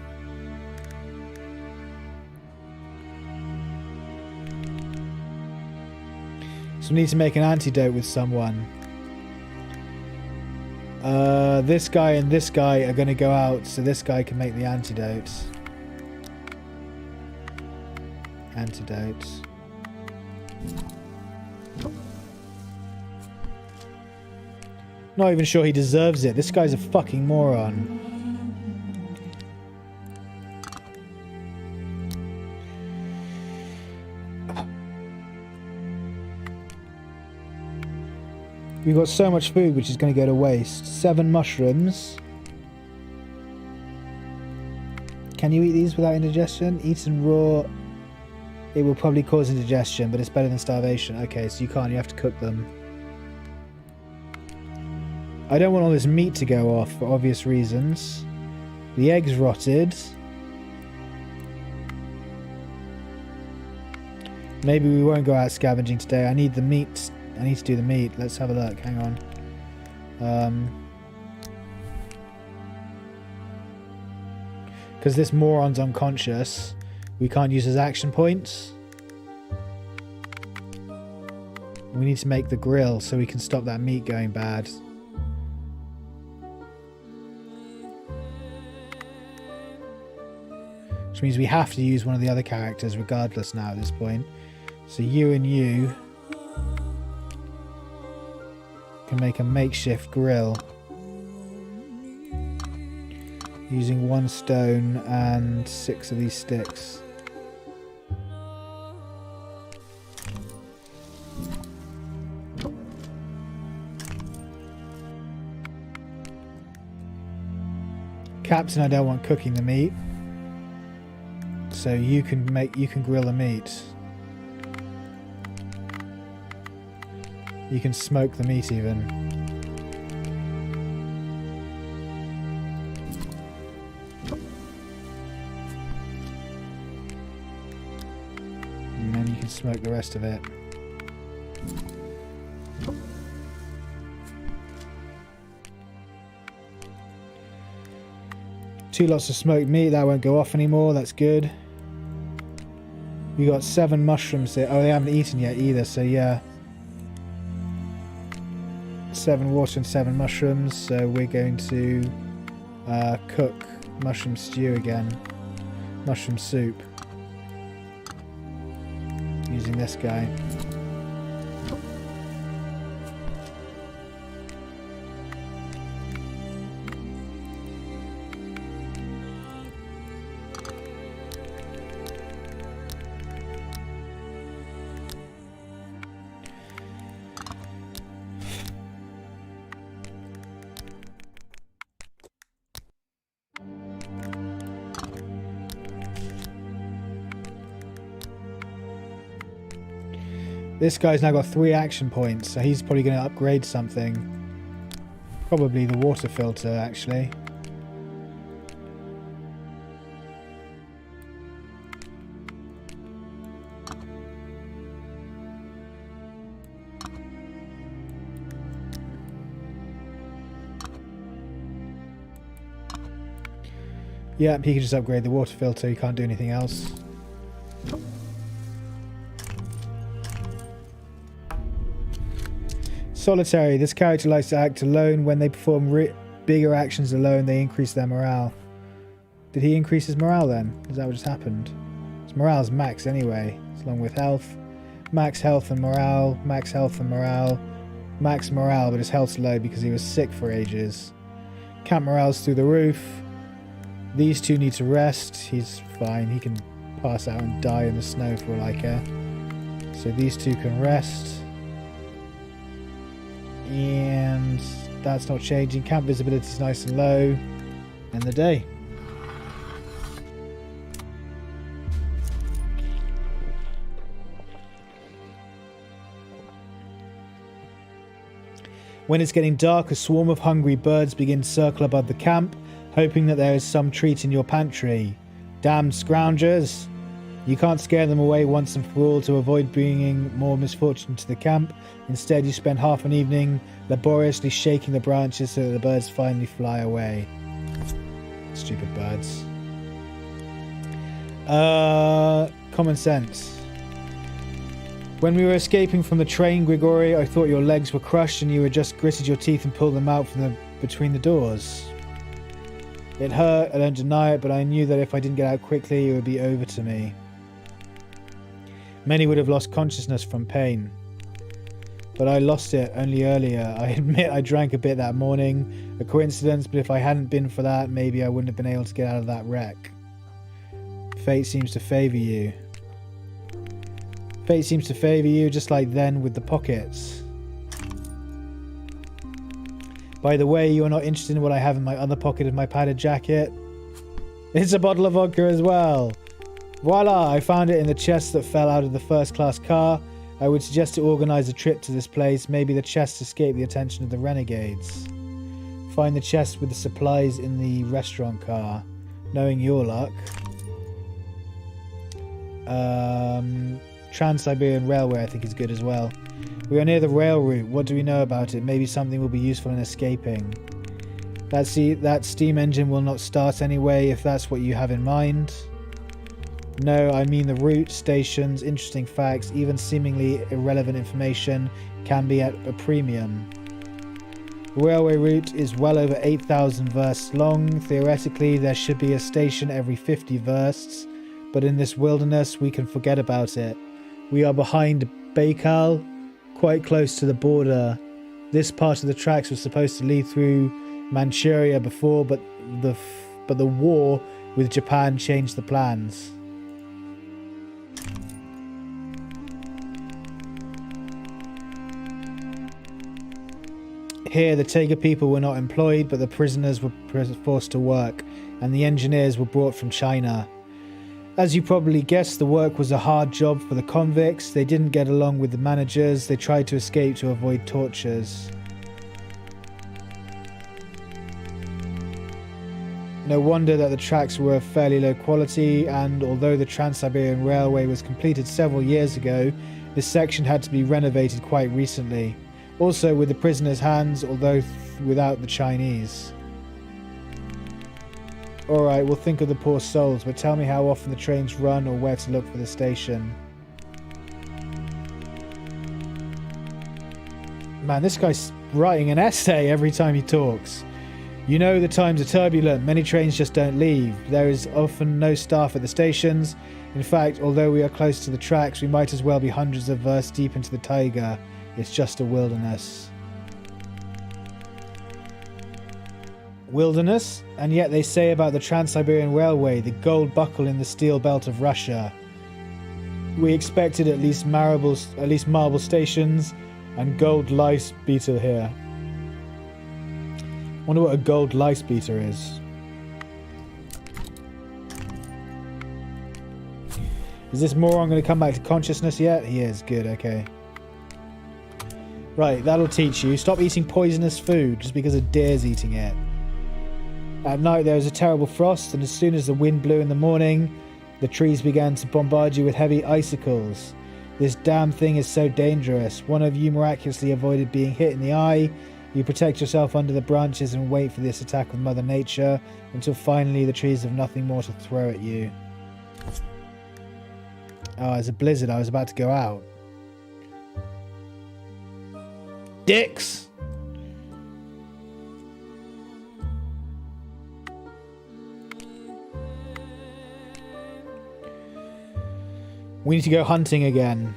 So we need to make an antidote with someone. This guy and this guy are going to go out, so this guy can make the antidote. Not even sure he deserves it. This guy's a fucking moron. We've got so much food which is going to go to waste. 7 mushrooms. Can you eat these without indigestion? Eaten raw, it will probably cause indigestion, but it's better than starvation. Okay, so you can't, you have to cook them. I don't want all this meat to go off for obvious reasons. The egg's rotted. Maybe we won't go out scavenging today. I need the meat. I need to do the meat. Let's have a look. Hang on. Because this moron's unconscious, we can't use his action points. We need to make the grill so we can stop that meat going bad. Which means we have to use one of the other characters regardless now at this point. So you and you can make a makeshift grill using 1 stone and 6 of these sticks. Captain, I don't want cooking the meat, so you can grill the meat. You can smoke the meat even. And then you can smoke the rest of it. Two lots of smoked meat, that won't go off anymore, that's good. We got 7 mushrooms there. Oh, they haven't eaten yet either, so yeah. 7 water and 7 mushrooms, so we're going to cook mushroom stew again. Mushroom soup. Using this guy. This guy's now got 3 action points, so he's probably going to upgrade something. Probably the water filter, actually. Yeah, he can just upgrade the water filter, he can't do anything else. Solitary. This character likes to act alone. When they perform bigger actions alone, they increase their morale. Did he increase his morale then? Is that what just happened? His morale's max anyway, along with health. Max health and morale, max health and morale, max morale, but his health's low because he was sick for ages. Camp morale's through the roof. These two need to rest. He's fine. He can pass out and die in the snow for all I care. So these two can rest. And that's not changing. Camp visibility is nice and low. End the day. When it's getting dark, a swarm of hungry birds begin to circle above the camp, hoping that there is some treat in your pantry. Damned scroungers! You can't scare them away once and for all to avoid bringing more misfortune to the camp. Instead, you spend half an evening laboriously shaking the branches so that the birds finally fly away. Stupid birds. Common sense. When we were escaping from the train, Grigori, I thought your legs were crushed and you had just gritted your teeth and pulled them out from between the doors. It hurt, I don't deny it, but I knew that if I didn't get out quickly, it would be over to me. Many would have lost consciousness from pain. But I lost it only earlier. I admit I drank a bit that morning. A coincidence, but if I hadn't been for that, maybe I wouldn't have been able to get out of that wreck. Fate seems to favour you. Fate seems to favour you, just like then with the pockets. By the way, you are not interested in what I have in my other pocket of my padded jacket? It's a bottle of vodka as well. Voila! I found it in the chest that fell out of the first-class car. I would suggest to organise a trip to this place. Maybe the chest escaped the attention of the renegades. Find the chest with the supplies in the restaurant car. Knowing your luck. Trans-Siberian Railway I think is good as well. We are near the rail route. What do we know about it? Maybe something will be useful in escaping. That steam engine will not start anyway, if that's what you have in mind. No, I mean the route, stations, interesting facts, even seemingly irrelevant information can be at a premium. The railway route is well over 8,000 versts long. Theoretically, there should be a station every 50 versts, but in this wilderness, we can forget about it. We are behind Baikal, quite close to the border. This part of the tracks was supposed to lead through Manchuria before, but the war with Japan changed the plans. Here, the Taiga people were not employed, but the prisoners were forced to work, and the engineers were brought from China. As you probably guessed, the work was a hard job for the convicts. They didn't get along with the managers. They tried to escape to avoid tortures. No wonder that the tracks were of fairly low quality, and although the Trans-Siberian Railway was completed several years ago, this section had to be renovated quite recently. Also with the prisoners' hands, although without the Chinese. Alright, we'll think of the poor souls, but tell me how often the trains run or where to look for the station. Man, this guy's writing an essay every time he talks. You know the times are turbulent, many trains just don't leave. There is often no staff at the stations. In fact, although we are close to the tracks, we might as well be hundreds of versts deep into the taiga. It's just a wilderness. Wilderness? And yet they say about the Trans-Siberian Railway, the gold buckle in the steel belt of Russia. We expected at least marble stations and gold lice beetle here. Wonder what a gold lice beater is. Is this moron going to come back to consciousness yet? He is. Good, okay. Right, that'll teach you. Stop eating poisonous food just because a deer's eating it. At night there was a terrible frost, and as soon as the wind blew in the morning, the trees began to bombard you with heavy icicles. This damn thing is so dangerous. One of you miraculously avoided being hit in the eye. You protect yourself under the branches and wait for this attack of Mother Nature until finally the trees have nothing more to throw at you. Oh, it's a blizzard. I was about to go out. Dicks! We need to go hunting again.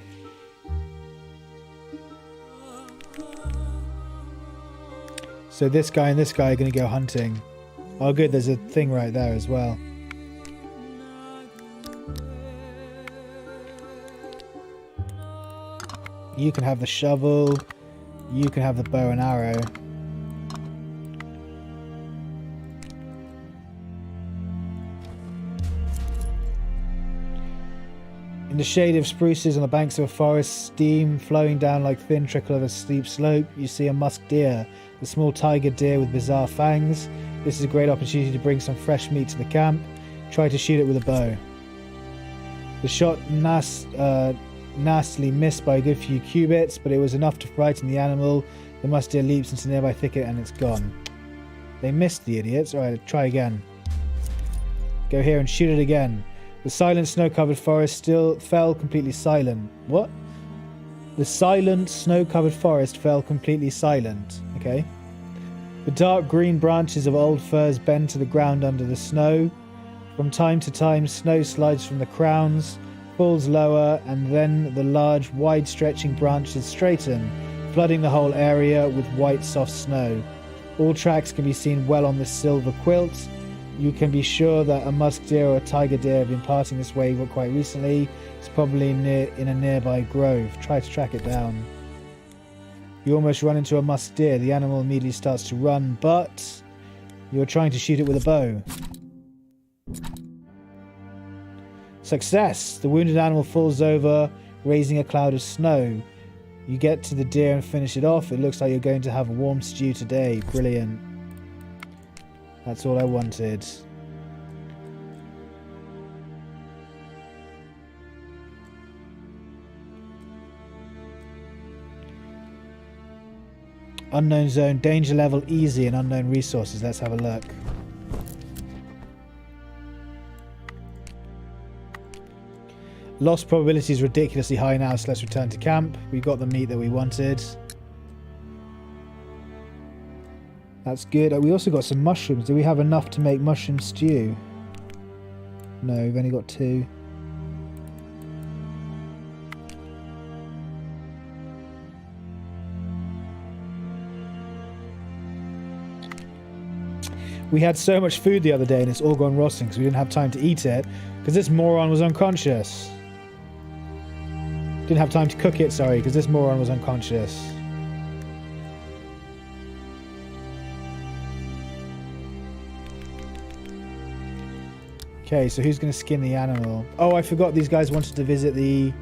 So this guy and this guy are going to go hunting. Oh good, there's a thing right there as well. You can have the shovel. You can have the bow and arrow. In the shade of spruces on the banks of a forest, steam flowing down like thin trickle of a steep slope, you see a musk deer, the small tiger deer with bizarre fangs. This is a great opportunity to bring some fresh meat to the camp. Try to shoot it with a bow. The shot nastily missed by a good few cubits, but it was enough to frighten the animal. The musk deer leaps into a nearby thicket and it's gone. They missed, the idiots. Alright, try again. Go here and shoot it again. The silent snow-covered forest still fell completely silent. What? The silent snow-covered forest fell completely silent. Okay. The dark green branches of old firs bend to the ground under the snow. From time to time, snow slides from the crowns, falls lower, and then the large, wide-stretching branches straighten, flooding the whole area with white, soft snow. All tracks can be seen well on this silver quilt. You can be sure that a musk deer or a tiger deer have been passing this way quite recently. It's probably in a nearby grove. Try to track it down. You almost run into a musk deer. The animal immediately starts to run, but you're trying to shoot it with a bow. Success! The wounded animal falls over, raising a cloud of snow. You get to the deer and finish it off. It looks like you're going to have a warm stew today. Brilliant. That's all I wanted. Unknown zone, danger level easy, and unknown resources. Let's have a look. Loss probability is ridiculously high now, so let's return to camp. We got the meat that we wanted. That's good. We also got some mushrooms. Do we have enough to make mushroom stew? No, we've only got 2. We had so much food the other day and it's all gone rotten because we didn't have time to eat it because this moron was unconscious. Didn't have time to cook it, sorry, because this moron was unconscious. Okay, so who's going to skin the animal? Oh, I forgot these guys wanted to visit the...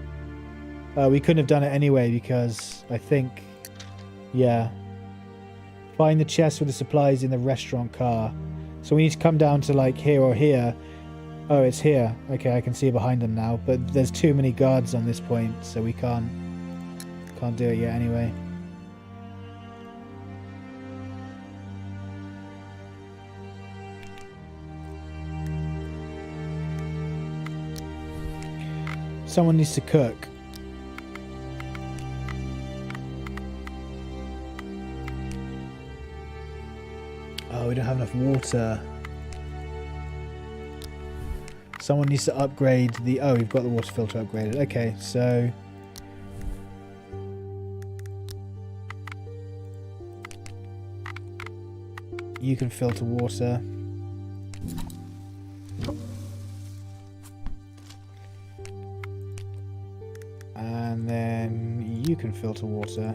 we couldn't have done it anyway because I think... Yeah. Find the chest with the supplies in the restaurant car. So we need to come down to like here or here. Oh, it's here. Okay, I can see behind them now. But there's too many guards on this point, so we can't do it yet anyway. Someone needs to cook. Oh, we don't have enough water. Someone needs to upgrade the... Oh, we've got the water filter upgraded. Okay, so... You can filter water. And then you can filter water.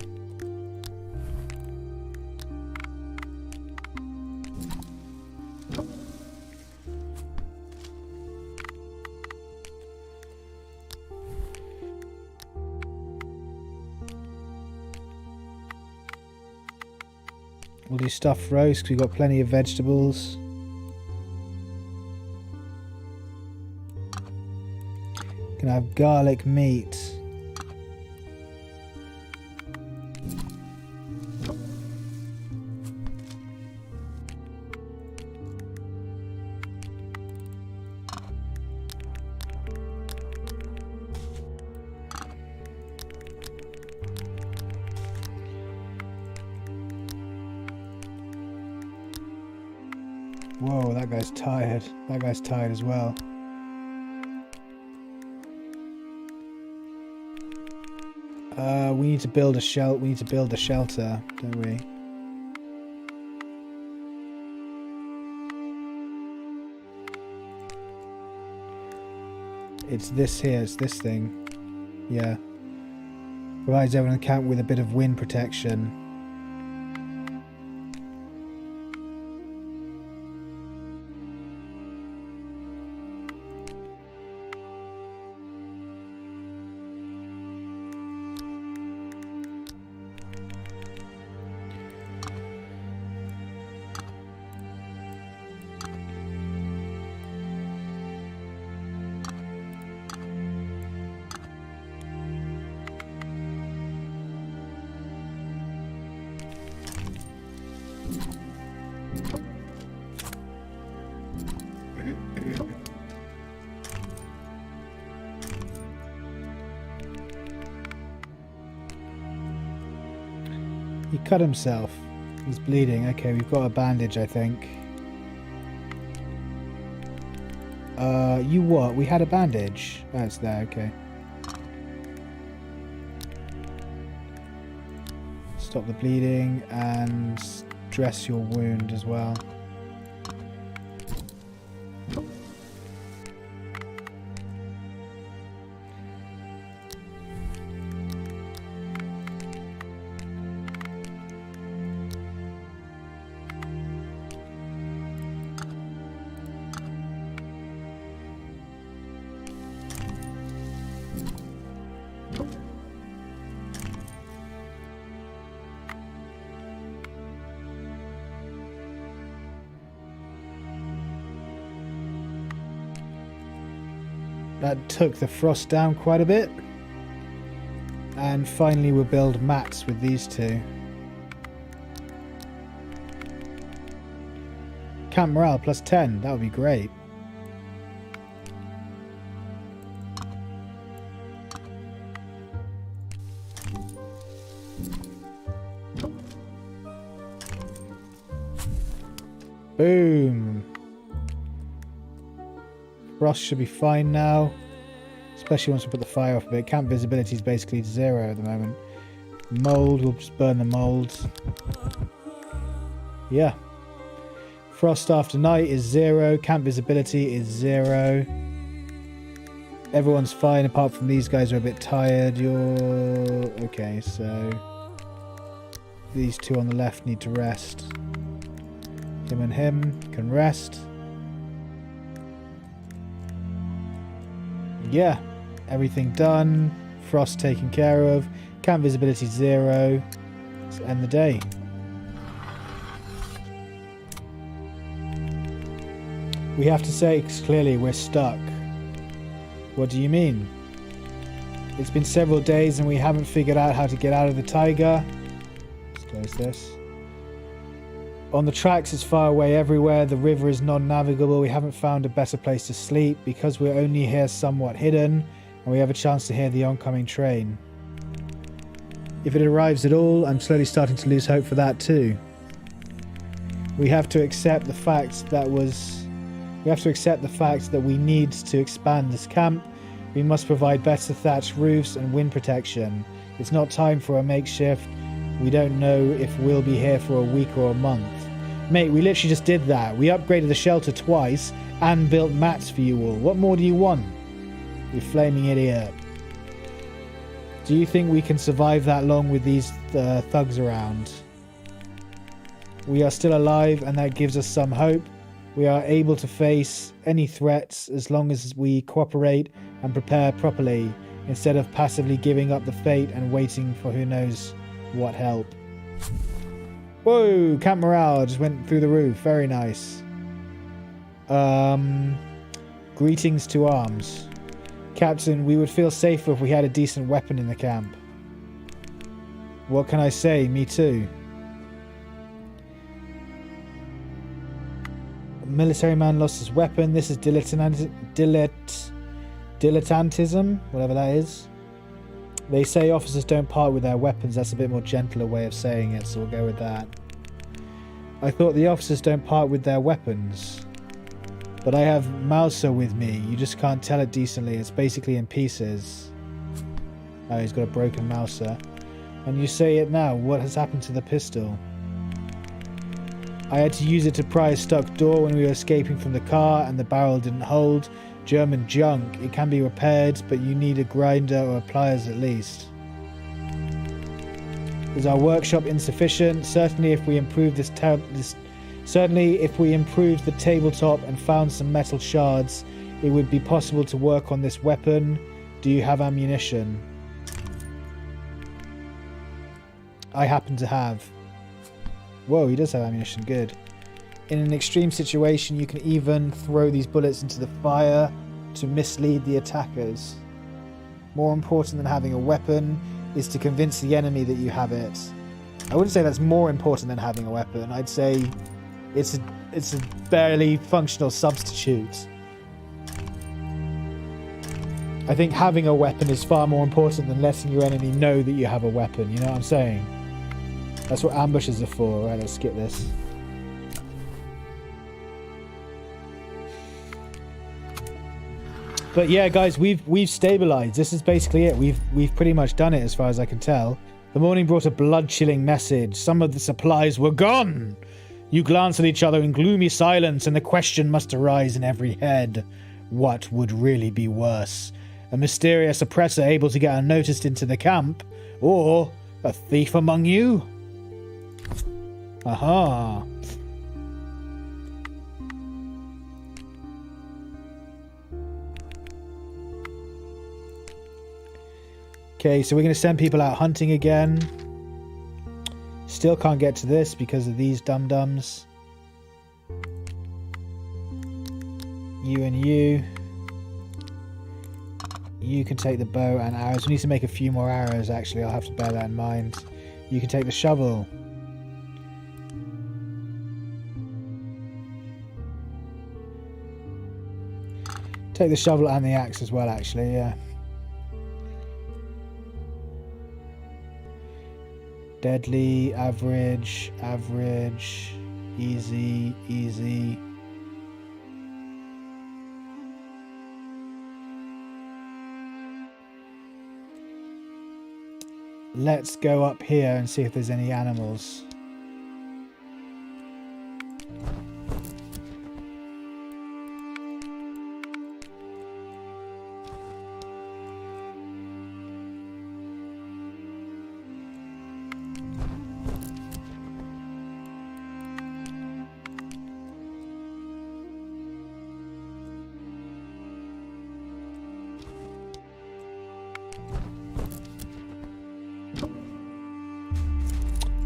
We'll do stuffed roast because we've got plenty of vegetables. Can have garlic meat. Whoa, that guy's tired. That guy's tired as well. We need to build a shelter. We need to build a shelter, don't we? It's this here. It's this thing. Yeah. Provides everyone in camp with a bit of wind protection. He cut himself. He's bleeding. Okay, we've got a bandage, I think. You what? We had a bandage. Oh, it's there, okay. Stop the bleeding and dress your wound as well. That took the frost down quite a bit. And finally we'll build mats with these two. Camp morale plus 10. That would be great. Boom. Frost should be fine now. Especially once we put the fire off a bit. Camp visibility is basically 0 at the moment. Mold, we'll just burn the molds. Yeah. Frost after night is 0. Camp visibility is 0. Everyone's fine apart from these guys are a bit tired. You're... Okay, so... These two on the left need to rest. Him and him can rest. Yeah. Everything done. Frost taken care of. Camp visibility 0. Let's end the day. We have to say clearly we're stuck. What do you mean? It's been several days and we haven't figured out how to get out of the taiga. Let's close this. On the tracks it's far away everywhere. The river is non-navigable. We haven't found a better place to sleep because we're only here somewhat hidden and we have a chance to hear the oncoming train. If it arrives at all, I'm slowly starting to lose hope for that too. We have to accept the fact that we need to expand this camp. We must provide better thatched roofs and wind protection. It's not time for a makeshift. We don't know if we'll be here for a week or a month. Mate, we literally just did that. We upgraded the shelter twice and built mats for you all. What more do you want? You flaming idiot. Do you think we can survive that long with these thugs around? We are still alive and that gives us some hope. We are able to face any threats as long as we cooperate and prepare properly, instead of passively giving up the fate and waiting for who knows what help. Whoa, camp morale just went through the roof. Very nice. Greetings to arms. Captain, we would feel safer if we had a decent weapon in the camp. What can I say? Me too. A military man lost his weapon. This is dilettantism, whatever that is. They say officers don't part with their weapons. That's a bit more gentler way of saying it, so we'll go with that. I thought the officers don't part with their weapons. But I have Mauser with me. You just can't tell it decently. It's basically in pieces. Oh, he's got a broken Mauser. And you say it now. What has happened to the pistol? I had to use it to pry a stuck door when we were escaping from the car and the barrel didn't hold. German junk. It can be repaired, but you need a grinder or pliers at least. Is our workshop insufficient? Certainly if we improve the tabletop and found some metal shards, it would be possible to work on this weapon. Do you have ammunition? I happen to have. Whoa, he does have ammunition. Good. In an extreme situation, you can even throw these bullets into the fire to mislead the attackers. More important than having a weapon is to convince the enemy that you have it. I wouldn't say that's more important than having a weapon. I'd say it's a barely functional substitute. I think having a weapon is far more important than letting your enemy know that you have a weapon. You know what I'm saying? That's what ambushes are for. Right, let's skip this. But yeah, guys, we've stabilized. This is basically it. We've pretty much done it as far as I can tell. The morning brought a blood-chilling message. Some of the supplies were gone. You glance at each other in gloomy silence, and the question must arise in every head. What would really be worse? A mysterious oppressor able to get unnoticed into the camp? Or a thief among you? Aha. Okay, so we're going to send people out hunting again. Still can't get to this because of these dum-dums. You and you. You can take the bow and arrows. We need to make a few more arrows, actually. I'll have to bear that in mind. You can take the shovel. Take the shovel and the axe as well, actually, yeah. Deadly, average, average, easy, easy. Let's go up here and see if there's any animals.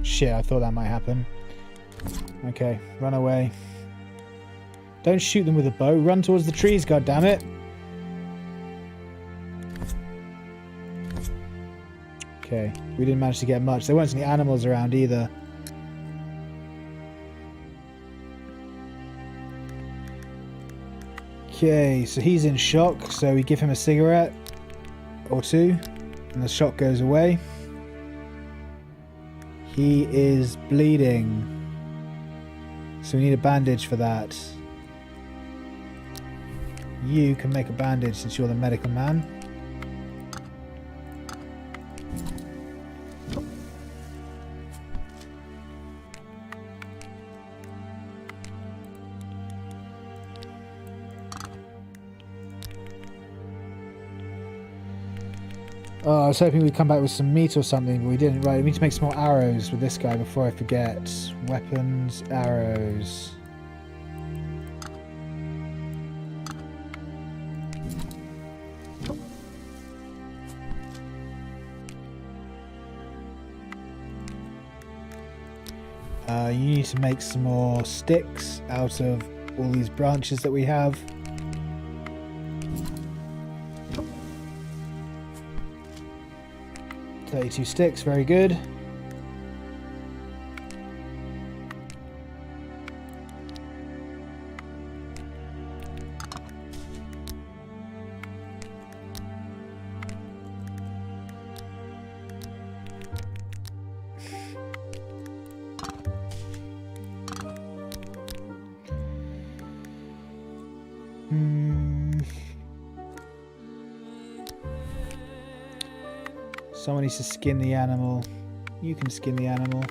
Shit, I thought that might happen. Okay, run away. Don't shoot them with a bow. Run towards the trees, goddammit. Okay, we didn't manage to get much. There weren't any animals around either. Okay, so he's in shock, so we give him a cigarette or two, and the shock goes away. He is bleeding, so we need a bandage for that. You can make a bandage since you're the medical man. Oh, I was hoping we'd come back with some meat or something, but we didn't. Right, we need to make some more arrows with this guy before I forget. Weapons, arrows. You need to make some more sticks out of all these branches that we have. $32 sticks, very good. Someone needs to skin the animal. You can skin the animal.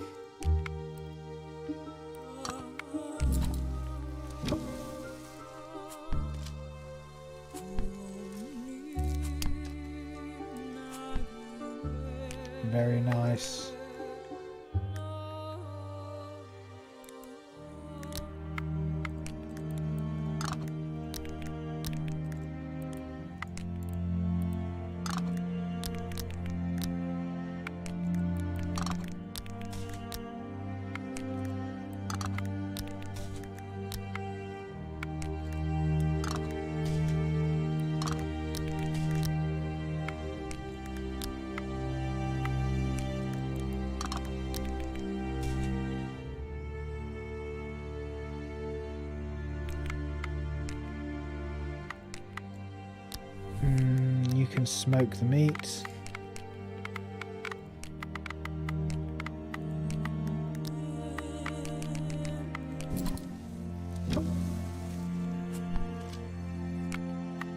Very nice. You can smoke the meat.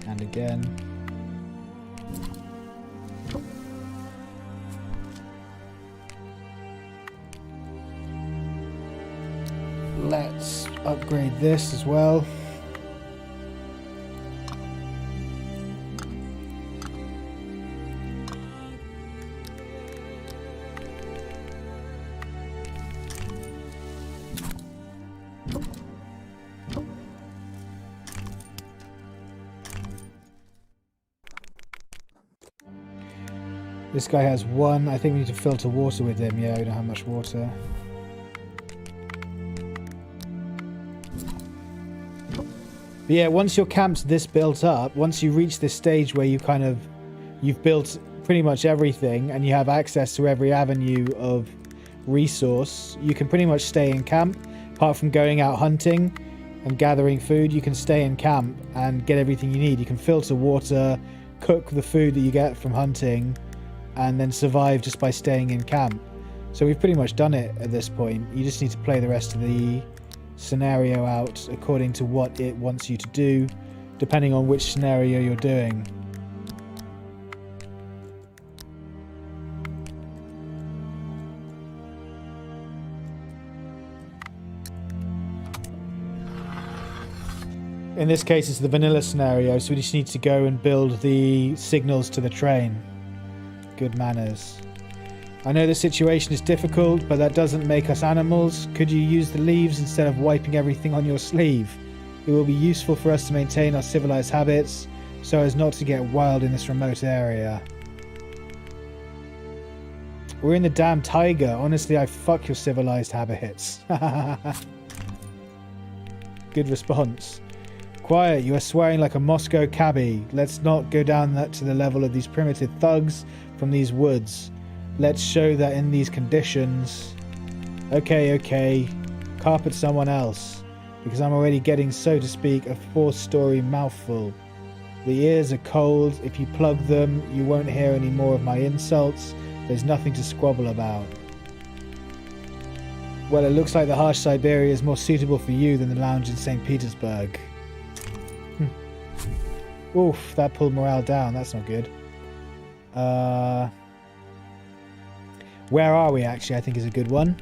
And again. Let's upgrade this as well. This guy has one. I think we need to filter water with him. Yeah, we don't have much water. But yeah, once your camp's this built up, once you reach this stage where you kind of you've built pretty much everything and you have access to every avenue of resource, you can pretty much stay in camp. Apart from going out hunting and gathering food, you can stay in camp and get everything you need. You can filter water, cook the food that you get from hunting, and then survive just by staying in camp. So we've pretty much done it at this point. You just need to play the rest of the scenario out according to what it wants you to do, depending on which scenario you're doing. In this case, it's the vanilla scenario, so we just need to go and build the signals to the train. Good manners. I know the situation is difficult, but that doesn't make us animals. Could you use the leaves instead of wiping everything on your sleeve? It will be useful for us to maintain our civilized habits, so as not to get wild in this remote area. We're in the damn taiga. Honestly, I fuck your civilized habits. Good response. Quiet, you are swearing like a Moscow cabbie. Let's not go down that to the level of these primitive thugs from these woods. Let's show that in these conditions. Okay. Carpet someone else. Because I'm already getting, so to speak, a 4-story mouthful. The ears are cold. If you plug them, you won't hear any more of my insults. There's nothing to squabble about. Well, it looks like the harsh Siberia is more suitable for you than the lounge in St. Petersburg. Oof, that pulled morale down. That's not good. Where are we, actually, I think is a good one.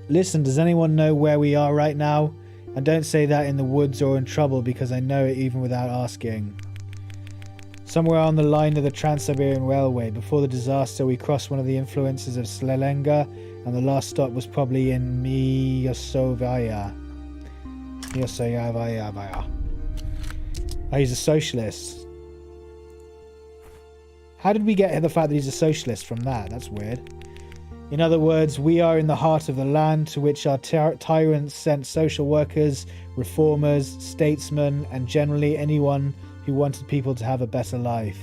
Listen, does anyone know where we are right now? And don't say that in the woods or in trouble, because I know it even without asking. Somewhere on the line of the Trans-Siberian Railway. Before the disaster, we crossed one of the influences of Slelenga, and the last stop was probably in Myasovaya. Oh, he's a socialist. How did we get the fact that he's a socialist from that? That's weird. In other words, we are in the heart of the land to which our tyrants sent social workers, reformers, statesmen, and generally anyone who wanted people to have a better life.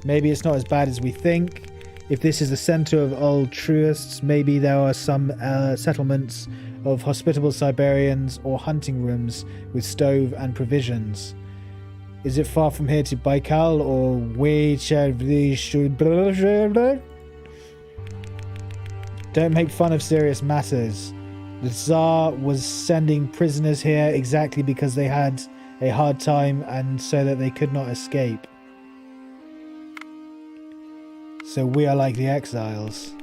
Maybe it's not as bad as we think. If this is the center of altruists, maybe there are some settlements of hospitable Siberians or hunting rooms with stove and provisions. Is it far from here to Baikal or Don't make fun of serious matters. The Tsar was sending prisoners here exactly because they had a hard time and so that they could not escape. So we are like the exiles.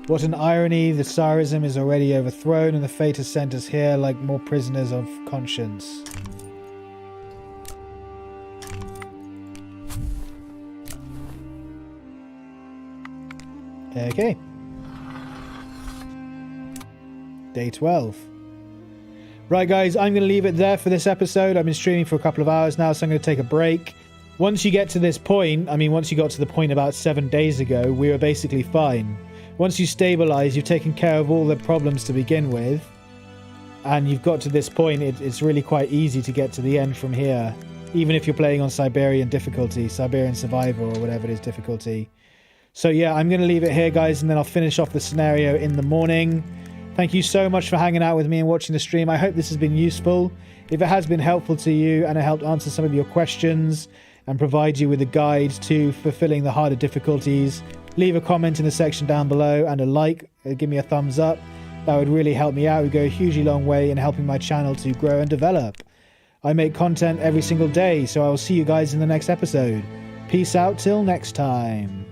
What an irony, the Tsarism is already overthrown and the fate has sent us here like more prisoners of conscience. Okay. Day 12. Right guys, I'm going to leave it there for this episode. I've been streaming for a couple of hours now, so I'm going to take a break. Once you get to this point, once you got to the point about 7 days ago, we were basically fine. Once you stabilize, you've taken care of all the problems to begin with, and you've got to this point, it's really quite easy to get to the end from here, even if you're playing on Siberian difficulty, Siberian Survivor or whatever it is difficulty. So yeah, I'm going to leave it here guys, and then I'll finish off the scenario in the morning. Thank you so much for hanging out with me and watching the stream. I hope this has been useful. If it has been helpful to you and it helped answer some of your questions and provide you with a guide to fulfilling the harder difficulties, leave a comment in the section down below and a like. Give me a thumbs up. That would really help me out. It would go a hugely long way in helping my channel to grow and develop. I make content every single day, so I will see you guys in the next episode. Peace out till next time.